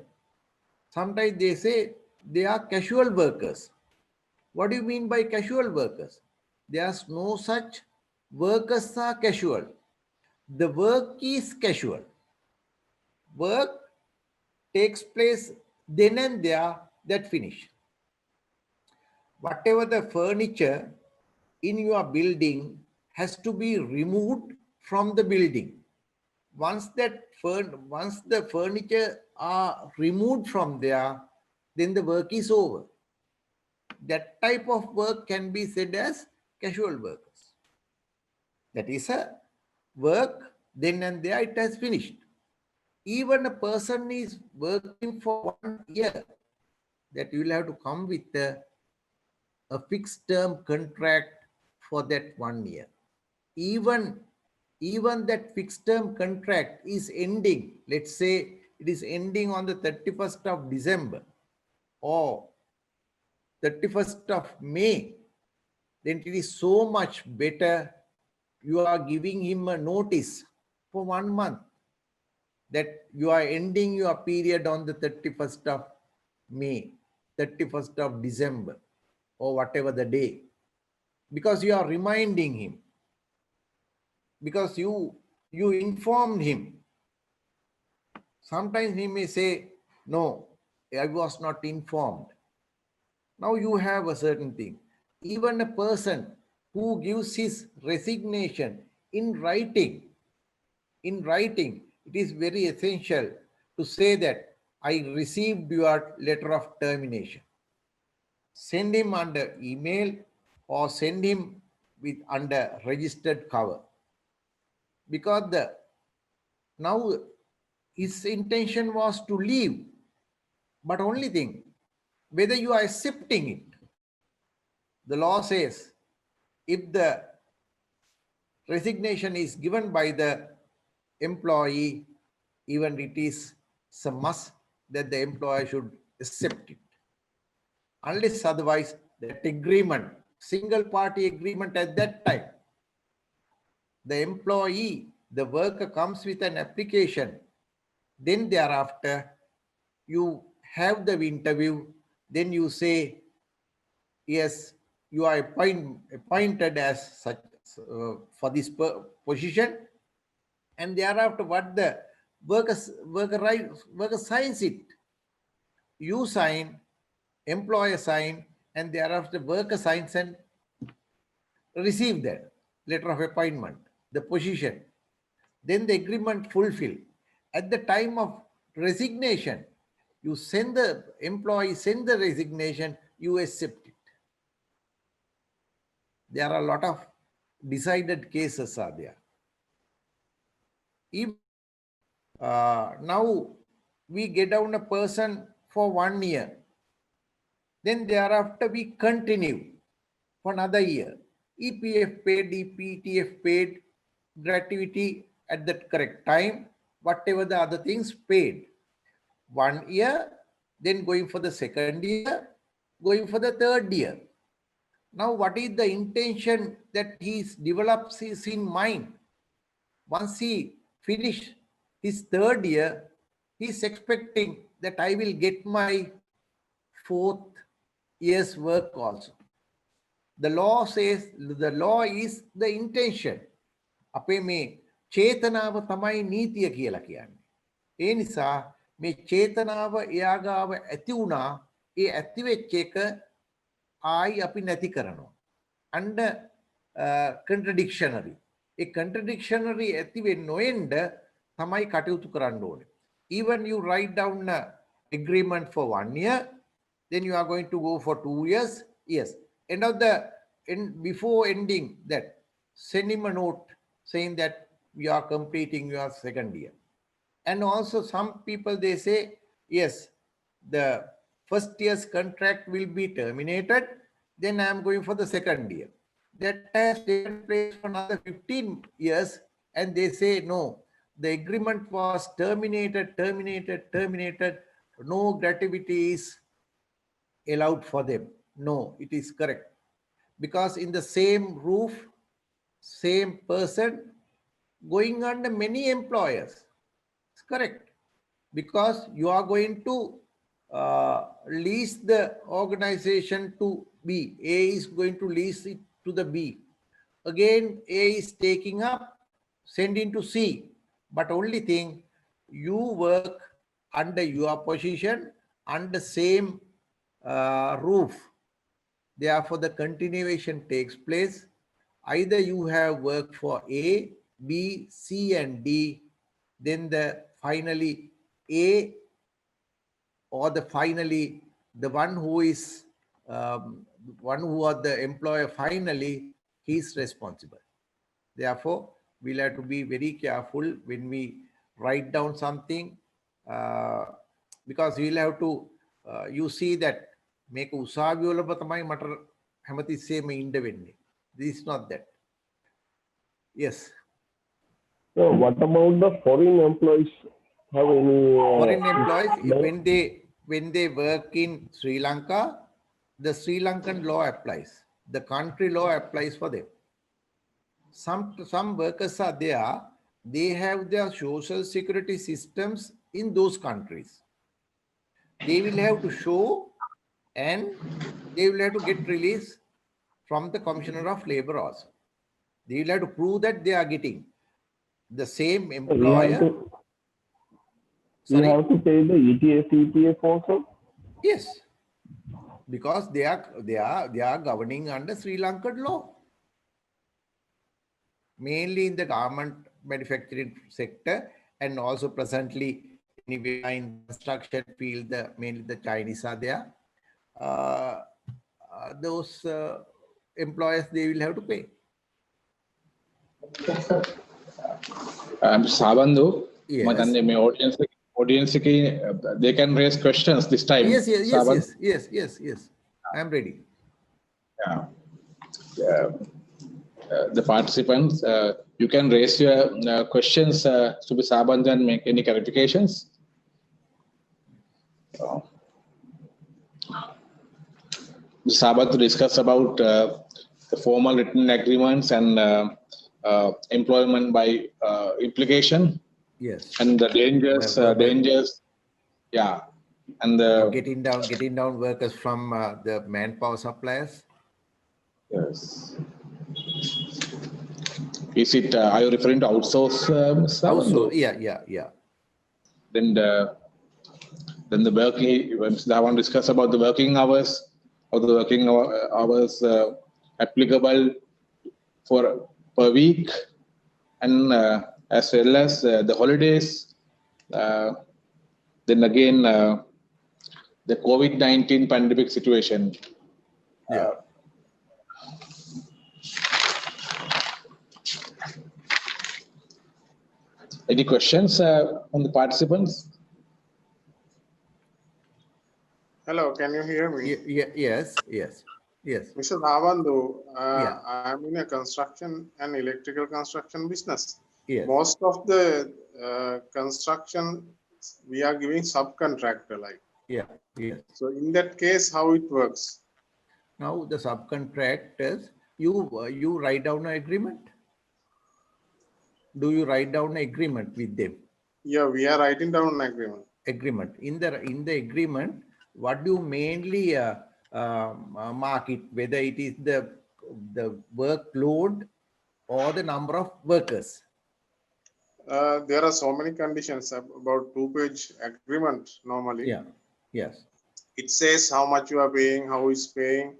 sometimes they say they are casual workers. What do you mean by casual workers? There's no such workers are casual. The work is casual. Work takes place then and there, that finish. Whatever the furniture in your building has to be removed from the building. Once the furniture are removed from there, then the work is over. That type of work can be said as casual workers. That is a work, then and there it has finished. Even a person is working for 1 year, that you will have to come with a fixed term contract for that 1 year. Even that fixed term contract is ending, let's say it is ending on the 31st of December or 31st of May, then it is so much better you are giving him a notice for 1 month that you are ending your period on the 31st of May, 31st of December, or whatever the day, because you are reminding him, because you informed him. Sometimes he may say, no, I was not informed. Now you have a certain thing. Even a person who gives his resignation in writing, it is very essential to say that I received your letter of termination. Send him under email or send him under registered cover. Because now his intention was to leave, but only thing, whether you are accepting it. The law says if the resignation is given by the employee, even it is a must that the employer should accept it. Unless otherwise, that agreement, single party agreement at that time, the employee, the worker comes with an application, then thereafter you have the interview, then you say, yes, you are appointed as such for this position, and thereafter what the worker signs it. You sign, employer sign, and thereafter worker signs and receive that letter of appointment, the position. Then the agreement fulfilled. At the time of resignation, you send the employee, send the resignation, you accept it. There are a lot of decided cases are there. If now we get down a person for 1 year, then thereafter we continue for another year. EPF paid, EPTF paid, gratuity at the correct time, whatever the other things paid. 1 year, then going for the second year, going for the third year. Now, what is the intention that he develops his in mind? Once he finish his third year, he is expecting that I will get my fourth year's work also. The law says, the law is the intention. අපේ මේ චේතනාව තමයි නීතිය කියලා කියන්නේ. ඒ නිසා මේ චේතනාව එයාගාව ඇති වුණා, ඒ ඇති වෙච්ච එක ආයි අපි නැති කරනවා. Under contradictionary. ඒ contradictionary ඇති වෙන්න නොෙන්න තමයි කටයුතු කරන්න ඕනේ. Even you write down an agreement for 1 year, then you are going to go for 2 years. Yes. Before ending that, send him a note saying that you are completing your second year. And also some people, they say, yes, the first year's contract will be terminated, then I am going for the second year. That has taken place for another 15 years, and they say, no, the agreement was terminated. No gratuity is allowed for them. No, it is correct. Because in the same roof, same person, going under many employers. It's correct. Because you are going to lease the organization to B. A is going to lease it to the B. Again, A is taking up, sending to C. But only thing, you work under your position, under same roof. Therefore, the continuation takes place. Either you have worked for A, B, C, and D, then finally A, or finally the one who is one who are the employer, finally he is responsible. Therefore, we'll have to be very careful when we write down something, because we'll have to you see that make උසාවි වල තමයි මට හැමතිස්සෙම ඉන්න වෙන්නේ. This is not that. Yes. So what about the foreign employees? Have any foreign employees, when they work in Sri Lanka, the Sri Lankan law applies. The country law applies for them. Some workers are there, they have their social security systems in those countries. They will have to show, and they will have to get release from the Commissioner of Labor also. They will have to prove that they are getting the same employer. You have to pay the ETS, EPF also? Yes, because they are governing under Sri Lankan law. Mainly in the garment manufacturing sector, and also presently in construction field, mainly the Chinese are there. Those employers, they will have to pay. Sabandu, Yes. audience they can raise questions this time. Yes. I am ready. The participants, you can raise your questions to be Sabandu and make any clarifications. Sabandu to discuss about the formal written agreements and employment by implication. Yes. And the dangers, yeah, and the getting down workers from the manpower suppliers. Yes. Is it? Are you referring to outsource? Also, yeah. Then the working. I want to discuss about the working hours, or the working hours applicable for per week, and as well as the holidays. Then again, the COVID-19 pandemic situation. Yeah. Any questions from the participants? Hello, can you hear me? Yes. Mr. Dhavandu, Yeah. I'm in a construction and electrical construction business. Yes. Most of the construction we are giving subcontractor like. Yes. So in that case, how it works? Now the subcontractors, you write down an agreement. Do you write down an agreement with them? Yeah, we are writing down an agreement. Agreement. In the agreement, what do you mainly mark it? Whether it is the workload or the number of workers. There are so many conditions about 2-page agreement normally. Yeah. Yes. It says how much you are paying, how is paying,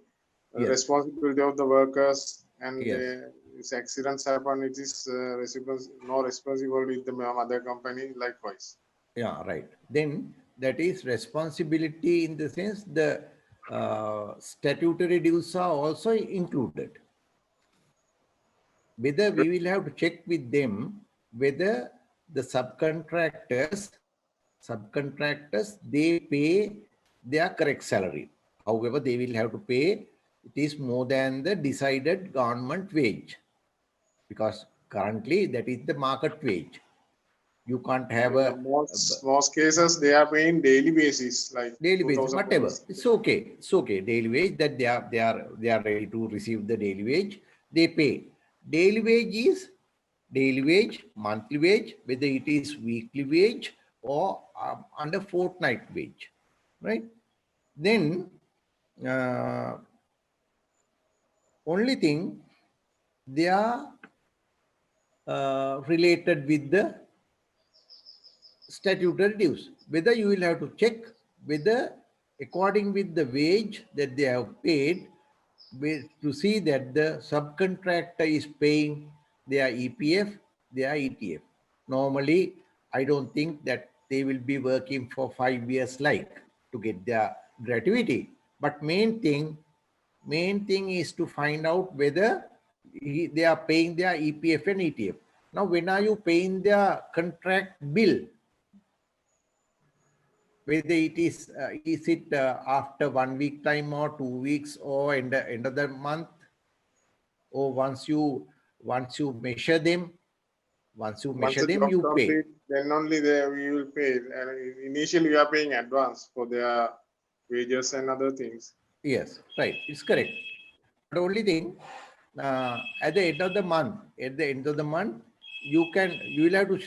Yes. responsibility of the workers, and Yes. if accidents happen, it is no responsibility with the mother company likewise. Yeah, right. Then that is responsibility in the sense the statutory dues are also included. Whether we will have to check with them whether the subcontractors they pay their correct salary. However, they will have to pay it is more than the decided government wage, because currently that is the market wage. You can't have a Most cases they are paying daily basis, like daily wage, 2000 whatever. rupees. It's okay. Daily wage, that they are ready to receive the daily wage. They pay. Daily wage is daily wage, monthly wage, whether it is weekly wage or under fortnight wage, right? Then only thing they are related with the statutory dues. Whether you will have to check whether according with the wage that they have paid, to see that the subcontractor is paying their EPF, their ETF. Normally, I don't think that they will be working for 5 years like to get their gratuity. But main thing is to find out whether they are paying their EPF and ETF. Now, when are you paying their contract bill? Whether it is it after 1 week time or 2 weeks or end of the month, or once you measure them, Once the job you pay. complete, then only we will pay. And initially, we are paying advance for their wages and other things. Yes, right. It's correct. The only thing, at the end of the month, you will have to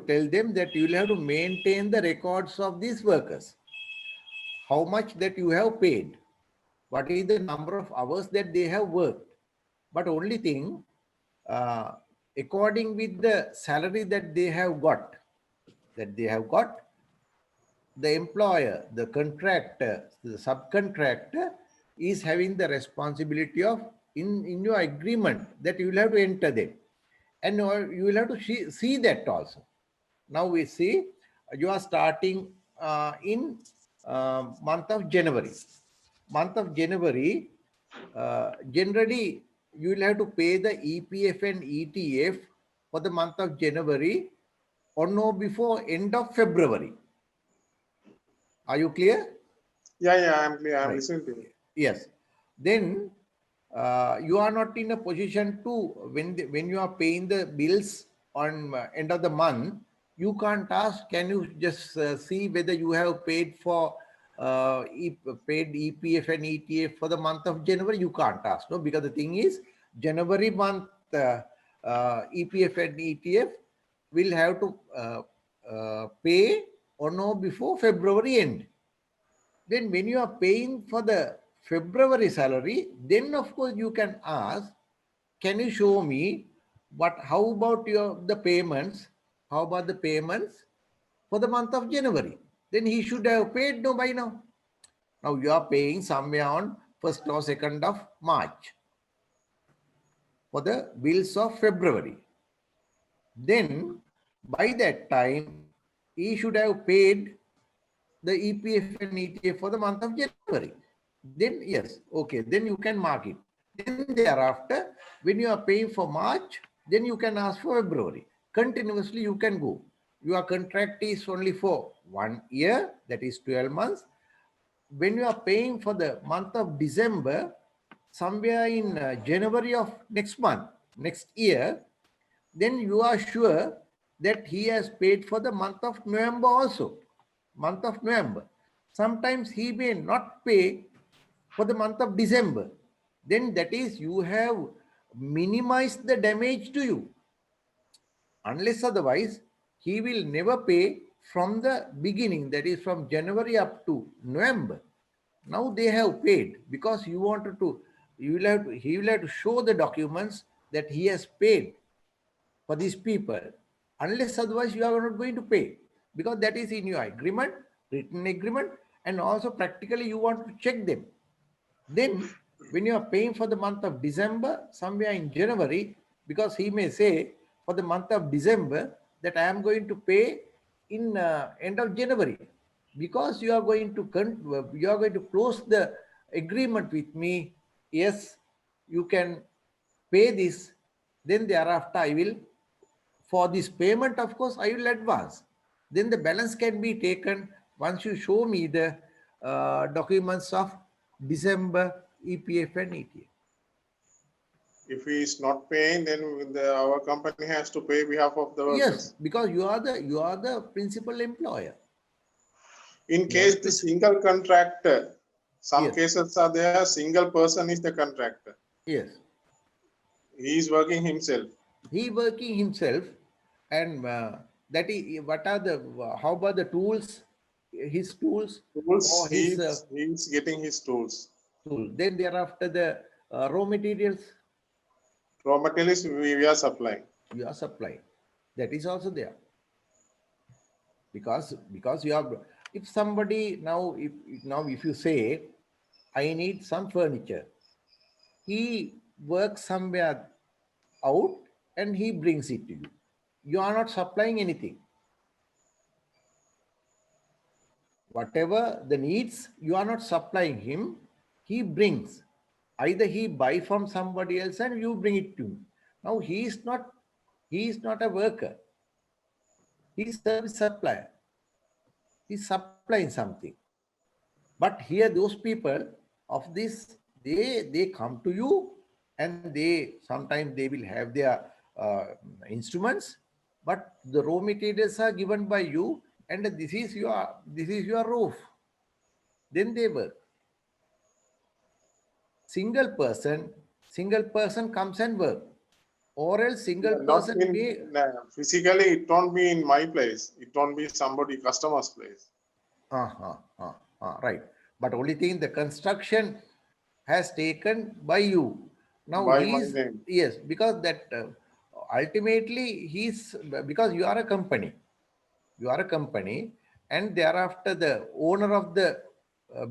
tell them that you will have to maintain the records of these workers. How much that you have paid, what is the number of hours that they have worked. But only thing, according with the salary that they have got, the employer, the contractor, the subcontractor is having the responsibility of in your agreement that you will have to enter them, and you will have to see that also. Now we see you are starting in month of January. Generally you will have to pay the EPF and ETF for the month of January or no before end of February. Are you clear? Yeah, I'm clear. I'm Right. listening to you. Yes. Then you are not in a position to, when you are paying the bills on end of the month, you can't ask, can you just see whether you have paid for paid EPF and ETF for the month of January? You can't ask, no, because the thing is, January month EPF and ETF will have to pay or no before February end. Then when you are paying for the February salary, then of course you can ask, can you show me how about the payments? How about the payments for the month of January? Then he should have paid by now. Now you are paying somewhere on 1st or 2nd of March for the bills of February. Then by that time, he should have paid the EPF and ETF for the month of January. Then yes, okay, then you can mark it. Then thereafter, when you are paying for March, then you can ask for February. continuously you can go. Your contract is only for 1 year, that is 12 months. When you are paying for the month of December, somewhere in January of next year, then you are sure that he has paid for the month of November also. Month of November. Sometimes he may not pay for the month of December. Then that is, you have minimized the damage to you. Unless otherwise, he will never pay from the beginning, that is from January up to November. Now they have paid because you wanted to, he will have to show the documents that he has paid for these people. Unless otherwise you are not going to pay, because that is in your agreement, written agreement, and also practically you want to check them. Then when you are paying for the month of December, somewhere in January, because he may say for the month of December that I am going to pay in end of January, because you are going to close the agreement with me. Yes, you can pay this. Then thereafter I will, for this payment, of course, I will advance. Then the balance can be taken once you show me the documents of December, EPF and ETA. If he is not paying, then our company has to pay behalf of the workers. Yes, because you are the principal employer. In case the single contractor, some Yes. cases are there, single person is the contractor. Yes, He is working himself. he working himself, and that is what are the how about the tools? His tools Tools, or he his is getting his tools. tool. Then thereafter the raw materials Raw materials we are supplying. you are supplying. That is also there. Because you are, if somebody now if you say I need some furniture, he works somewhere out and he brings it to you. You are not supplying anything. Whatever the needs, you are not supplying him. He brings. Either he buy from somebody else and you bring it to him. Now he is not a worker. He is service supplier. He's supplying something. But here those people of this, they come to you and sometimes they will have their instruments, but the raw materials are given by you, and this is your roof. Then they work. Single person comes and work, or else single Not person in, may. physically, it won't be in my place. It won't be somebody customer's place. Right. But only thing, the construction has taken by you. Now By my name. yes, because that ultimately because you are a company. You are a company, and thereafter the owner of the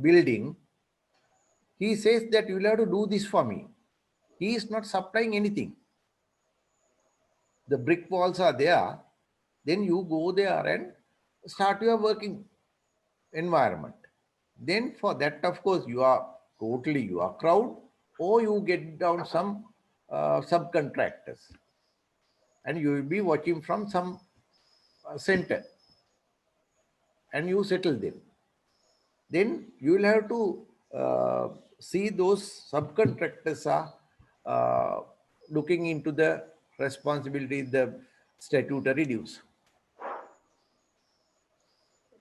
building, he says that you will have to do this for me. He is not supplying anything. The brick walls are there. Then you go there and start your working environment. Then for that, of course, you are crowd, or you get down some subcontractors, and you will be working from some center, and you settle them. Then you will have to see those subcontractors are looking into the responsibility, the statutory dues.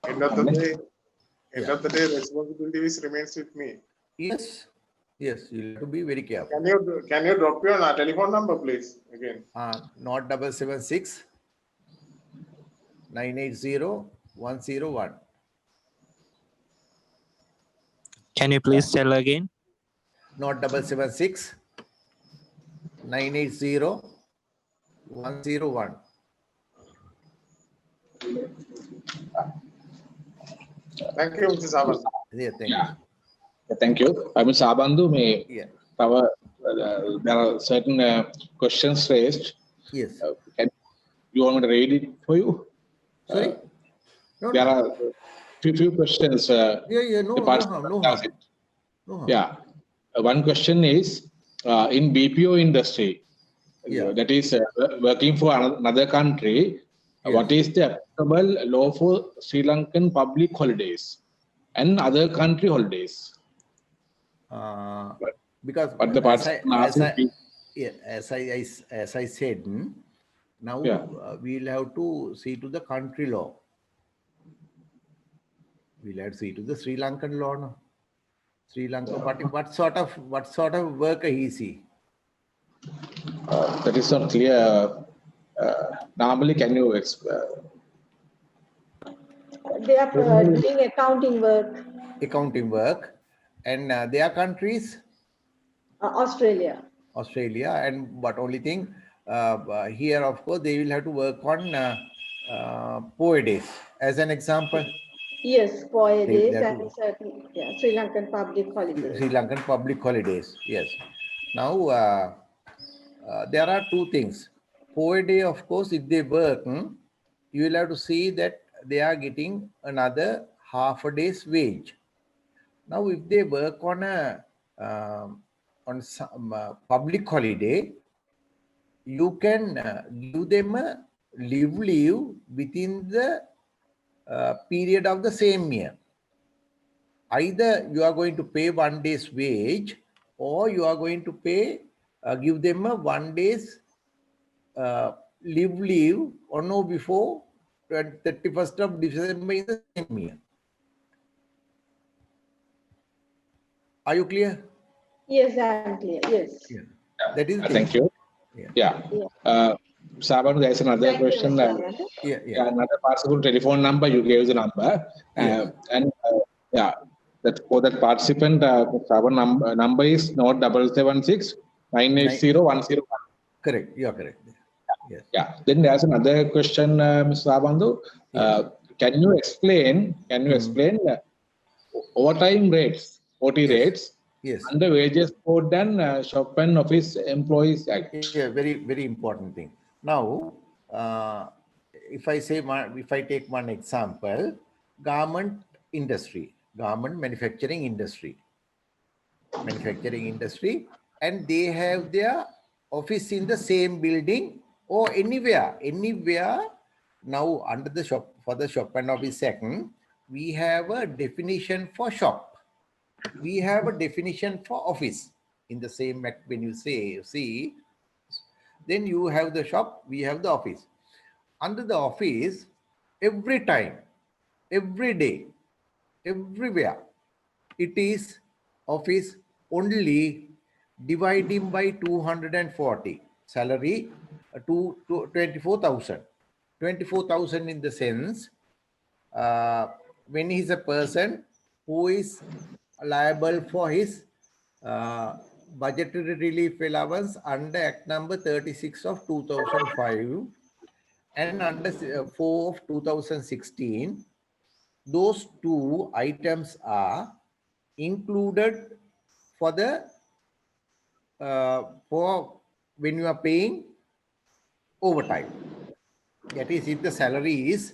End of the day, responsibility remains with me. Yes, you have to be very careful. Can you drop your telephone number, please? Again. Not 776 980 101. Can you please tell again? Not 776 980 101. Thank you, Mr. Saban. Yeah, thank you. Thank you. I mean, Sabandu, Yeah. there are certain questions raised. Yes. You want me to read it for you? Sorry? No, There no. are few questions. No the participants harm. asked. No harm. Yeah. One question is, in BPO industry, Yeah. that is working for another country, what is the applicable law for Sri Lankan public holidays and other country holidays? Because But the participant asking, as I said, now Yeah. we'll have to see to the country law. We'll have to see to the Sri Lankan law. No? Sri Lanka, what sort of worker is he? that is not clear. Normally, can you They are doing accounting work. Accounting work, and their countries, Australia. Australia, and but only thing here, of course, they will have to work on POE days. As an example, Yes, POE They- days they are and certain Sri Lankan public holidays. Sri Lankan public holidays. Yes. Now there are two things. POE day, of course, if they work, you will have to see that they are getting another half a day's wage. Now, if they work on a on some public holiday, you can give them a leave within the period of the same year. Either you are going to pay 1 day's wage, or you are going to pay give them a 1 day's leave or no before 31st of December in the same year. Are you clear? Yes, I am clear. Yes. Yeah. That is the thank thing. you. Yeah. Yeah. Saban, there's another Thank you, question. Mr. Amanda. Yeah. Another participant telephone number, you gave the number. Yes. And that for that participant, Saban number is not 776 980 101. Correct. You are correct. Yes. Yeah. Then there's another question, Mr. Sabandu. Can you explain overtime rates, OT rates, Yes. under Wages Code and Shop and Office Employees Act? Yeah, very, very important thing. Now, if I take one example, garment manufacturing industry, and they have their office in the same building or anywhere. Now, under the Shop and Office Act, we have a definition for shop. We have a definition for office in the same act. When you see, then you have the shop, we have the office. Under the office, every time, every day, everywhere, it is office only, dividing by 240. Salary to 24,000. 24,000 in the sense, when he is a person who is liable for his budgetary relief allowance under Act number 36 of 2005 and under 4 of 2016, those two items are included for the for when you are paying overtime. That is, if the salary is,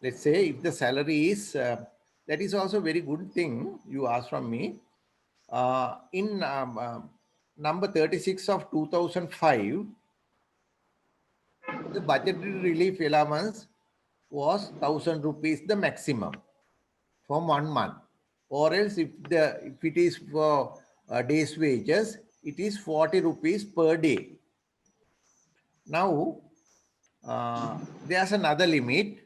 let's say, if the salary is, that is also very good thing you asked from me. In number 36 of 2005, the budgetary relief allowance was 1,000 rupees, the maximum for 1 month. Or else if it is for day's wages, it is 40 rupees per day. Now, there's another limit.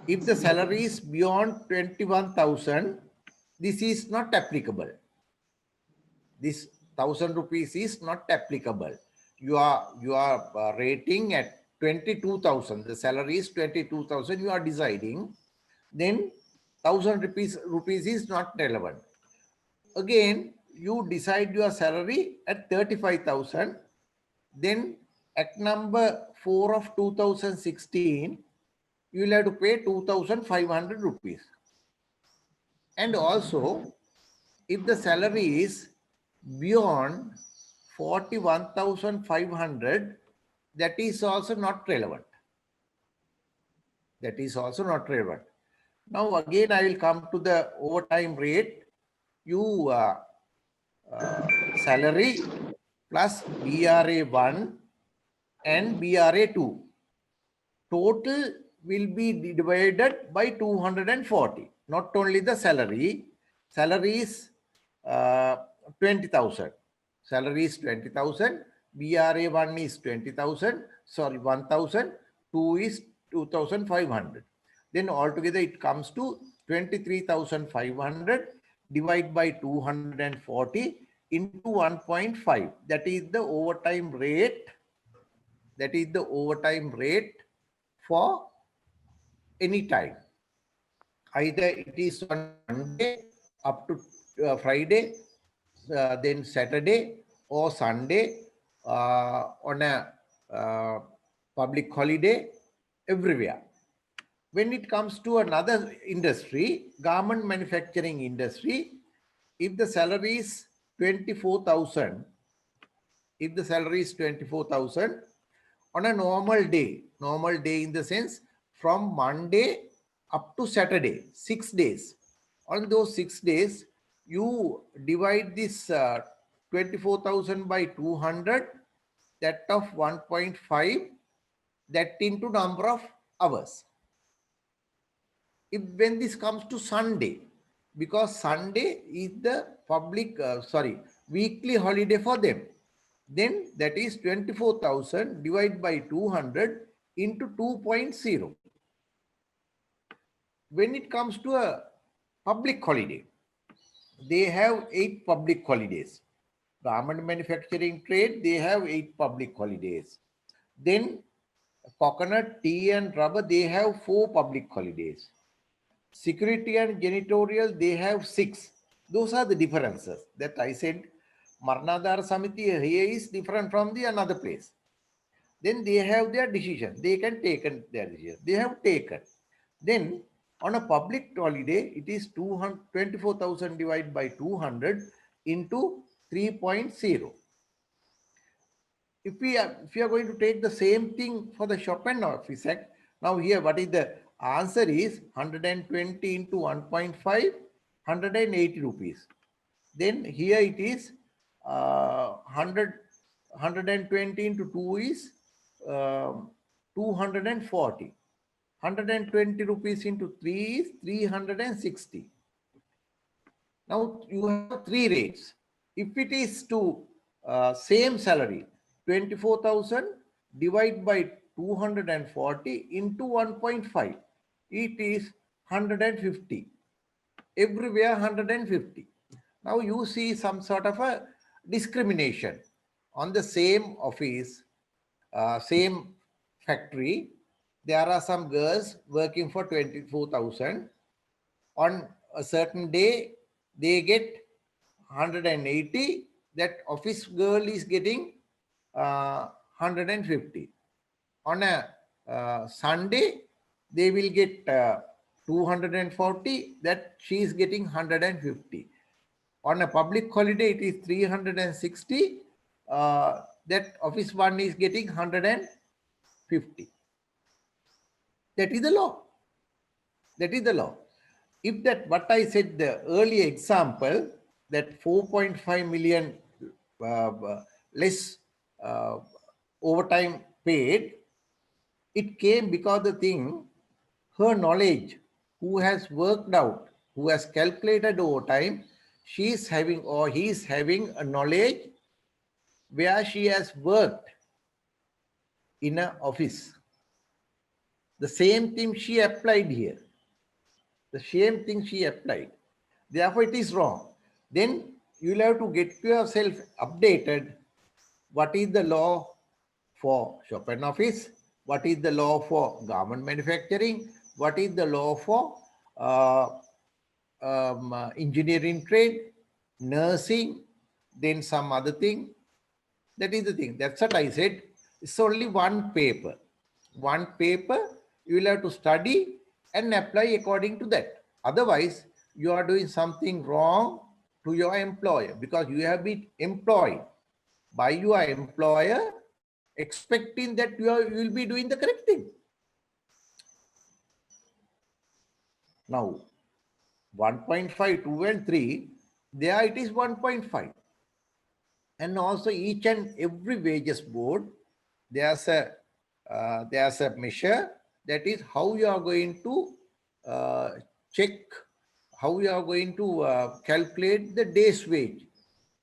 If the salary is beyond 21,000, this is not applicable. This 1,000 rupees is not applicable. You are rating at 22,000. The salary is 22,000. You are deciding. Then 1,000 rupees is not relevant. Again, you decide your salary at 35,000. Then Act number 4 of 2016, you will have to pay 2,500 rupees. And also, if the salary is beyond 41,500, that is also not relevant. That is also not relevant. Now, again, I will come to the overtime rate. You salary plus BRA1 and BRA2. Total will be divided by 240. Not only the salary is 20,000. Salary is 20,000. BRA1 is 20,000. Sorry, 1,000. 2 is 2,500. Then altogether it comes to 23,500 divided by 240 into 1.5. That is the overtime rate. That is the overtime rate for any time. Either it is on Monday up to Friday, then Saturday or Sunday, on a public holiday, everywhere. When it comes to another industry, garment manufacturing industry, if the salary is 24,000, if the salary is 24,000 on a normal day in the sense from Monday up to Saturday, 6 days. On those 6 days, you divide this 24,000 by 200, that of 1.5, that into number of hours. When this comes to Sunday, because Sunday is the weekly holiday for them, then that is 24,000 divided by 200 into 2.0. When it comes to a public holiday, they have 8 public holidays. Garment manufacturing trade, they have 8 public holidays. Then coconut, tea and rubber, they have 4 public holidays. Security and janitorial, they have 6. Those are the differences that I said. Maranadhara Samiti here is different from the another place. Then they have their decision. They can take their decision. They have taken. Then on a public holiday, it is 24,000 divided by 200 into 3.0. If we are going to take the same thing for the Chopin Office Act, now here what is the answer is 120 into 1.5, 180 rupees. Then here it is 120 into 2 is 240. 120 rupees into 3 is 360. Now you have 3 rates. If it is to same salary, 24,000 divided by 240 into 1.5, it is 150. Everywhere 150. Now you see some sort of a discrimination on the same office, same factory. There are some girls working for 24,000. On a certain day, they get 180. That office girl is getting 150. On a Sunday, they will get 240. That she is getting 150. On a public holiday, it is 360. That office one is getting 150. That is the law. That is the law. If that, what I said, the earlier example, that 4.5 million less overtime paid, it came because the thing, her knowledge, who has worked out, who has calculated overtime, she is having or he is having a knowledge where she has worked in an office. The same thing she applied here. The same thing she applied. Therefore, it is wrong. Then you will have to get yourself updated. What is the law for Chopin Office? What is the law for garment manufacturing? What is the law for engineering trade, nursing, then some other thing? That is the thing. That's what I said. It's only one paper. One paper, you will have to study and apply according to that. Otherwise, you are doing something wrong to your employer because you have been employed by your employer expecting that you will be doing the correct thing. Now, 1.5, 2 and 3, there it is 1.5. And also each and every wages board, there's a measure, that is how you are going to check, how you are going to calculate the day's wage.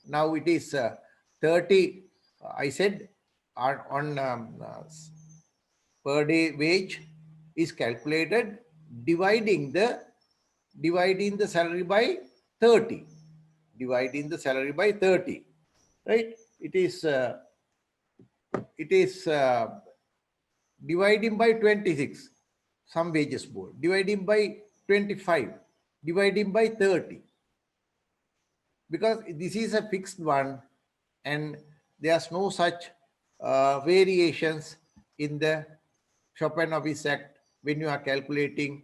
Now it is 30, I said, on per day wage is calculated dividing the salary by 30. Dividing the salary by 30. Right? It is dividing by 26, some wages board, dividing by 25, dividing by 30. Because this is a fixed one and there's no such variations in the Shop and Office Act when you are calculating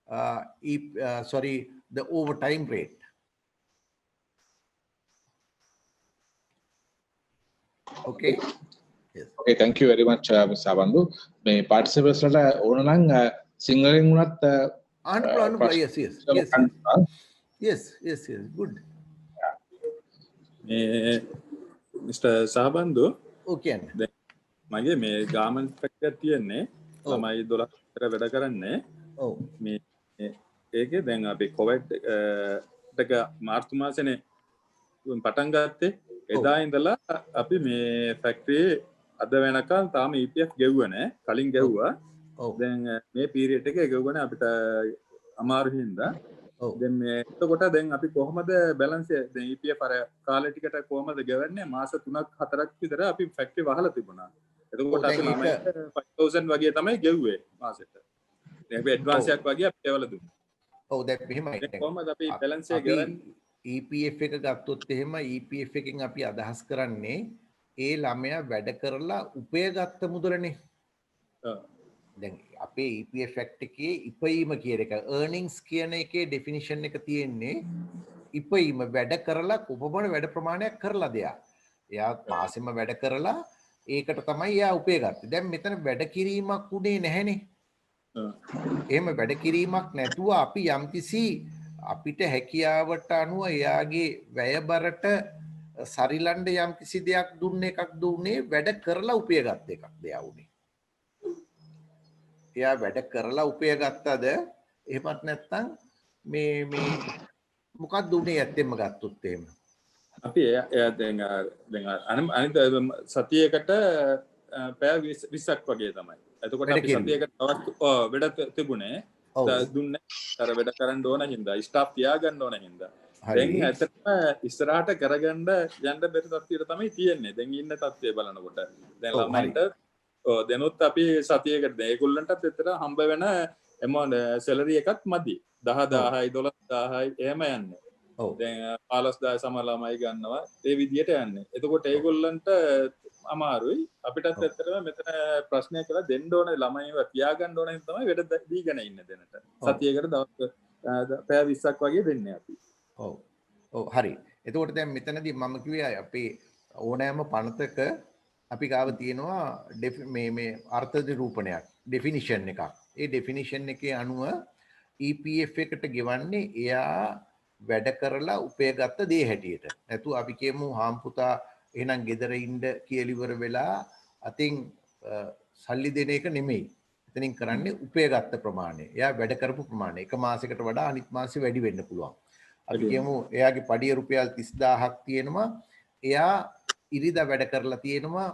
the overtime rate. Okay. Yes. Okay, thank you very much, Mr. Abandu. මේ participants වලට ඕන නම් සිංහලෙන් වුණත් yes, good. Mr. Sahabandu, Okay. මගේ මේ garment factory එකක් තියෙන්නේ. ළමයි 12 කට වැඩ කරන්නේ. ඔව්. මේ ඒකේ දැන් අපි කොවිඩ් එක මාර්තු මාසෙනේ පටන් ගත්තේ. එදා ඉඳලා අපි මේ ෆැක්ටරියේ අද වෙනකන් තාම EPF ගෙවුවා නෑ. කලින් ගෙවුවා. දැන් මේ පීරියඩ් එකේ ගෙවුවා නෑ අපිට අමාරු හින්දා. දැන් මේ එතකොට දැන් අපි කොහොමද බැලන්ස් දැන් EPF අර කාලේ ටිකට කොහොමද ගෙවන්නේ? මාස 3ක් 4ක් විතර අපි ෆැක්ටරි වහලා තිබුණා. එතකොට අපි 5000 වගේ තමයි ගෙව්වේ මාසෙට. දැන් අපි ඇඩ්වාන්ස් එකක් වගේ අපි ගෙවලා දුන්නා. ඔව් දැන් මෙහෙමයි. කොහොමද අපි බැලන්ස් එක ගෙවන්නේ? EPF එක ගත්තොත් එහෙම EPF එකෙන් අපි අදහස් කරන්නේ ඒ ළමයා වැඩ කරලා උපයගත්ත මුදලනේ. දැන් අපේ EPF Act එකේ ඉපයීම කියන එක earnings කියන එකේ definition එක තියෙන්නේ ඉපයීම වැඩ කරලා කොපමණ වැඩ ප්‍රමාණයක් කරලාද එයා. එයා මාසෙම වැඩ කරලා ඒකට තමයි එයා උපයගත්තේ. දැන් මෙතන වැඩ කිරීමක් උනේ නැහැනේ. එහෙම වැඩ කිරීමක් නැතුව අපි යම්කිසි අපිට හැකියාවට අනුව එයාගේ වැයබරට සරිලන්ඩ යම්කිසි දෙයක් එකක් දුන්නේ වැඩ කරලා උපයගත්ත එකක් දෙයක් උනේ. එයා වැඩ කරලා උපයගත්තද එහෙමත් නැත්නම් මේ මොකක්ද උනේ ඇත්තෙන්ම ගත්තොත් එහෙම. අපි එයා දැන් අනිත් සතියකට පැය 20ක් වගේ තමයි. එතකොට අපි සතියකට වැඩ තිබුණේ දුන්නේ අර වැඩ කරන්න ඕන හින්දා ස්ටාෆ් තියාගන්න ඕන හින්දා. දැන් ඇත්තටම ඉස්සරහට කරගන්න යන්න බැරි තත්ත්වයට තමයි තියෙන්නේ. දැන් ඉන්න තත්ත්වය බලනකොට. දැන් ළමයින්ට දැනුත් අපි සතියකට ඒගොල්ලන්ටත් එතන හම්බ වෙන amount salary එකක් මදි. 10000යි 12000යි එහෙම යන්නේ. දැන් 15000 සම ළමයි ගන්නවා. ඒ විදියට යන්නේ. එතකොට ඒගොල්ලන්ට අමාරුයි. අපිටත් ඇත්තටම මෙතන ප්‍රශ්නයක් කියලා දෙන්න ඕන ළමයිව තියාගන්න ඕන හින්දා තමයි වැඩ දීගෙන ඉන්නේ දැනට. සතියකට දවස් පැය 20ක් වගේ දෙන්නේ අපි. ඔව් හරි. එතකොට දැන් මෙතනදී මම කිව්වේ අපේ ඕනෑම පනතක අපි ගාව තියෙනවා මේ අර්ථ නිරූපණයක් ඩෙෆිනිෂන් එකක්. ඒ ඩෙෆිනිෂන් එකේ අනුව EPF එකට ගෙවන්නේ එයා වැඩ කරලා උපයගත්ත දේ හැටියට. නැතු අපි කියමු හාම්පුතා එහෙනම් ගෙදර ඉන්න කියලා ඉවර වෙලා අතින් සල්ලි දෙන එක නෙමෙයි. එතනින් කරන්නේ උපයගත්ත ප්‍රමාණය. එයා වැඩ කරපු ප්‍රමාණය. එක මාසයකට වඩා අනිත් මාසෙ වැඩි වෙන්න පුළුවන්. අපි කියමු එයාගේ පඩිය රුපියල් 30000ක් තියෙනවා. එයා ඉරිදා වැඩ කරලා තියෙනවා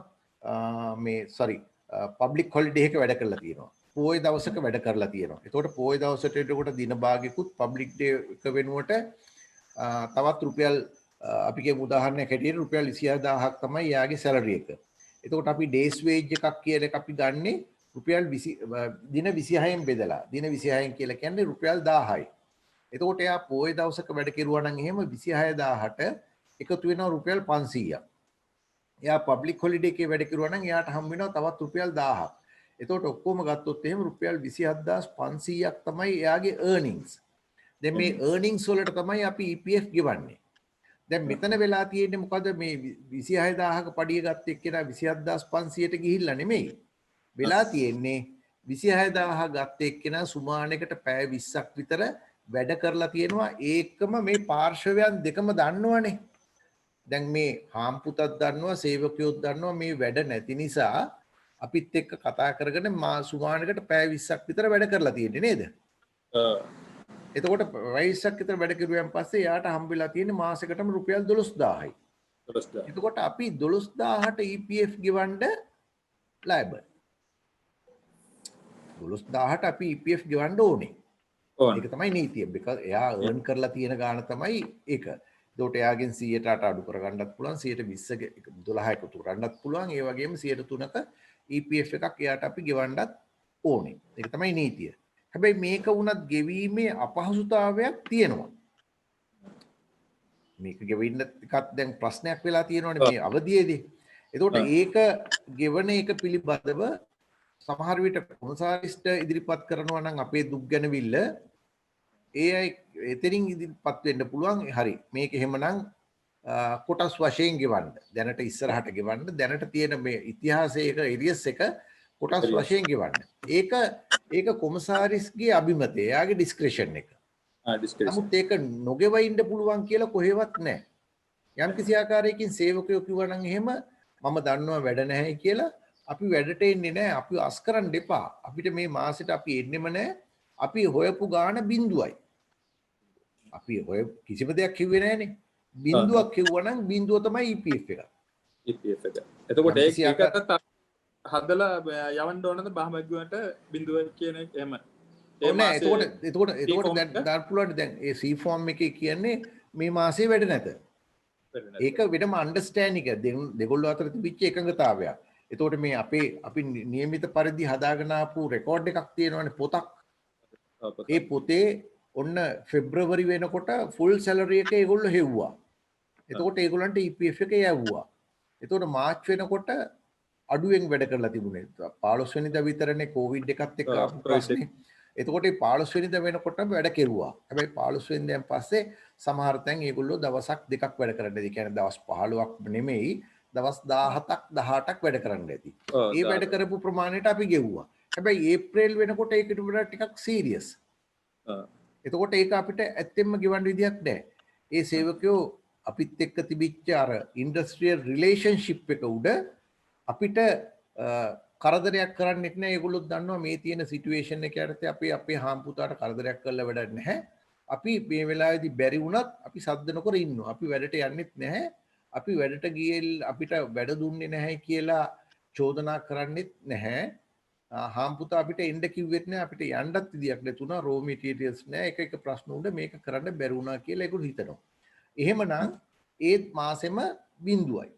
පබ්ලික් හොලිඩේ එක වැඩ කරලා තියෙනවා. පොය දවසක වැඩ කරලා තියෙනවා. එතකොට පොය දවසට එතකොට දින භාගයකුත් පබ්ලික් ඩේ එක වෙනුවට තවත් රුපියල් අපි කියමු උදාහරණයක් හැටියට රුපියල් 26000ක් තමයි එයාගේ සැලරි එක. එතකොට අපි ඩේස් වේජ් එකක් කියලා එක අපි ගන්නෙ රුපියල් 20 දින 26න් බෙදලා. දින 26න් කියලා කියන්නේ රුපියල් 1000යි. එතකොට එයා පොය දවසක වැඩ කෙරුවා නම් එහෙම 26000ට එකතු වෙනවා රුපියල් 500ක්. එයා පබ්ලික් හොලිඩේ එකේ වැඩ කෙරුවා නම් එයාට හම් වෙනවා තවත් රුපියල් 1000ක්. එතකොට ඔක්කොම ගත්තොත් එහෙම රුපියල් 27500ක් තමයි එයාගේ earnings. දැන් මේ earnings වලට තමයි අපි EPF ගෙවන්නේ. දැන් මෙතන වෙලා තියෙන්නේ මොකද මේ 26000ක පඩිය ගත්ත එක්කෙනා 27500ට ගිහිල්ලා නෙමෙයි. වෙලා තියෙන්නේ 26000 ගත්ත එක්කෙනා සුමානයකට පැය 20ක් විතර වැඩ කරලා තියෙනවා. ඒකම මේ පාර්ශවයන් දෙකම දන්නවනේ. දැන් මේ හාම්පුතත් දන්නවා සේවකයොත් දන්නවා මේ වැඩ නැති නිසා අපිත් එක්ක කතා කරගෙන සුමානකට පැය 20ක් විතර වැඩ කරලා තියෙන්නේ නේද? එතකොට පැය 20ක් විතර වැඩ කරුවයන් පස්සේ යාට හම්බෙලා තියෙන්නේ මාසෙකටම රුපියල් 12000යි. එතකොට අපි 12000ට EPF ගෙවන්න liable. 12000ට අපි EPF ගෙවන්න ඕනේ. ඒක තමයි නීතිය. because එයා earn කරලා තියෙන ගාණ තමයි ඒක. ඒකට එයාගෙන් 100ට අඩු කරගන්නත් පුළුවන් 120 12 එකතු කරන්නත් පුළුවන්. ඒ වගේම 103ක EPF එකක් එයාට අපි ගෙවන්නත් ඕනේ. ඒක තමයි නීතිය. හැබැයි මේක වුණත් ගෙවීමේ අපහසුතාවයක් තියෙනවා. මේක ගෙවෙන්න එකක් දැන් ප්‍රශ්නයක් වෙලා තියෙනවනේ මේ අවධියේදී. එතකොට ඒක ගෙවන එක පිළිබඳව සමහර විට කොමසාරිස්ට ඉදිරිපත් කරනවා නම් අපේ දුක් ගැනවිල්ල ඒ අය එතනින් ඉදිරිපත් වෙන්න පුළුවන්. හරි මේක එහෙමනම් කොටස් වශයෙන් ගෙවන්න. දැනට ඉස්සරහට ගෙවන්න. දැනට තියෙන මේ ඉතිහාසයක එරියස් එක කොටස් වශයෙන් ගෙවන්න. ඒක කොමසාරිස්ගේ අභිමතය. එයාගේ ඩිස්ක්‍රිෂන් එක. නමුත් ඒක නොගෙව ඉන්න පුළුවන් කියලා කොහෙවත් නැහැ. යම් කිසි ආකාරයකින් සේවකයෝ කිව්වා නම් එහෙම මම දන්නවා වැඩ නැහැ කියලා අපි වැඩට එන්නේ නැහැ. අපි අස් කරන්න එපා. අපිට මේ මාසෙට අපි එන්නෙම නැහැ. අපි හොයපු ගාණ බිඳුවයි. අපි හොය කිසිම දෙයක් කිව්වේ නැහනේ. බිඳුවක් කිව්වා නම් බිඳුව තමයි EPF එක. EPF එක. එතකොට ඒකත් හදලා යවන්න ඕනද බහමග්ගුවට බිඳුව කියන එක එහෙම. එතකොට දැන් පුළුවන් දැන් ඒ C form එකේ කියන්නේ මේ මාසේ වැඩ නැත. ඒක වෙනම අන්ඩර්ස්ටෑන්ඩින් එක දෙගොල්ලෝ අතර තිබිච්ච එකඟතාවයක්. එතකොට මේ අපි නියමිත පරිදි හදාගෙන ආපු රෙකෝඩ් එකක් තියෙනවානේ පොතක්. ඒ පොතේ ඔන්න පෙබ්‍රවරි වෙනකොට ෆුල් සැලරි එක ඒගොල්ලෝ හෙව්වා. එතකොට ඒගොල්ලන්ට EPF එක යවුවා. එතකොට මාර්ච් වෙනකොට අඩුවෙන් වැඩ කරලා තිබුණේ. 15 වෙනිදා විතරනේ කොවිඩ් එකත් එක්ක ආපු ප්‍රශ්නේ. එතකොට 15 වෙනිදා වෙනකොට වැඩ කෙරුවා. හැබැයි 15 වෙනිදාන් පස්සේ සමහර තැන් ඒගොල්ලෝ දවසක් දෙකක් වැඩ කරන්න. ඒ කියන්නේ දවස් 15ක් නෙමෙයි දවස් 17ක් 18ක් වැඩ කරන්න ඇති. ඒ වැඩ කරපු ප්‍රමාණයට අපි ගෙව්වා. හැබැයි ඒප්‍රිල් වෙනකොට ඒකට වඩා ටිකක් සීරියස්. එතකොට ඒක අපිට ඇත්තෙන්ම ගෙවන්න විදියක් නැහැ. ඒ සේවකයෝ අපිත් එක්ක තිබිච්ච අර ඉන්ඩස්ට්‍රියල් රිලේෂන්ෂිප් එක උඩ අපිට කරදරයක් කරන්නෙත් නැහැ. ඒගොල්ලොත් දන්නවා මේ තියෙන සිටුේෂන් එක යටතේ අපි අපේ හාම්පුතාට කරදරයක් කරලා වැඩක් නැහැ. අපි මේ වෙලාවේදී බැරි වුණත් අපි සද්ද නොකර ඉන්නවා. අපි වැඩට යන්නෙත් නැහැ. අපි වැඩට ගියේ අපිට වැඩ දුන්නේ නැහැ කියලා චෝදනා කරන්නෙත් නැහැ. හාම්පුතා අපිට එන්න කිව්වෙත් නැහැ. අපිට යන්නත් විදියක් නැතුණා. රෝ මැටීරියල්ස් නැහැ. එක ප්‍රශ්න උඩ මේක කරන්න බැරි වුණා කියලා ඒගොල්ලෝ හිතනවා. එහෙමනම් ඒ මාසෙම බිඳුවයි.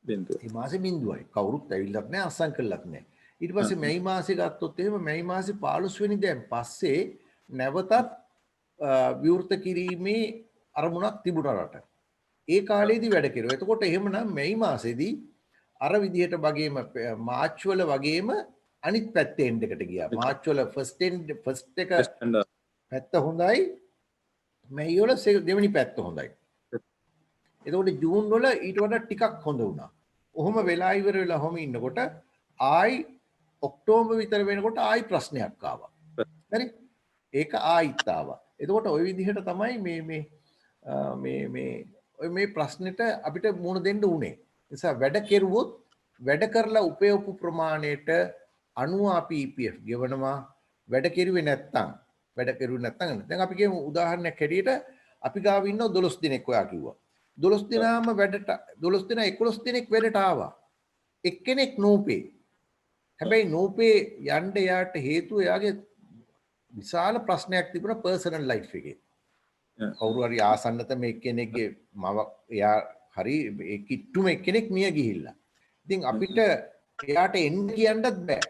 මේ මාසේ බිඳුවයි. කවුරුත් ඇවිල්ලත් නැහැ අස්සම් කළත් නැහැ. ඊට පස්සේ මැයි මාසේ ගත්තොත් එහෙම මැයි මාසේ 15 වෙනිදාන් පස්සේ නැවතත් විවෘත කිරීමේ අරමුණක් තිබුණා රට. ඒ කාලේදී වැඩ කෙරුවා. එතකොට එහෙමනම් මැයි මාසේදී අර විදිහට වගේම මාර්ච් වල වගේම අනිත් පැත්තේ එන්ඩ් එකට ගියා. මාර්ච් වල ෆස්ට් එක පැත්ත හොඳයි. මැයි වල දෙවෙනි පැත්ත හොඳයි. එතකොට ජූන් වල ඊට වඩා ටිකක් හොඳ වුණා. ඔහොම වෙලා ඉවර වෙලා ඔහොම ඉන්නකොට ආයි ඔක්තෝබර් විතර වෙනකොට ආයි ප්‍රශ්නයක් ආවා. හරි? ඒක ආයිත් ආවා. එතකොට ওই විදිහට තමයි මේ ප්‍රශ්නෙට අපිට මුහුණ දෙන්න උනේ. නිසා වැඩ කෙරුවොත් වැඩ කරලා උපයපු ප්‍රමාණයට අනුව අපි EPF ගෙවනවා. වැඩ කෙරුවේ නැත්තම් දැන් අපි කියමු උදාහරණයක් හැටියට අපි ගාව ඉන්න 12 දිනක් ඔයා කිව්වා. 12 දිනාම වැඩට 12 දිනා 11 දිනක් වැඩට ආවා. එක්කෙනෙක් නෝපේ. හැබැයි නෝපේ යන්න යාට හේතුව එයාගේ විශාල ප්‍රශ්නයක් තිබුණා පර්සනල් ලයිෆ් එකේ. කවුරු හරි ආසන්නතම එක්කෙනෙක්ගේ මව එයා හරි ඒ කිට්ටුම එක්කෙනෙක් මිය ගිහිල්ලා. ඉතින් අපිට එයාට එන්න කියන්නත් බෑ.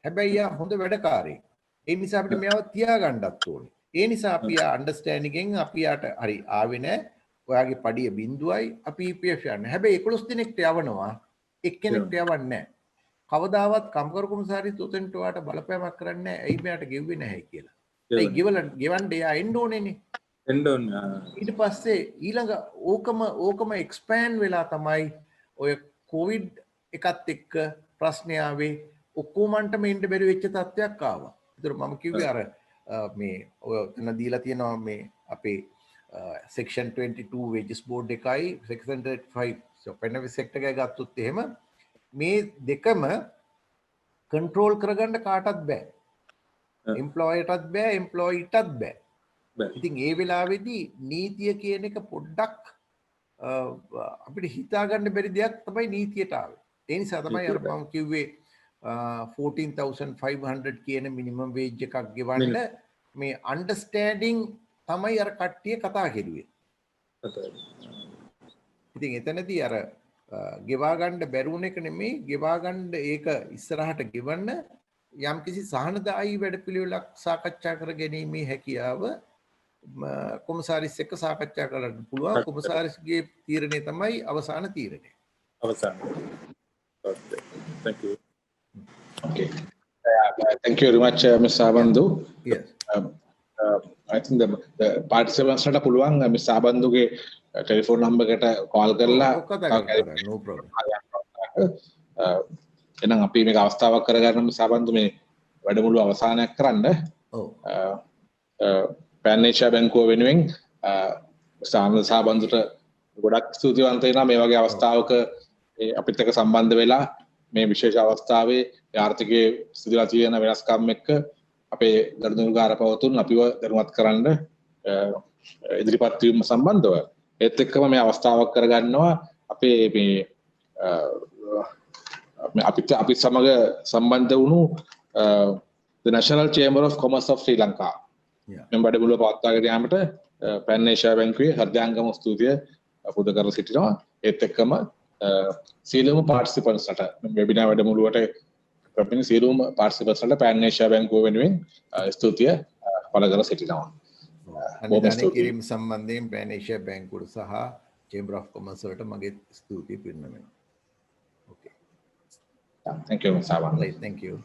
හැබැයි එයා හොඳ වැඩකාරයෙක්. ඒ නිසා අපිට මෙයාව තියාගන්නත් ඕනේ. ඒ නිසා අපි අන්ඩර්ස්ටෑන්ඩින් එකෙන් අපි යාට හරි ආවේ නෑ. ඔයාගේ පඩිය බිඳුවයි අපි EPF යන්න. හැබැයි 11 දිනකට යවනවා. එක්කෙනෙක්ට යවන්නේ නැහැ. කවදාවත් කම්කරු කොමසාරිස් උතෙන්ට ඔයාට බලපෑමක් කරන්නේ නැහැ. ඇයි මෙයාට ගෙව්වේ නැහැ කියලා. ඒ ගෙවන්න එයා එන්න ඕනේනේ. එන්න ඕන. ඊට පස්සේ ඊළඟ ඕකම එක්ස්පෑන්ඩ් වෙලා තමයි ඔය කොවිඩ් එකත් එක්ක ප්‍රශ්නේ ආවේ. ඔක්කොමන්ටම එන්න බැරි වෙච්ච තත්ත්වයක් ආවා. ඒතර මම කිව්වේ අර මේ ඔය තන දීලා තියෙනවා මේ අපේ section 22 wages board එකයි section 35 so penalty sector එකයි ගත්තොත් එහෙම මේ දෙකම control කරගන්න කාටවත් බෑ. employer-ටත් බෑ employee-ටත් බෑ. ඉතින් ඒ වෙලාවේදී නීතිය කියන එක පොඩ්ඩක් අපිට හිතා ගන්න බැරි දෙයක් තමයි නීතියට ආවේ. ඒ නිසා තමයි අර මම කිව්වේ 14,500 කියන මිනිමම් වේජ් එකක් ගෙවන්න මේ අන්ඩර්ස්ටෑන්ඩින් තමයි අර කට්ටිය කතා කෙරුවේ. ඉතින් එතනදී අර ගෙවා ගන්න බැරුණ එක නෙමෙයි ගෙවා ගන්න ඒක ඉස්සරහට ගෙවන්න යම්කිසි සහනදායී වැඩපිළිවෙලක් සාකච්ඡා කර ගැනීමේ හැකියාව කොමසාරිස් එක්ක සාකච්ඡා කරන්න පුළුවන්. කොමසාරිස්ගේ තීරණය තමයි අවසාන තීරණය. අවසාන. Thank you. Okay. Thank you very much, Ms. Sabandu. Yes. I think the participants ට පුළුවන් Ms. Sabanduගේ ටෙලිෆෝන් නම්බර් එකට කෝල් කරලා no problem. එහෙනම් අපි මේක අවස්ථාවක් කරගන්න Ms. Sabandu මේ වැඩමුළුව අවසානයක් කරන්න. ඔව්. Pan Asia බැංකුව වෙනුවෙන් සාමල් සාබන්දුට ගොඩක් ස්තුතිවන්ත වෙනවා මේ වගේ අවස්ථාවක අපිත් එක්ක සම්බන්ධ වෙලා මේ විශේෂ අවස්ථාවේ ආර්ථිකයේ සිදුලා තියෙන වෙනස්කම් එක්ක අපේ ගනුදෙනුකාර පවතුන් අපිව දැනුවත් කරන්න ඉදිරිපත් වීම සම්බන්ධව ඒත් එක්කම මේ අවස්ථාවක් කරගන්නවා අපේ මේ අපි සමග සම්බන්ධ වුණු the National Chamber of Commerce of Sri Lanka මෙම වැඩමුළුව පවත්වාගෙන යාමට Pan Asia බැංකුවේ හෘදයාංගම ස්තුතිය පුද කර සිටිනවා. ඒත් එක්කම සියලුම පාර්ටිසිපන්ට්ස්ලට වෙබිනාර් වැඩමුළුවට පැමිණි සියලුම පාර්ටිසිපන්ට්ස්ලට Pan Asia බැංකුව වෙනුවෙන් ස්තුතිය පළ කර සිටිනවා. අනිදානය කිරීම සම්බන්ධයෙන් Pan Asia බැංකුවට සහ Chamber of Commerce වලට මගේ ස්තුතිය පිරිනමනවා. Okay. Thank you, Saban. Thank you.